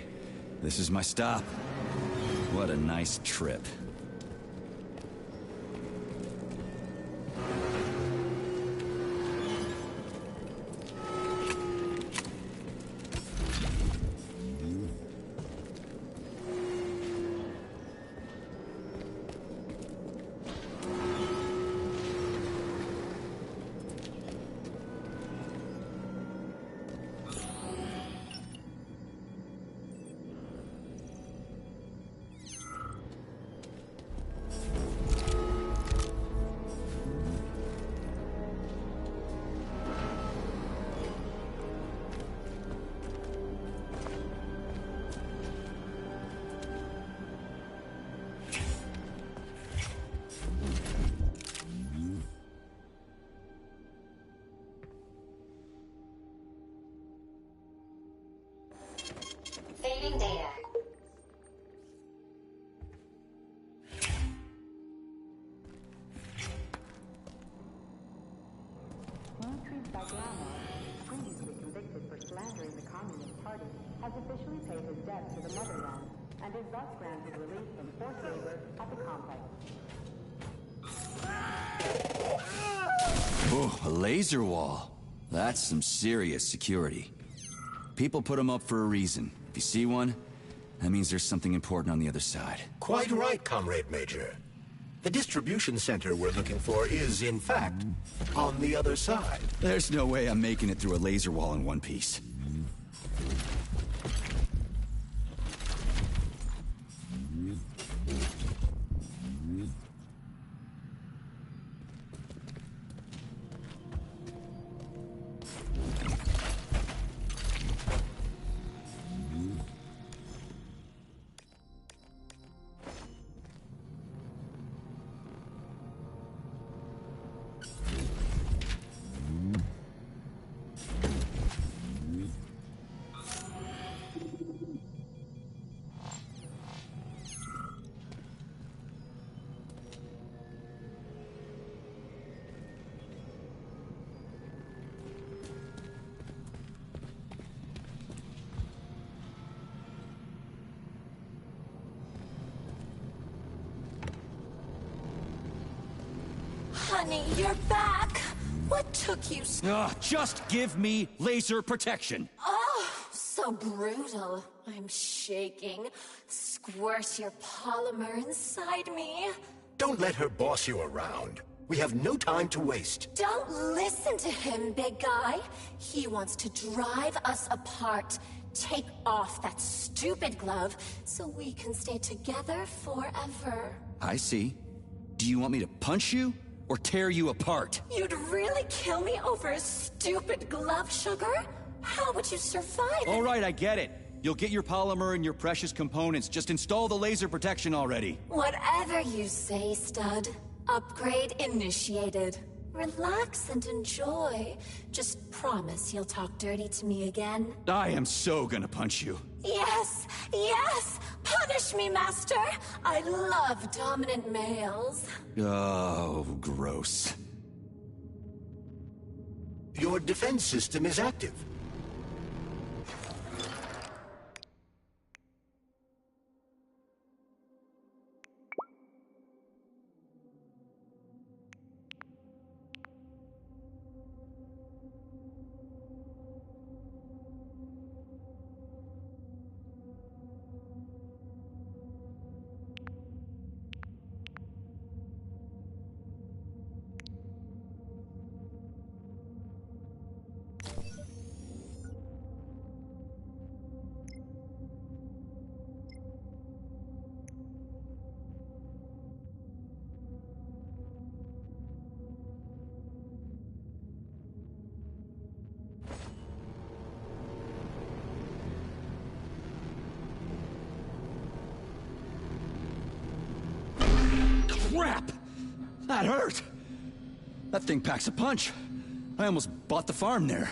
this is my stop. What a nice trip. Saving data. Dmitry Bagramov, previously convicted for slandering the Communist Party, has officially paid his debt to the motherland and is thus granted release from forced labor at the complex. Oh, a laser wall. That's some serious security. People put them up for a reason. If you see one, that means there's something important on the other side. Quite right, Comrade Major. The distribution center we're looking for is, in fact, on the other side. There's no way I'm making it through a laser wall in one piece. Honey, you're back. What took you so... Just give me laser protection. Oh, so brutal. I'm shaking. Squirt your polymer inside me. Don't let her boss you around. We have no time to waste. Don't listen to him, big guy. He wants to drive us apart. Take off that stupid glove so we can stay together forever. I see. Do you want me to punch you or tear you apart? You'd really kill me over a stupid glove, sugar? How would you survive? All right, I get it. You'll get your polymer and your precious components. Just install the laser protection already. Whatever you say, stud. Upgrade initiated. Relax and enjoy. Just promise you'll talk dirty to me again. I am so gonna punch you. Yes, yes! Punish me, master! I love dominant males. Oh, gross. Your defense system is active. Crap! That hurt! That thing packs a punch. I almost bought the farm there.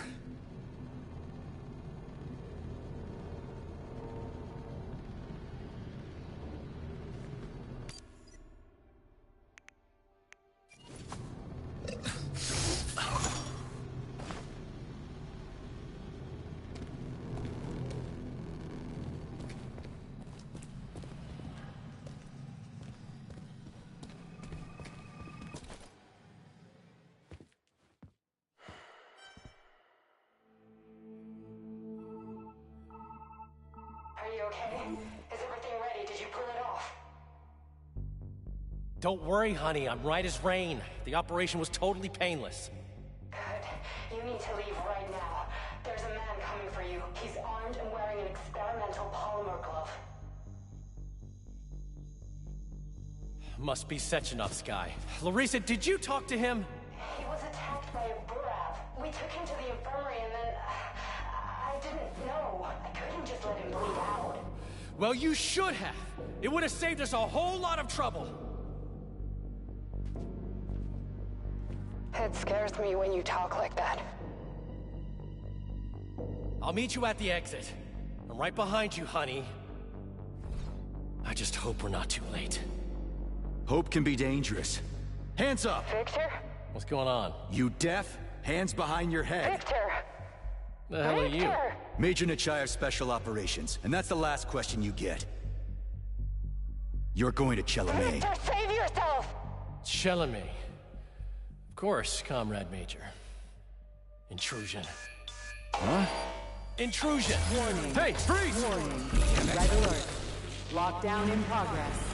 okay? Is everything ready? Did you pull it off? Don't worry, honey. I'm right as rain. The operation was totally painless. Good. You need to leave right now. There's a man coming for you. He's armed and wearing an experimental polymer glove. Must be Sechenov's guy. Larissa, did you talk to him? He was attacked by a Burav. We took him to the infirmary and then... I didn't know. I couldn't just let him bleed out. Well, you should have. It would have saved us a whole lot of trouble. It scares me when you talk like that. I'll meet you at the exit. I'm right behind you, honey. I just hope we're not too late. Hope can be dangerous. Hands up! Victor? What's going on? You deaf? Hands behind your head. Victor! The hell are you? Major Nechayev Special Operations, and that's the last question you get. You're going to Chalamet. Victor, save yourself! Chalamet. Of course, Comrade Major. Intrusion. Huh? Intrusion! Warning. Hey, freeze! Warning. Red alert. Lockdown in progress.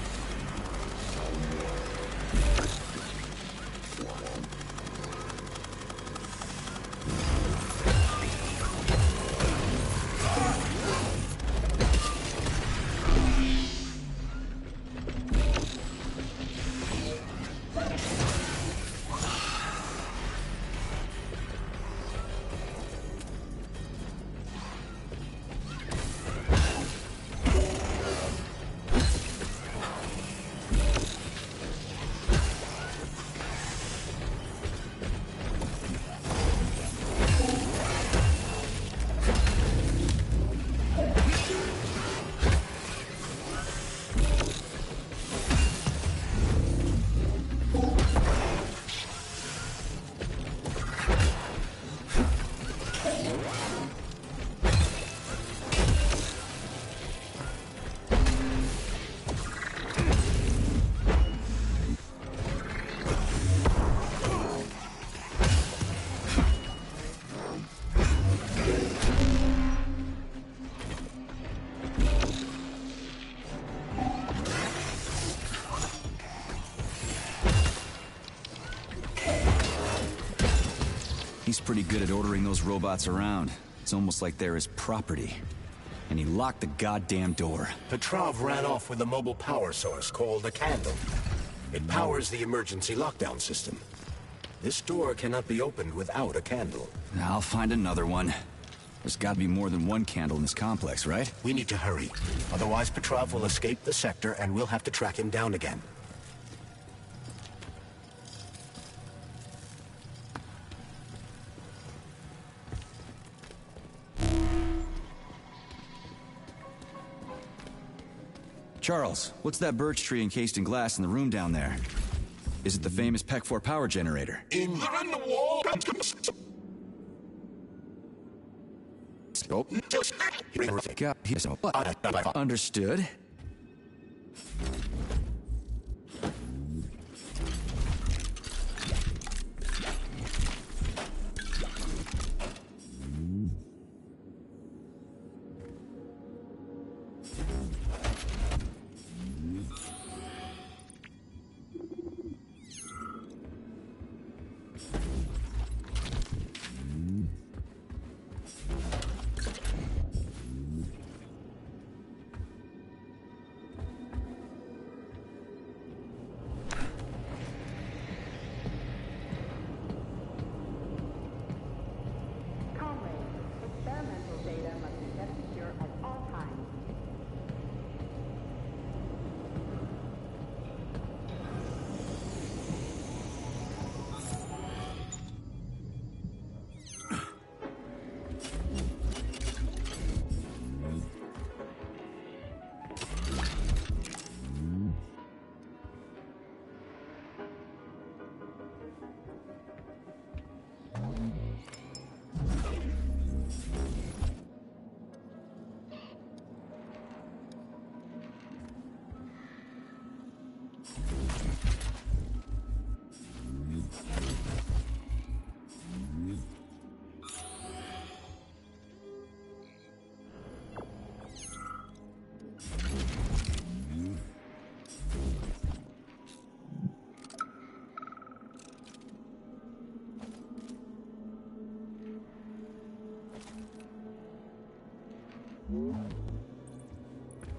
He's pretty good at ordering those robots around. It's almost like they're his property. And he locked the goddamn door. Petrov ran off with a mobile power source called a candle. It powers the emergency lockdown system. This door cannot be opened without a candle. I'll find another one. There's got to be more than one candle in this complex, right? We need to hurry. Otherwise, Petrov will escape the sector and we'll have to track him down again. Charles, what's that birch tree encased in glass in the room down there? Is it the famous PEC-4 power generator? In the wall. Oh. Understood.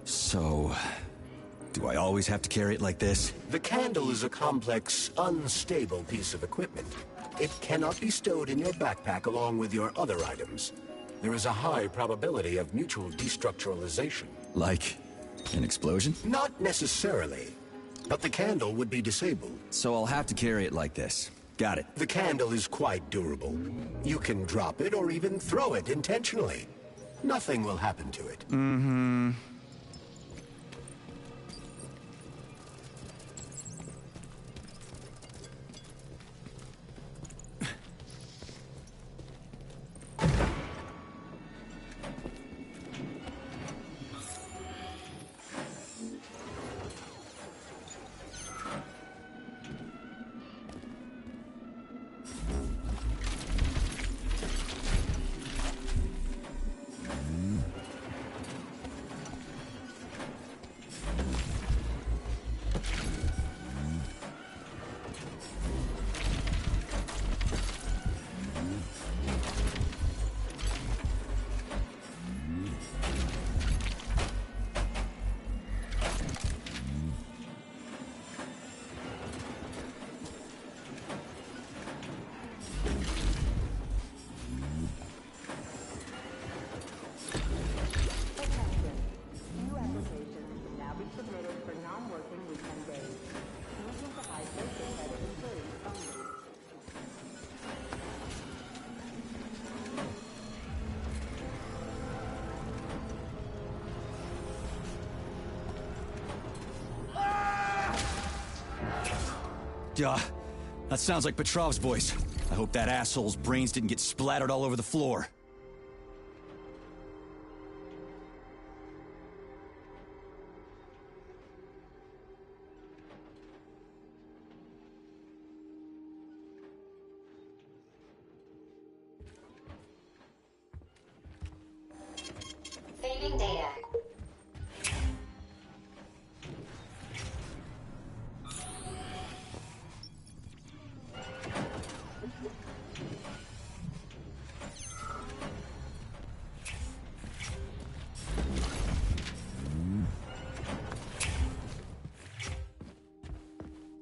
So... do I always have to carry it like this? The candle is a complex, unstable piece of equipment. It cannot be stowed in your backpack along with your other items. There is a high probability of mutual destructuralization. Like an explosion? Not necessarily, but the candle would be disabled. So I'll have to carry it like this. Got it. The candle is quite durable. You can drop it or even throw it intentionally. Nothing will happen to it. Mm-hmm. That sounds like Petrov's voice. I hope that asshole's brains didn't get splattered all over the floor. Saving data.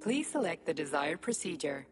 Please select the desired procedure.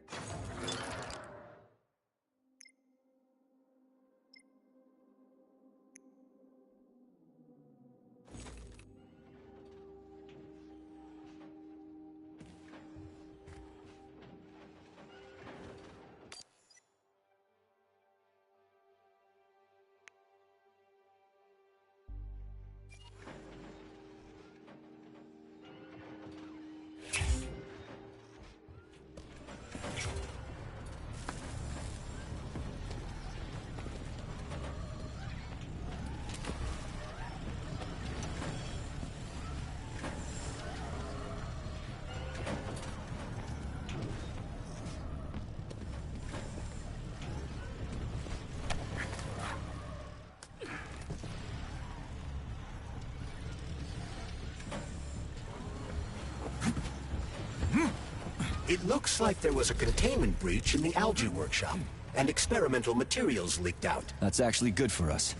It looks like there was a containment breach in the algae workshop, and experimental materials leaked out. That's actually good for us.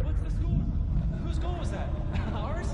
What's the score? Whose goal was that? Ours?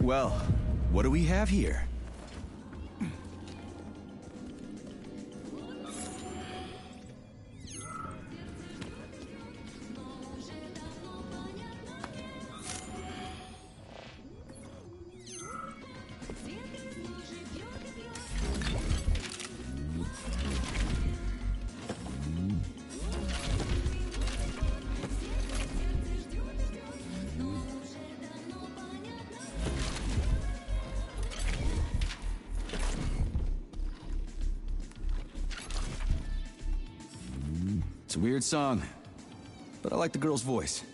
Well, what do we have here? It's a weird song, but I like the girl's voice.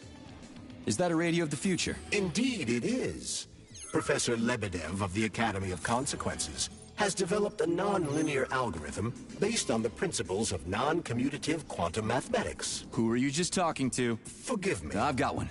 Is that a radio of the future? Indeed it is. Professor Lebedev of the Academy of Consequences has developed a non-linear algorithm based on the principles of non-commutative quantum mathematics. Who were you just talking to? Forgive me. I've got one.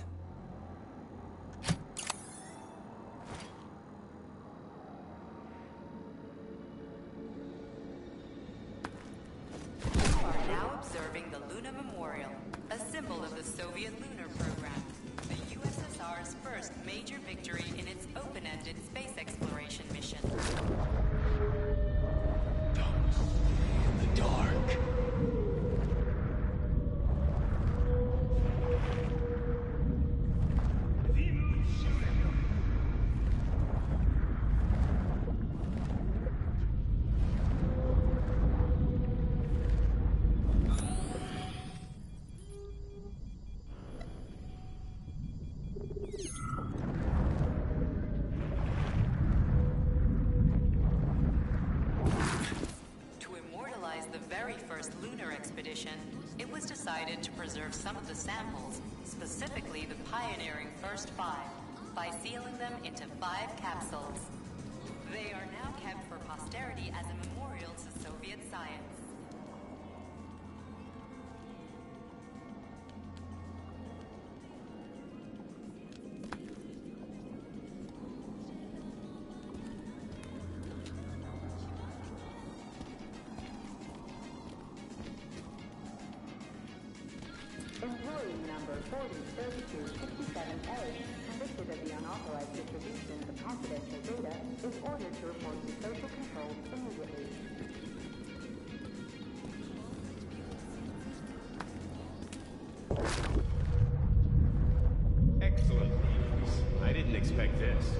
It was decided to preserve some of the samples, specifically the pioneering first 5, by sealing them into 5 capsules. They are now kept for posterity as a memorial to Soviet science. Employee number 403267A, convicted of the unauthorized distribution of confidential data, is ordered to report to social control immediately. Excellent. I didn't expect this.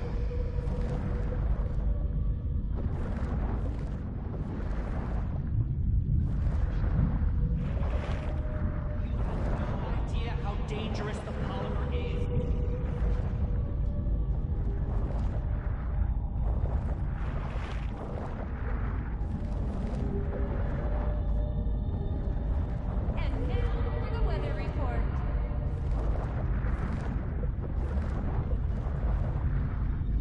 Dangerous the polymer is. And now for the weather report. 1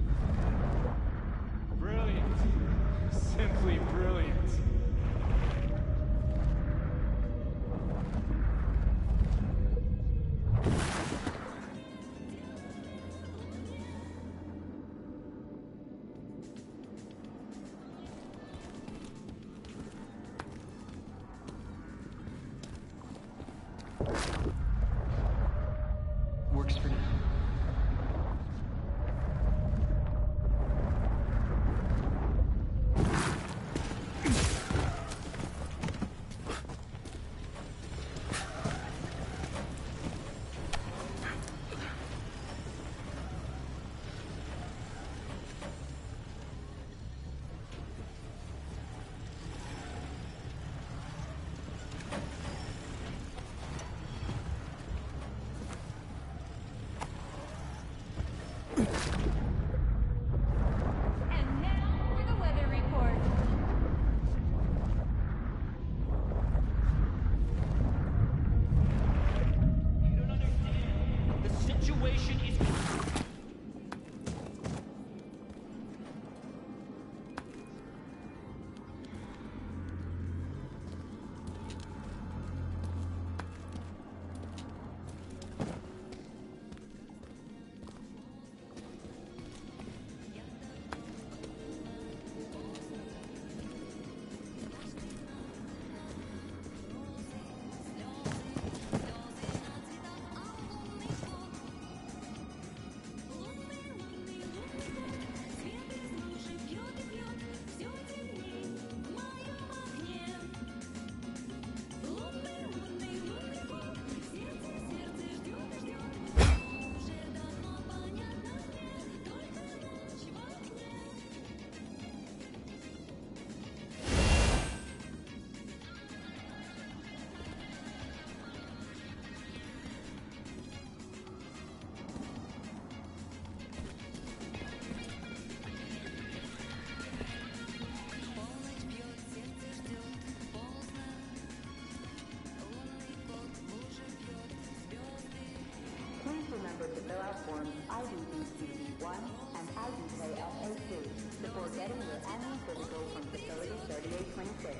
fill out forms IDBCB1 and IDKLA2 before getting your annual physical from Facility 3826.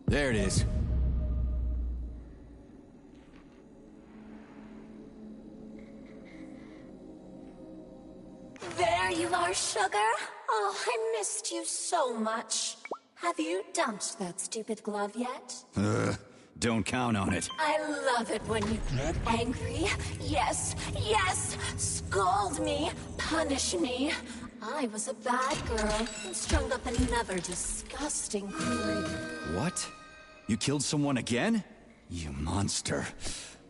There it is. There you are, sugar. Oh, I missed you so much. Have you dumped that stupid glove yet? Don't count on it. I love it when you get angry. Yes, yes! Scold me, punish me. I was a bad girl and strung up another disgusting creep. What? You killed someone again? You monster.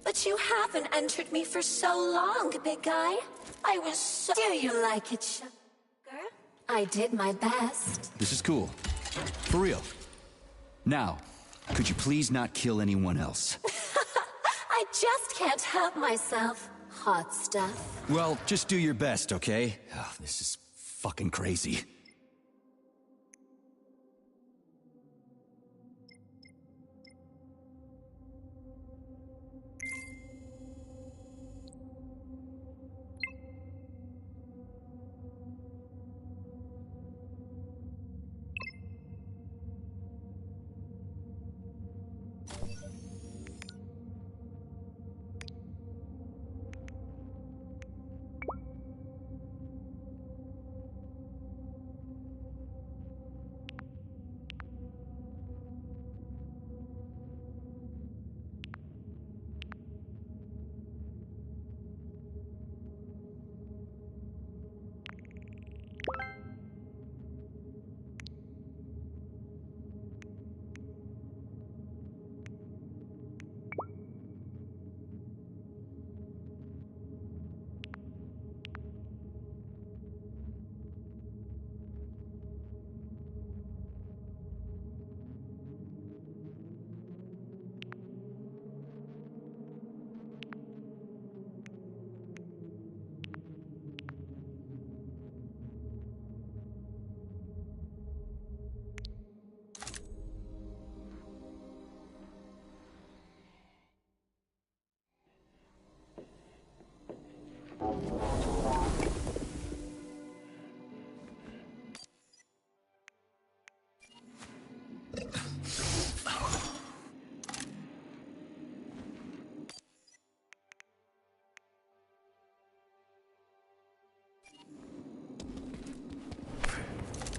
But you haven't entered me for so long, big guy. I was so... Do you like it, sugar? I did my best. This is cool. For real. Now, could you please not kill anyone else? I just can't help myself. Hot stuff. Well, just do your best, okay? Oh, this is fucking crazy.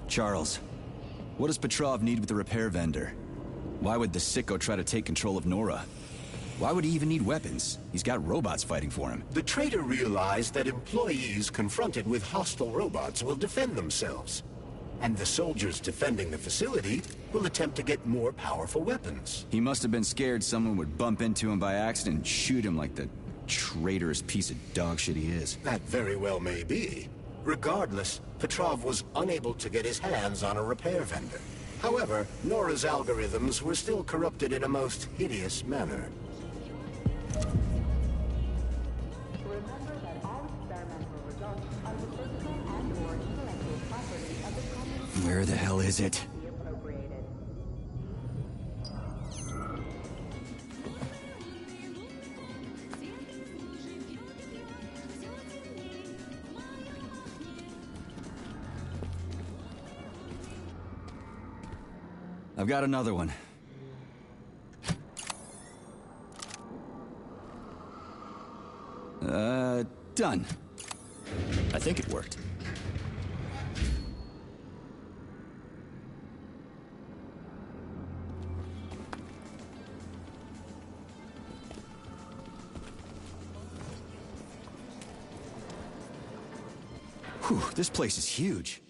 Charles, what does Petrov need with the repair vendor? Why would the sicko try to take control of Nora? Why would he even need weapons? He's got robots fighting for him. The traitor realized that employees confronted with hostile robots will defend themselves. And the soldiers defending the facility will attempt to get more powerful weapons. He must have been scared someone would bump into him by accident and shoot him like the traitorous piece of dog shit he is. That very well may be. Regardless, Petrov was unable to get his hands on a repair vendor. However, Nora's algorithms were still corrupted in a most hideous manner. Remember that all experimental results are the physical and/or intellectual property of the common... Where the hell is it? ...be appropriated. I've got another one. Done. I think it worked. Whew, this place is huge.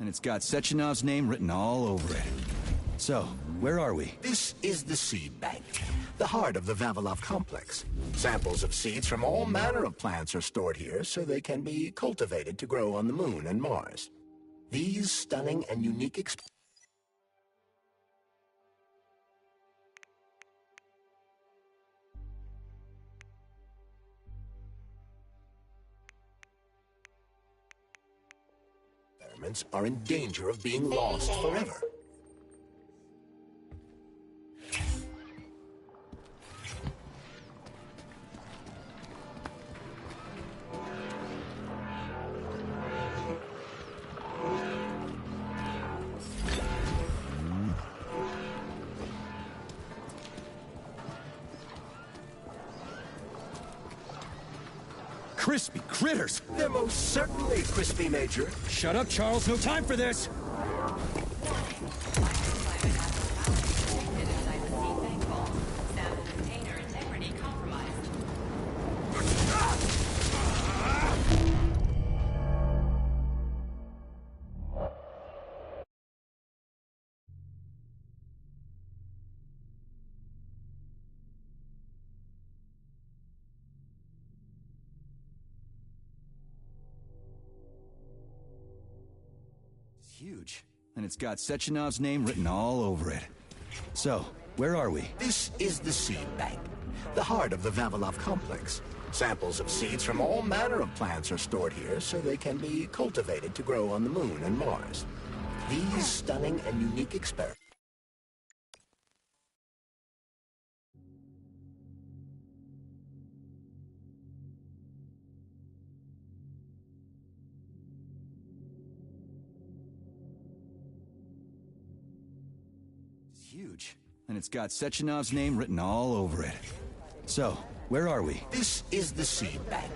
And it's got Sechenov's name written all over it. So, where are we? This is the seed bank, the heart of the Vavilov complex. Samples of seeds from all manner of plants are stored here so they can be cultivated to grow on the Moon and Mars. These stunning and unique experiments are in danger of being lost forever. Crispy critters! They're most certainly crispy, Major. Shut up, Charles. No time for this! Huge. And it's got Sechenov's name written all over it. So, where are we? This is the seed bank, the heart of the Vavilov complex. Samples of seeds from all manner of plants are stored here so they can be cultivated to grow on the Moon and Mars. These stunning and unique experiments huge. And it's got Sechenov's name written all over it. So, where are we? This is the seed bank,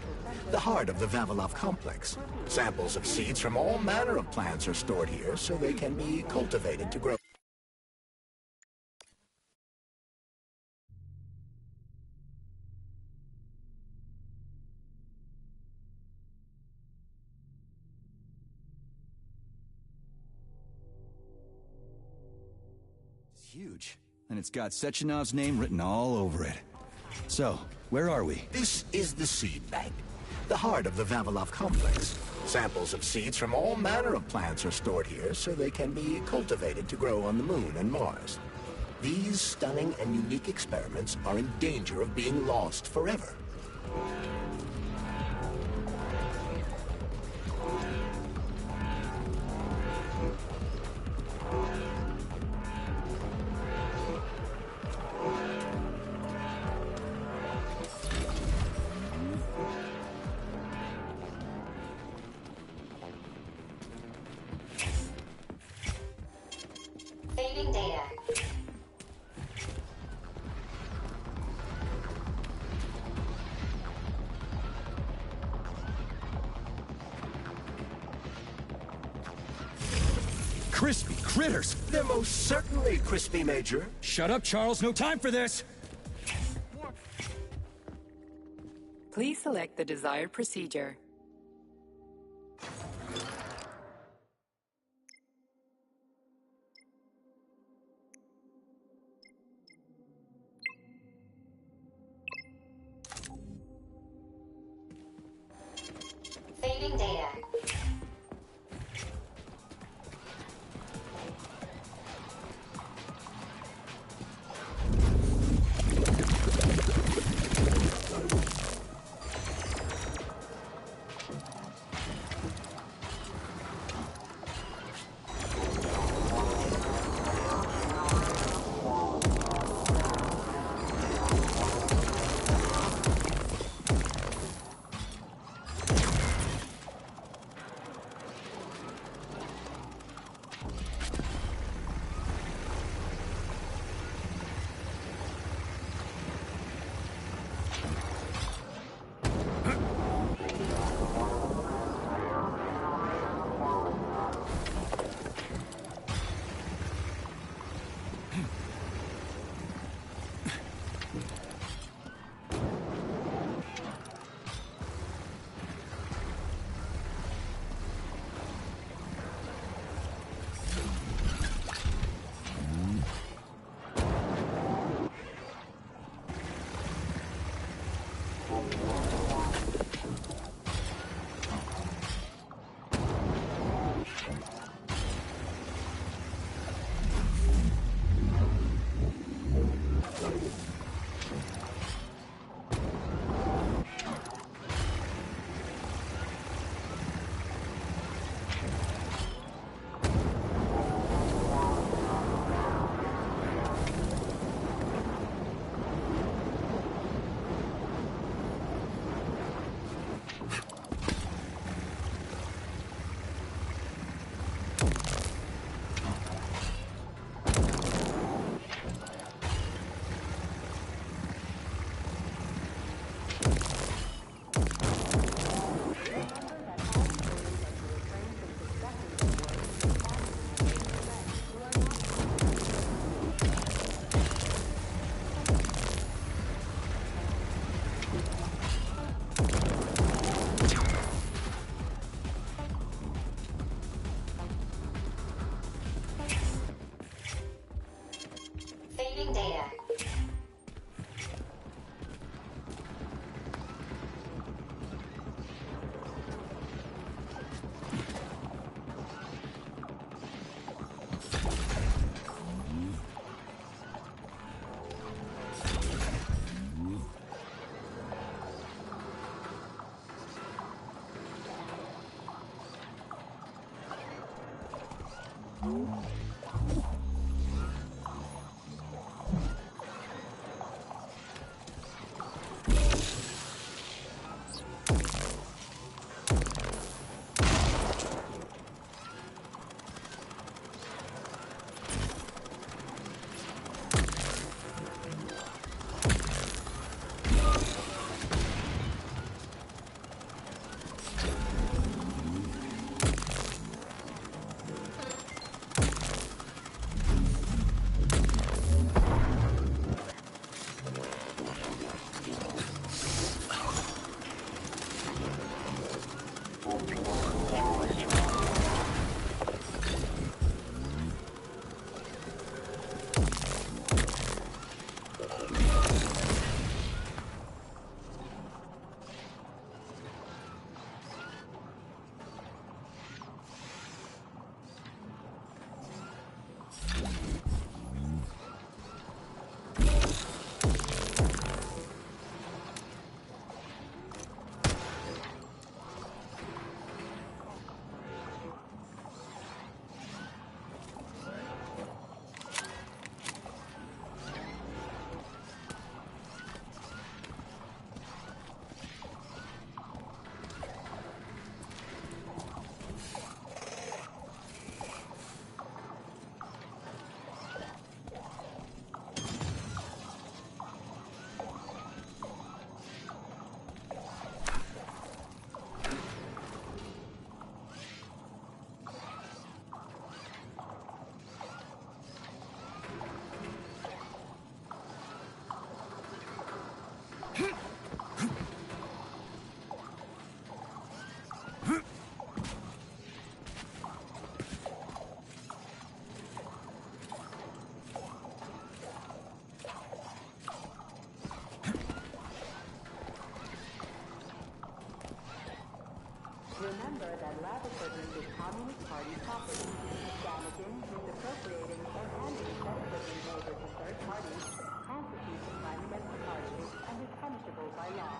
the heart of the Vavilov complex. Samples of seeds from all manner of plants are stored here so they can be cultivated to grow. Huge. And it's got Sechenov's name written all over it. So, where are we? This is the seed bank, the heart of the Vavilov complex. Samples of seeds from all manner of plants are stored here so they can be cultivated to grow on the Moon and Mars. These stunning and unique experiments are in danger of being lost forever. Saving data. Crispy critters! They're most certainly crispy, Major. Shut up, Charles. No time for this! Please select the desired procedure. Saving data. Remember that lab equipment is Communist Party property. Damaging, misappropriating, or handing said equipment over to third parties constitutes a crime against the party and is punishable by law.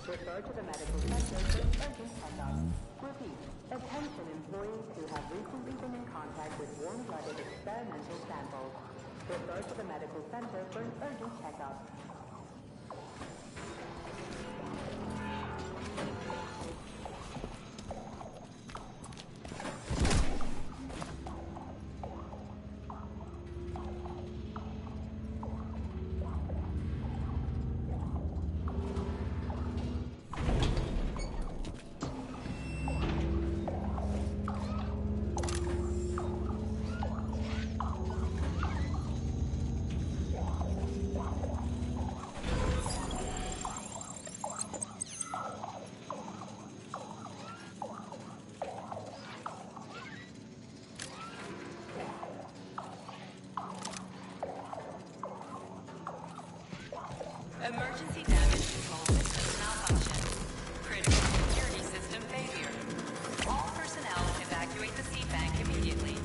Refer to the medical center for urgent checkup. Repeat, attention employees who have recently been in contact with warm-blooded experimental samples. Refer to the medical center for an urgent checkup. Emergency damage control systems malfunction. Critical security system failure. All personnel evacuate the seed bank immediately.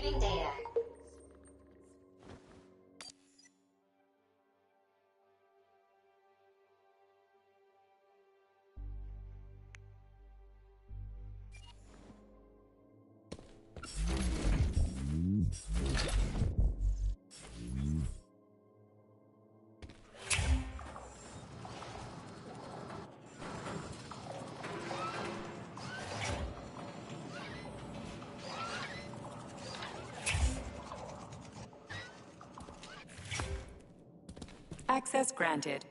Saving data. Access granted.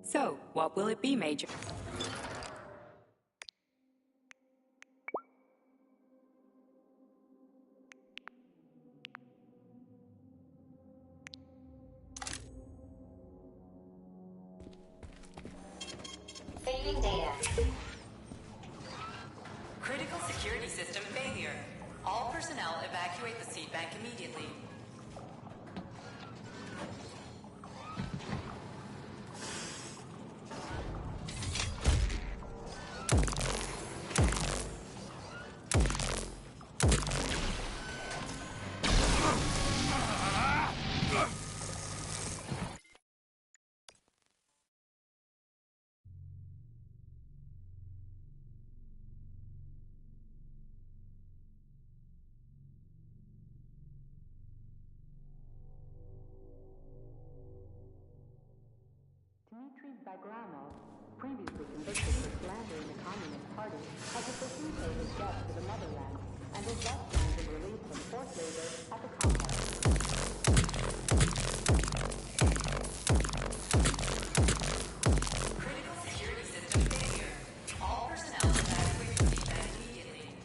So, what will it be, Major? Saving data. Critical security system failure. All personnel evacuate the seed bank immediately. Dmitry Bagramov, previously convicted for slandering the Communist Party, has officially paid his debt to the motherland and is thus granted release from forced labor at the complex. Critical security system failure. All personnel evacuate the seed bank immediately.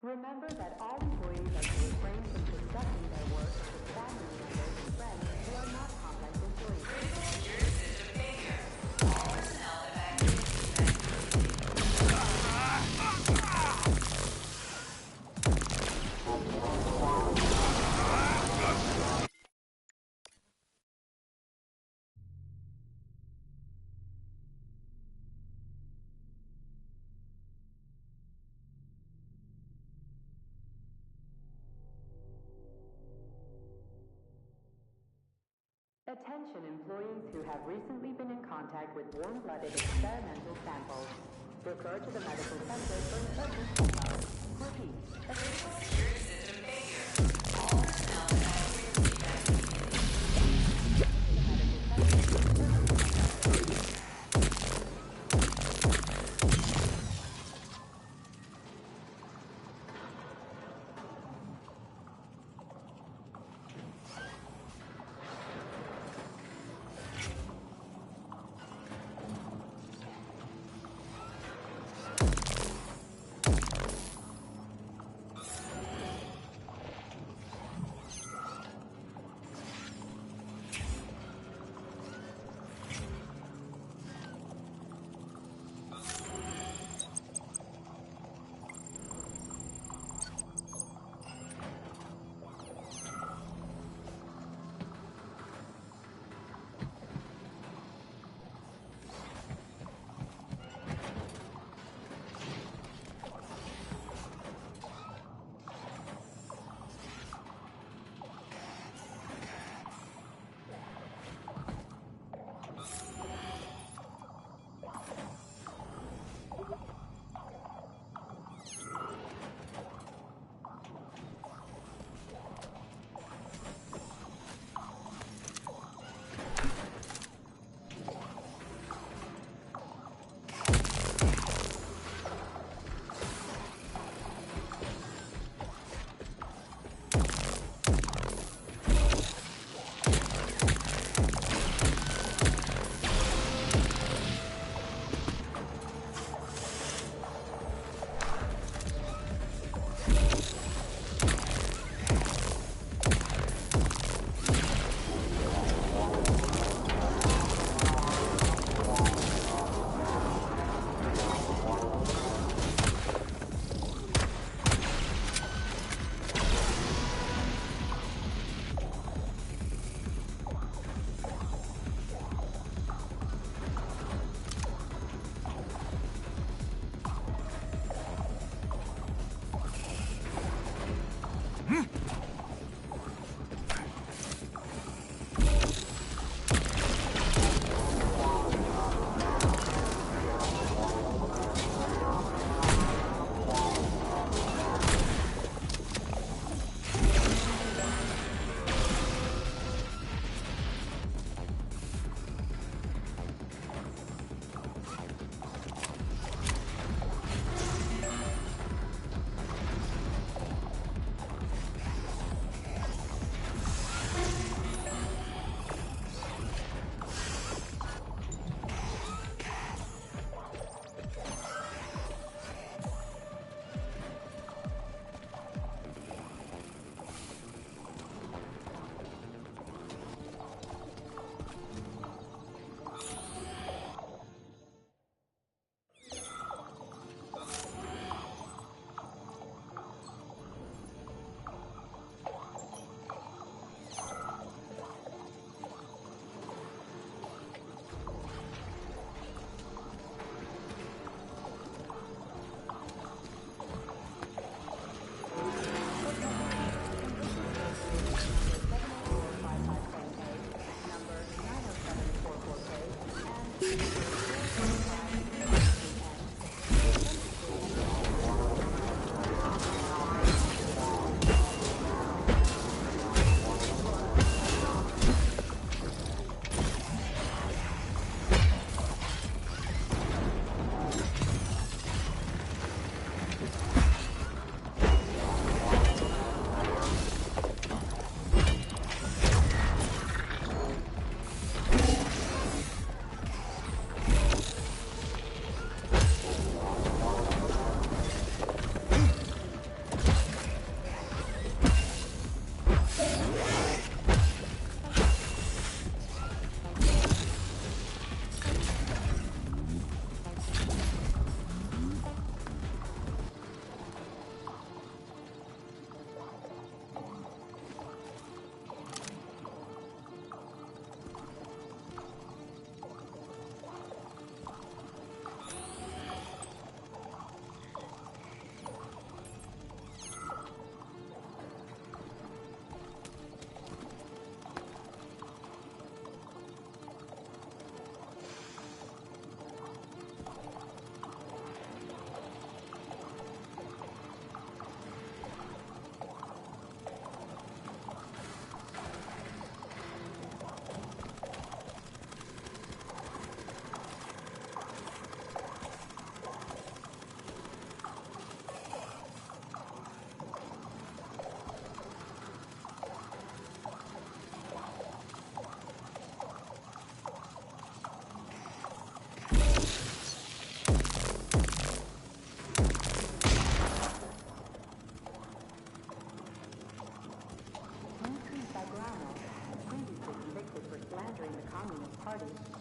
Remember that all employees are to refrain from discussing their work with family members and friends who are not complex employees. Critical security system failure. All personnel evacuate the seed bank Attention employees who have recently been in contact with warm-blooded experimental samples. Refer to the medical center for important check-ups. Repeat. Critical security system failure. All personnel evacuate the seed bank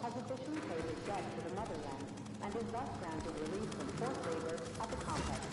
has officially paid his debt to the motherland and is thus granted release from forced labor at the complex.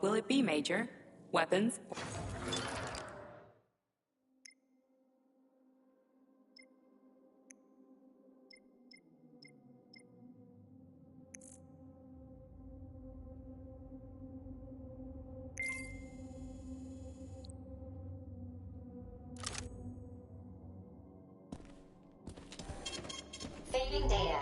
will it be, Major? Weapons? Saving data.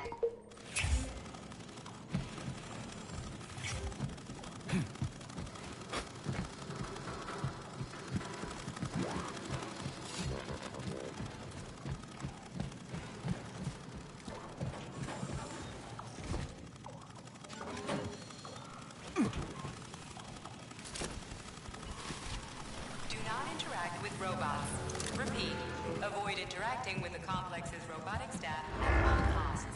Do not interact with robots. Repeat, avoid interacting with the complex's robotic staff at all costs.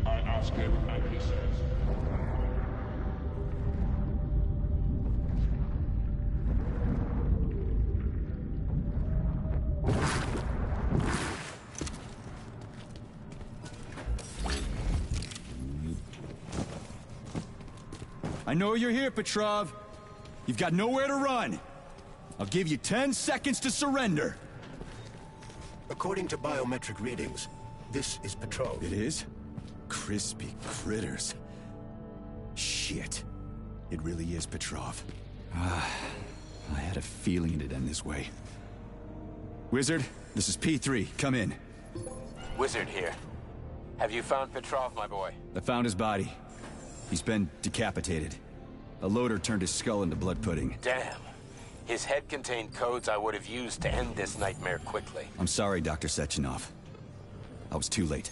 I ask him and he says. I know you're here, Petrov. You've got nowhere to run. I'll give you 10 seconds to surrender. According to biometric readings, this is Petrov. It is? Crispy critters. Shit. It really is Petrov. I had a feeling it'd end this way. Wizard, this is P3. Come in. Wizard here. Have you found Petrov, my boy? I found his body. He's been decapitated. A loader turned his skull into blood pudding. Damn. His head contained codes I would have used to end this nightmare quickly. I'm sorry, Dr. Sechenov. I was too late.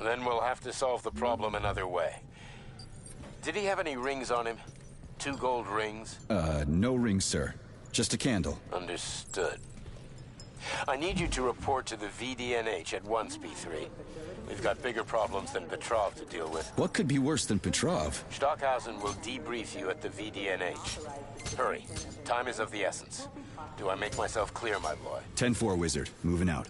Then we'll have to solve the problem another way. Did he have any rings on him? 2 gold rings? No rings, sir. Just a candle. Understood. I need you to report to the VDNH at once, P3. We've got bigger problems than Petrov to deal with. What could be worse than Petrov? Stockhausen will debrief you at the VDNH. Hurry. Time is of the essence. Do I make myself clear, my boy? 10-4, Wizard. Moving out.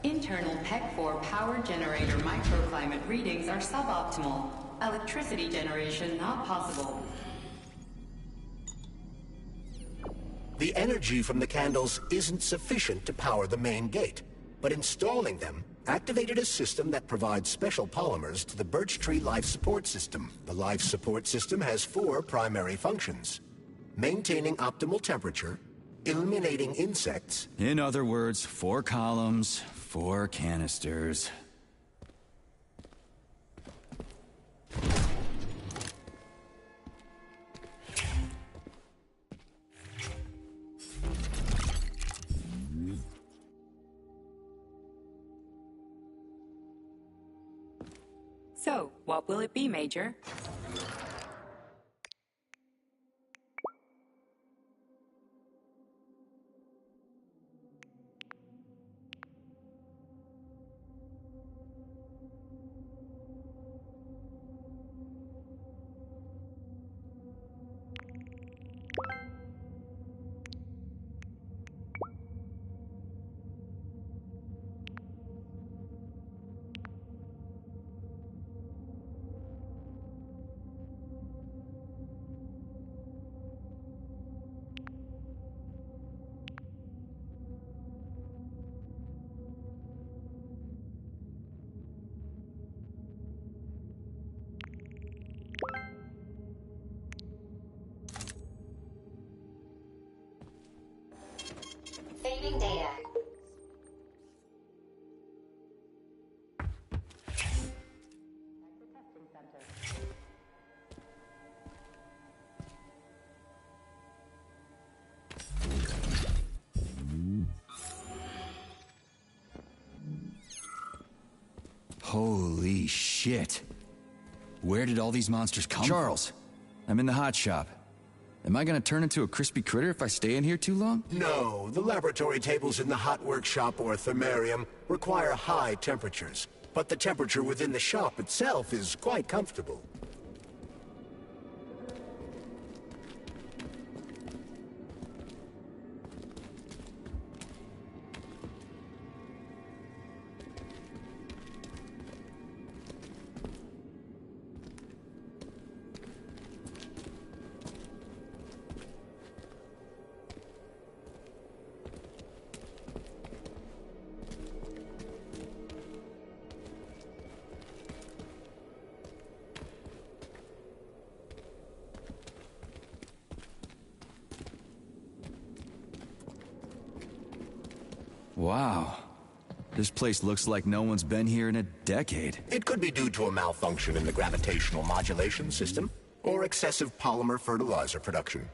Internal PEC-4 power generator microclimate readings are suboptimal. Electricity generation not possible. The energy from the candles isn't sufficient to power the main gate, but installing them activated a system that provides special polymers to the Birch Tree Life Support System. The Life Support System has 4 primary functions: maintaining optimal temperature, eliminating insects. In other words, 4 columns, 4 canisters. So, what will it be, Major? Holy shit. Where did all these monsters come from? Charles, I'm in the hot shop. Am I gonna turn into a crispy critter if I stay in here too long? No, the laboratory tables in the hot workshop or thermarium require high temperatures. But the temperature within the shop itself is quite comfortable. Wow. This place looks like no one's been here in a decade. It could be due to a malfunction in the gravitational modulation system, or excessive polymer fertilizer production.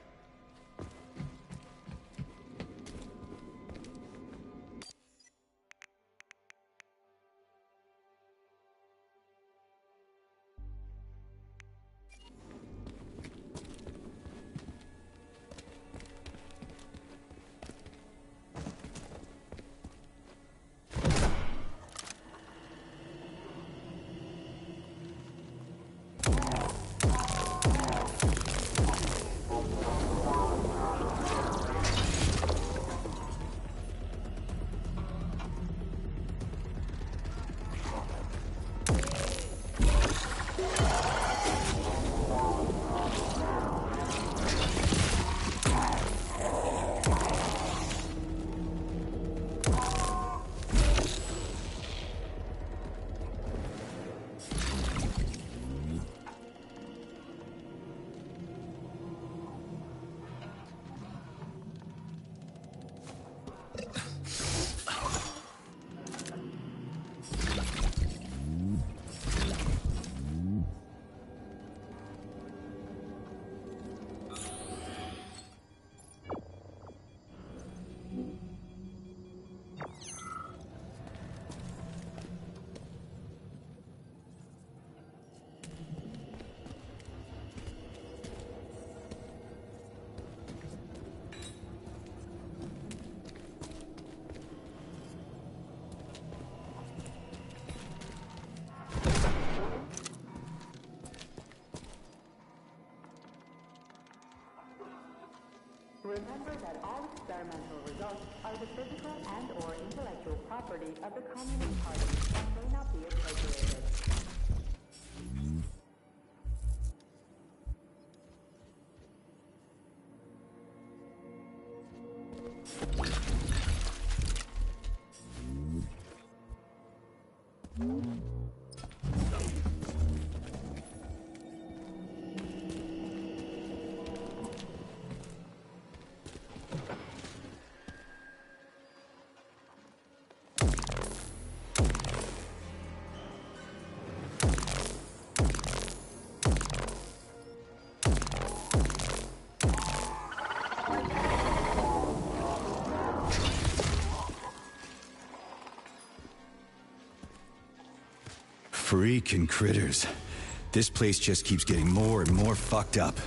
Remember that all experimental results are the physical and/or intellectual property of the Communist Party and may not be appropriated. Freaking critters. This place just keeps getting more and more fucked up.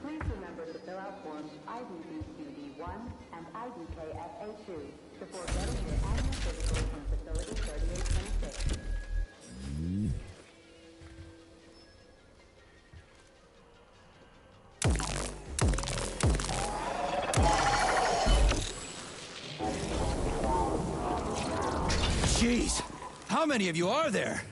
Please remember to fill out forms IDBQD1 and IDKFA2 before getting your annual physical from Facility 3826. Jeez, how many of you are there?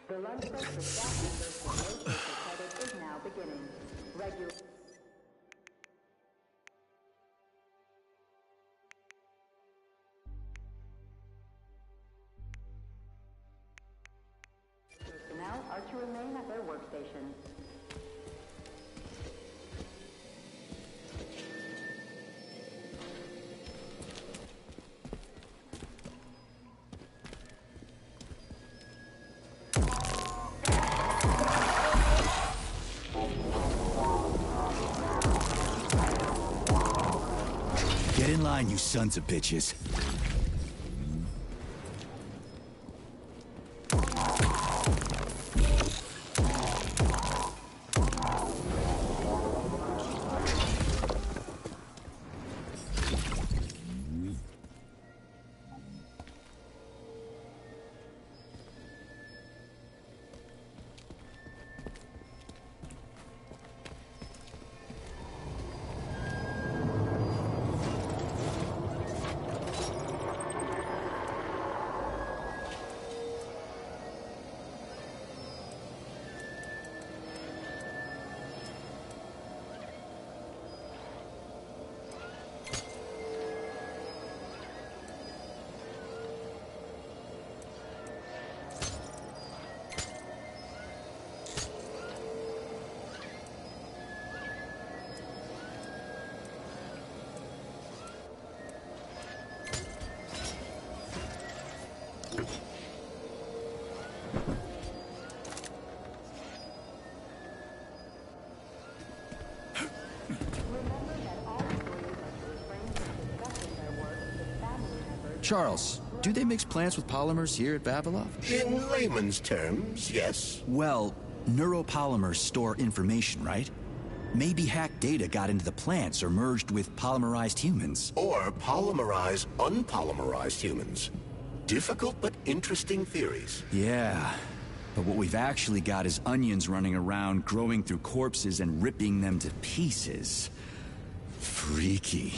The lunch break for staff members for no credit is now beginning. Regular. Personnel are to remain at their workstations. Get in line, you sons of bitches. Charles, do they mix plants with polymers here at Vavilov? In layman's terms, yes. Well, neuropolymers store information, right? Maybe hacked data got into the plants or merged with polymerized humans. Or polymerize unpolymerized humans. Difficult but interesting theories. Yeah, but what we've actually got is onions running around, growing through corpses and ripping them to pieces. Freaky.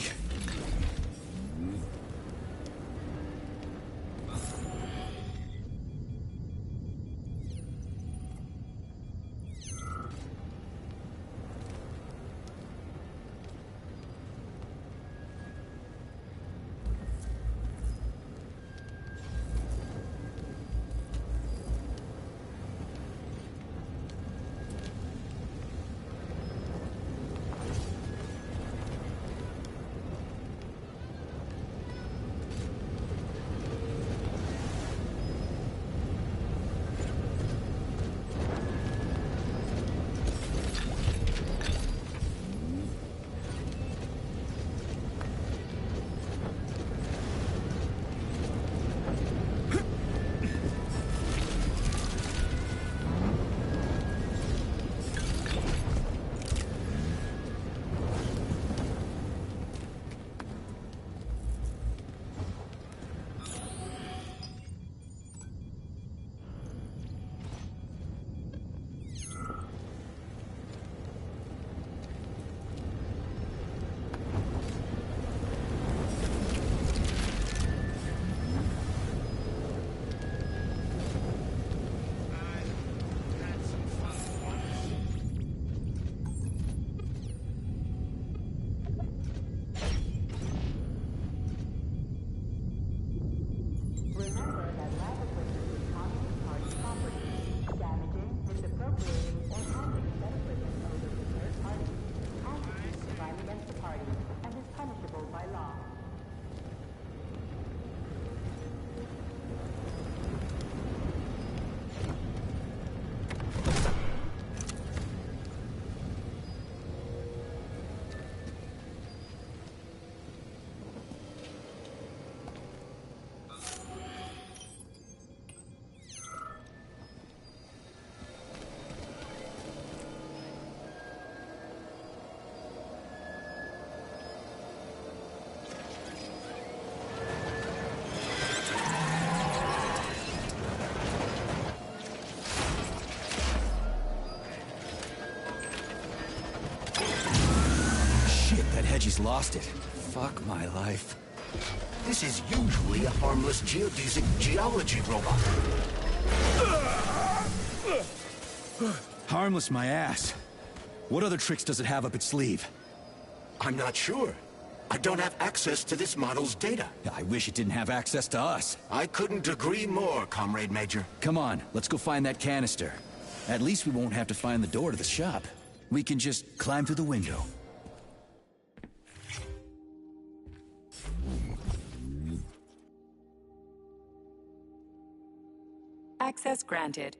lost it. Fuck my life. This is usually a harmless geodesic geology robot. Harmless my ass. What other tricks does it have up its sleeve? I'm not sure. I don't have access to this model's data. I wish it didn't have access to us. I couldn't agree more, Comrade Major. Come on, let's go find that canister. At least we won't have to find the door to the shop. We can just climb through the window. Access granted.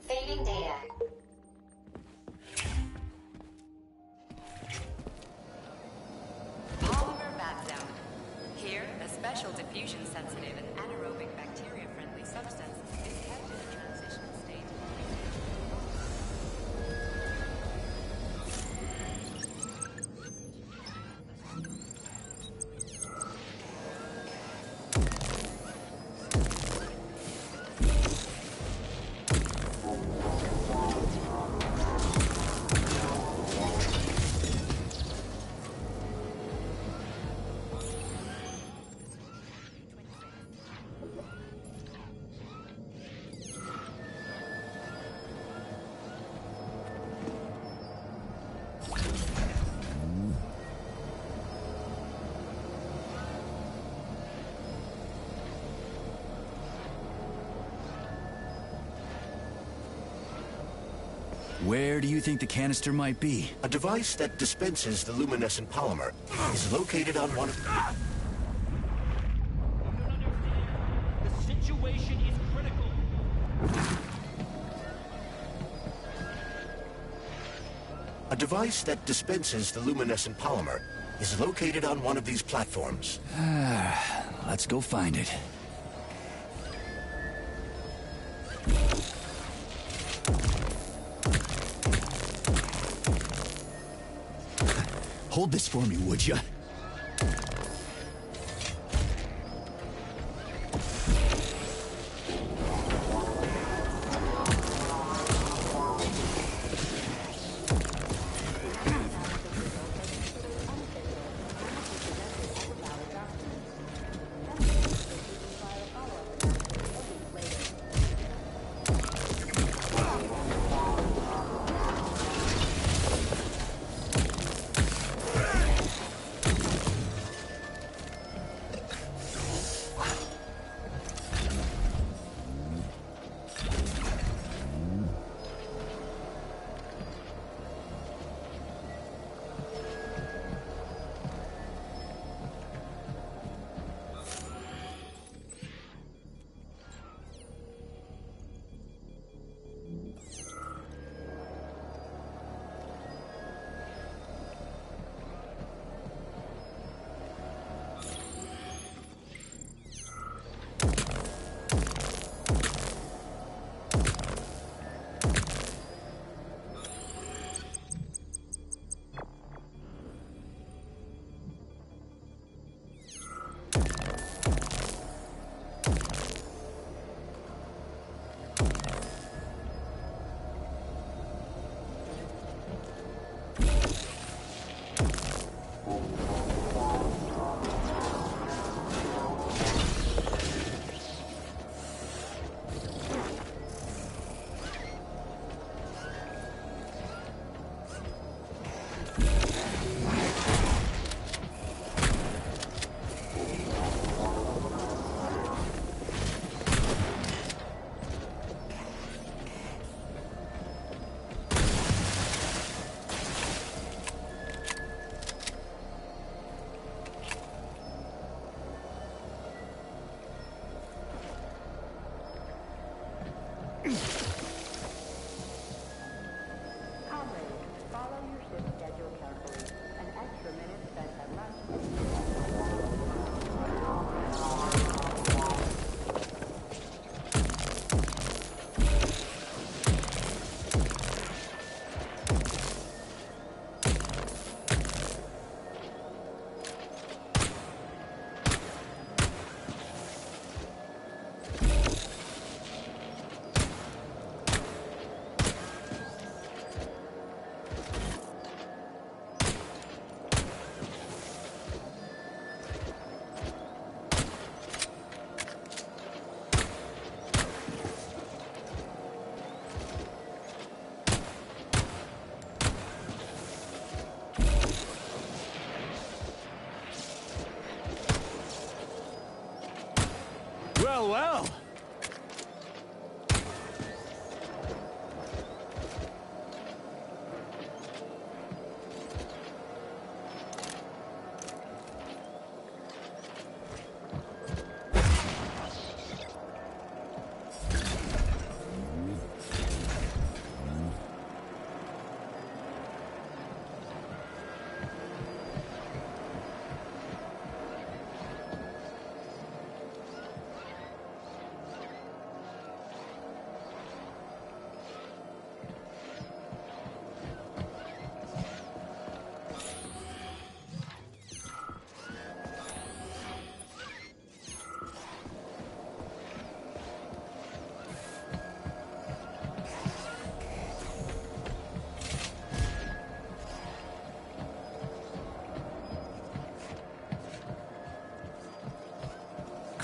Fading data. Polymer bat zone. Here, a special diffusion-sensitive and anaerobic bacteria-friendly substance is kept in a transition state. Where do you think the canister might be? A device that dispenses the luminescent polymer is located on one of... The situation is critical. A device that dispenses the luminescent polymer is located on one of these platforms. Let's go find it. Hold this for me, would ya? Well, well.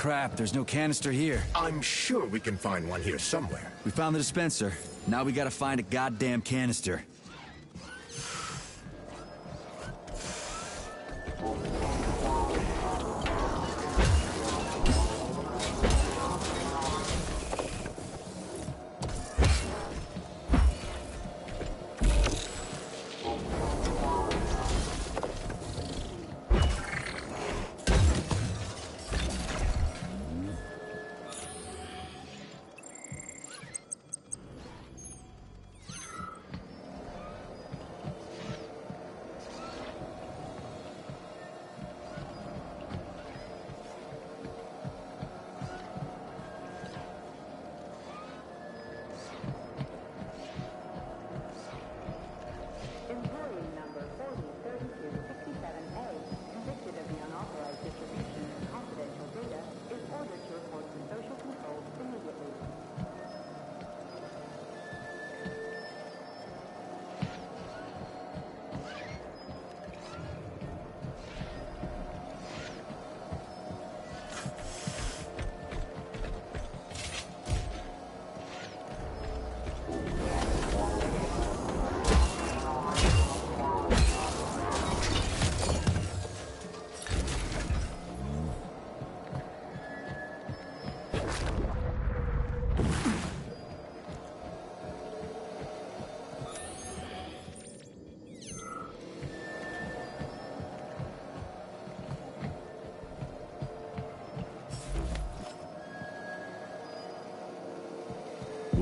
Crap, there's no canister here. I'm sure we can find one here somewhere. We found the dispenser. Now we gotta find a goddamn canister.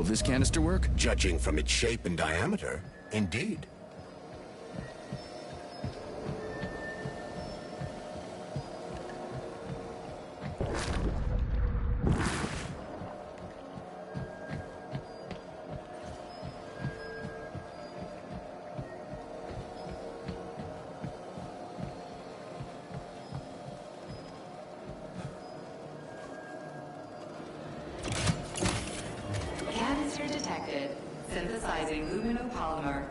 Will this canister work? Judging from its shape and diameter, indeed. Canister detected. Synthesizing luminopolymer.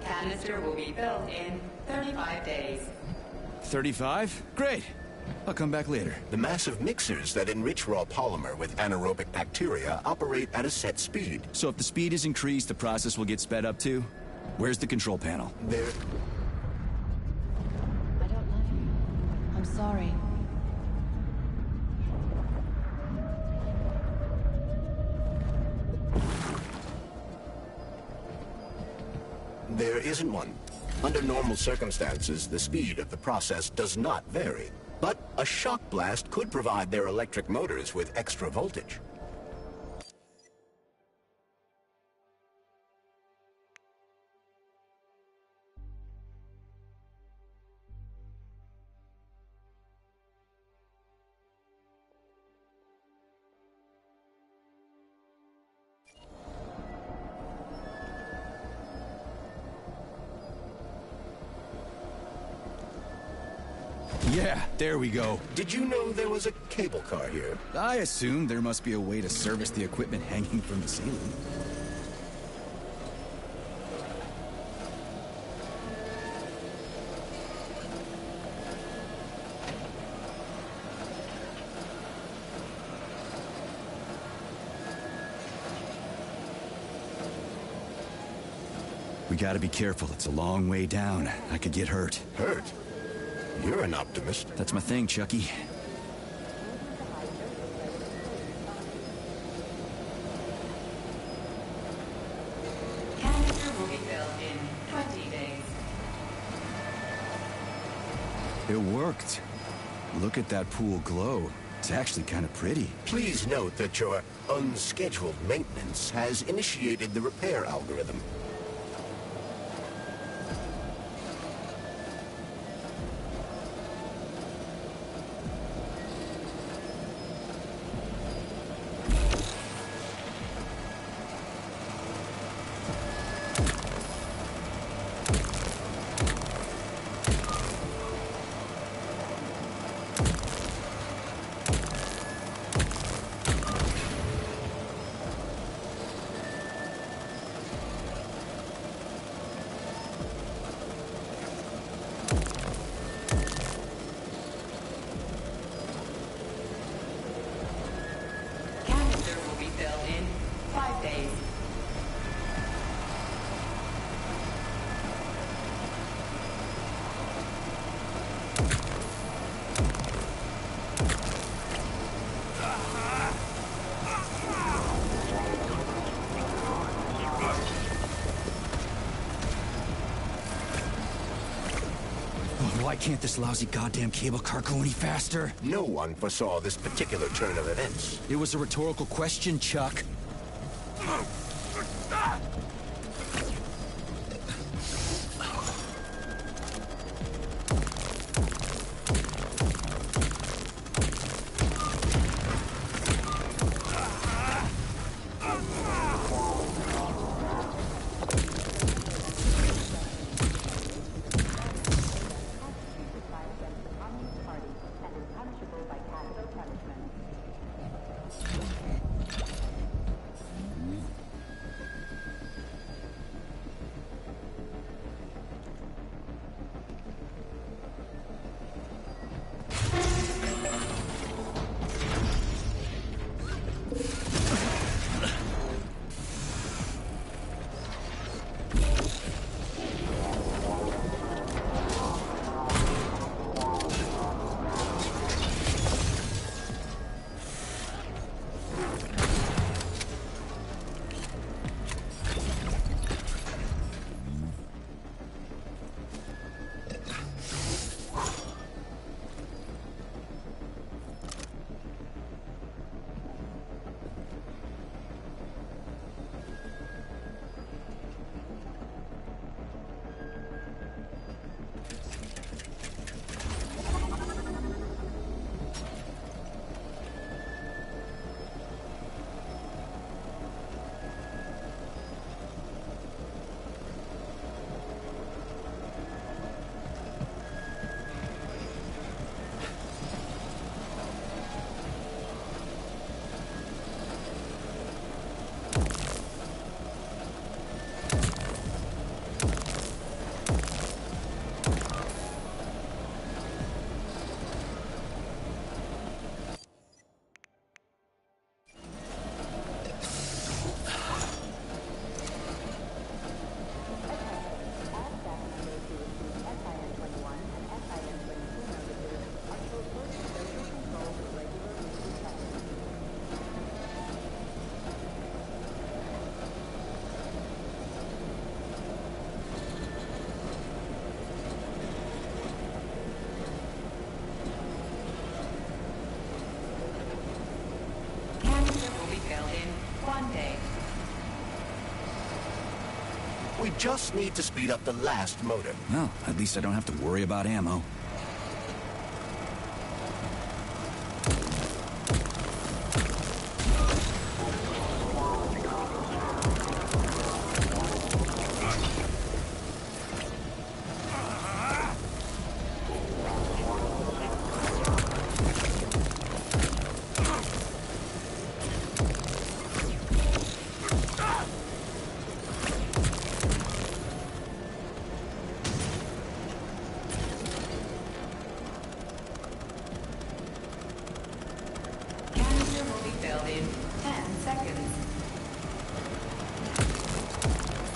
Canister will be built in 35 days. 35? Great. I'll come back later. The massive mixers that enrich raw polymer with anaerobic bacteria operate at a set speed. So if the speed is increased, the process will get sped up too? Where's the control panel? There. I don't love you. I'm sorry. There isn't one. Under normal circumstances, the speed of the process does not vary. But a shock blast could provide their electric motors with extra voltage. Yeah, there we go. Did you know there was a cable car here? I assumed there must be a way to service the equipment hanging from the ceiling. We gotta be careful. It's a long way down. I could get hurt. Hurt? You're an optimist. That's my thing, Chucky. Canister will be filled in 20 days. It worked. Look at that pool glow. It's actually kind of pretty. Please note that your unscheduled maintenance has initiated the repair algorithm. Canister will be filled in 5 days. Why can't this lousy goddamn cable car go any faster? No one foresaw this particular turn of events. It was a rhetorical question, Chuck. Just need to speed up the last motor. Well, at least I don't have to worry about ammo.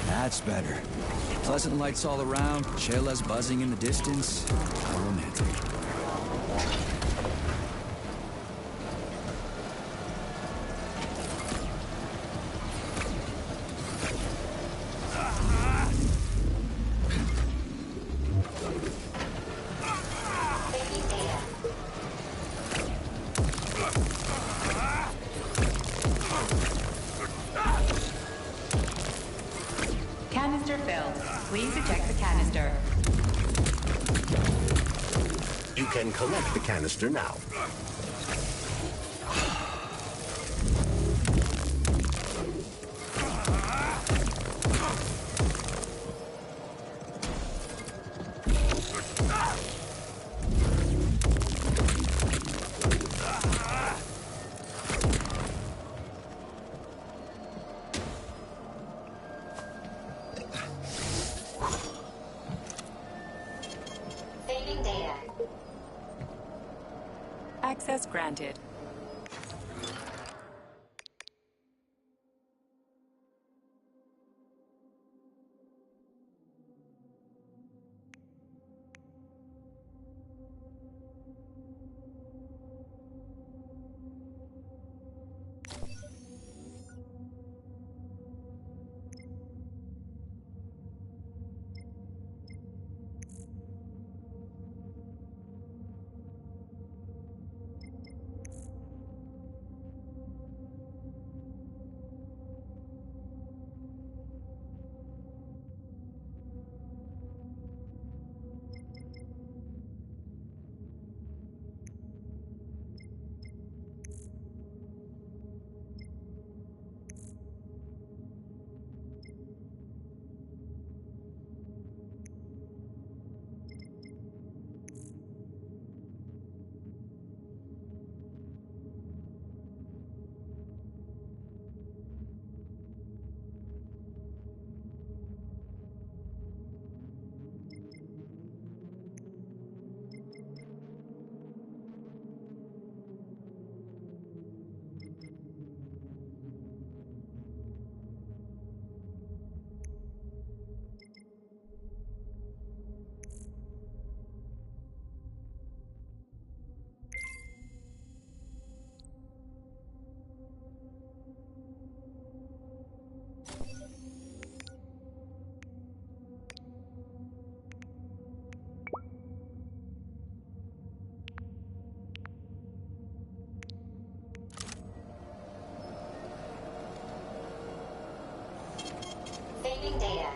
That's better. Pleasant lights all around, chelas buzzing in the distance. How romantic. Canister filled. Please eject the canister. You can collect the canister now. Access granted. Saving data.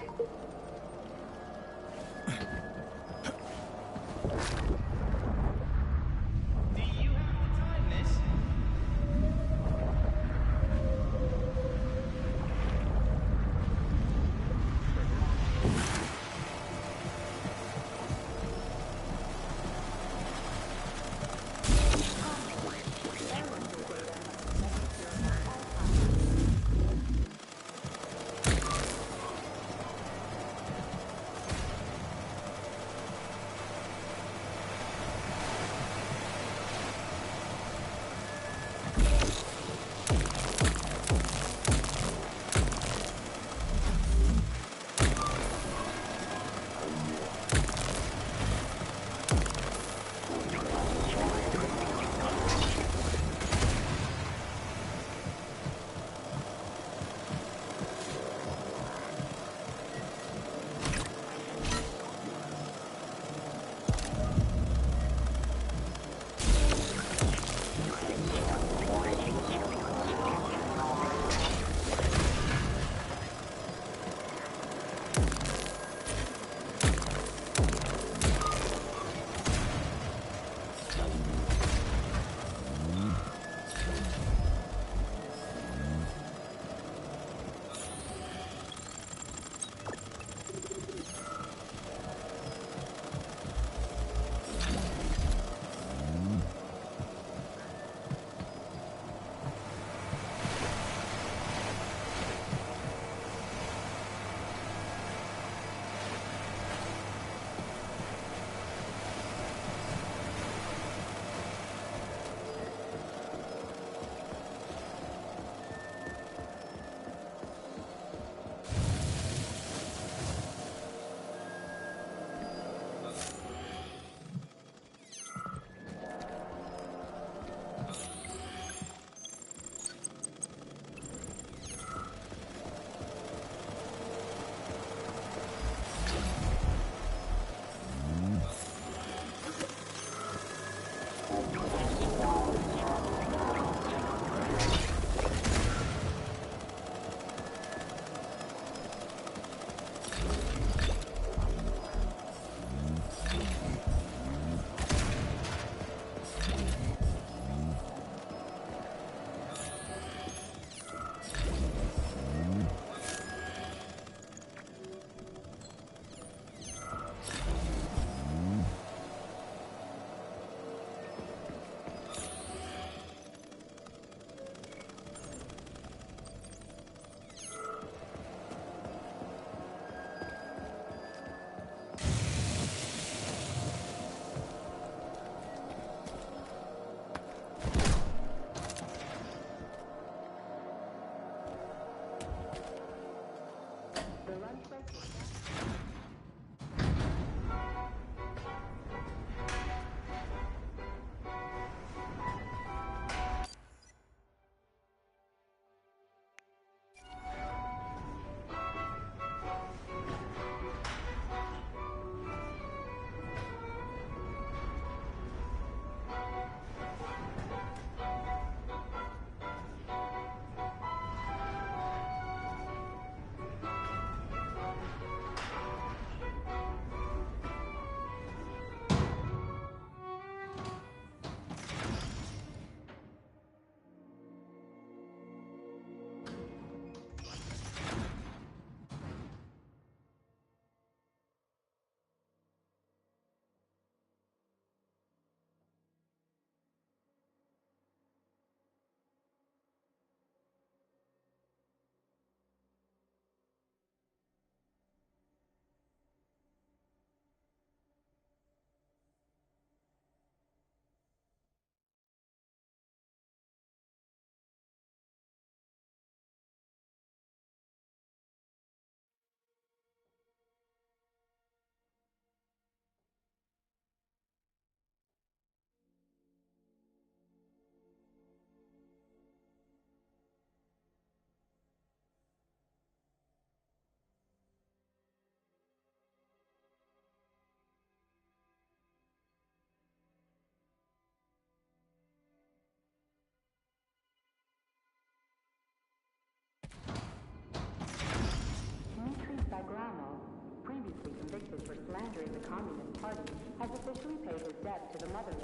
entering the Communist Party, has officially paid his debt to the motherland,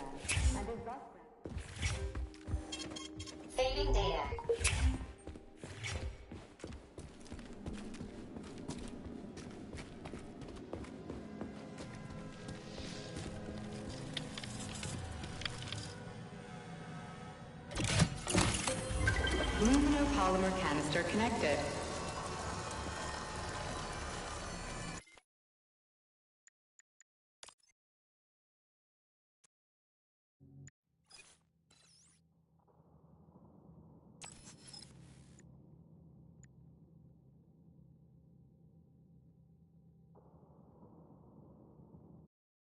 and is thus... Fading data. Luminopolymer canister connected.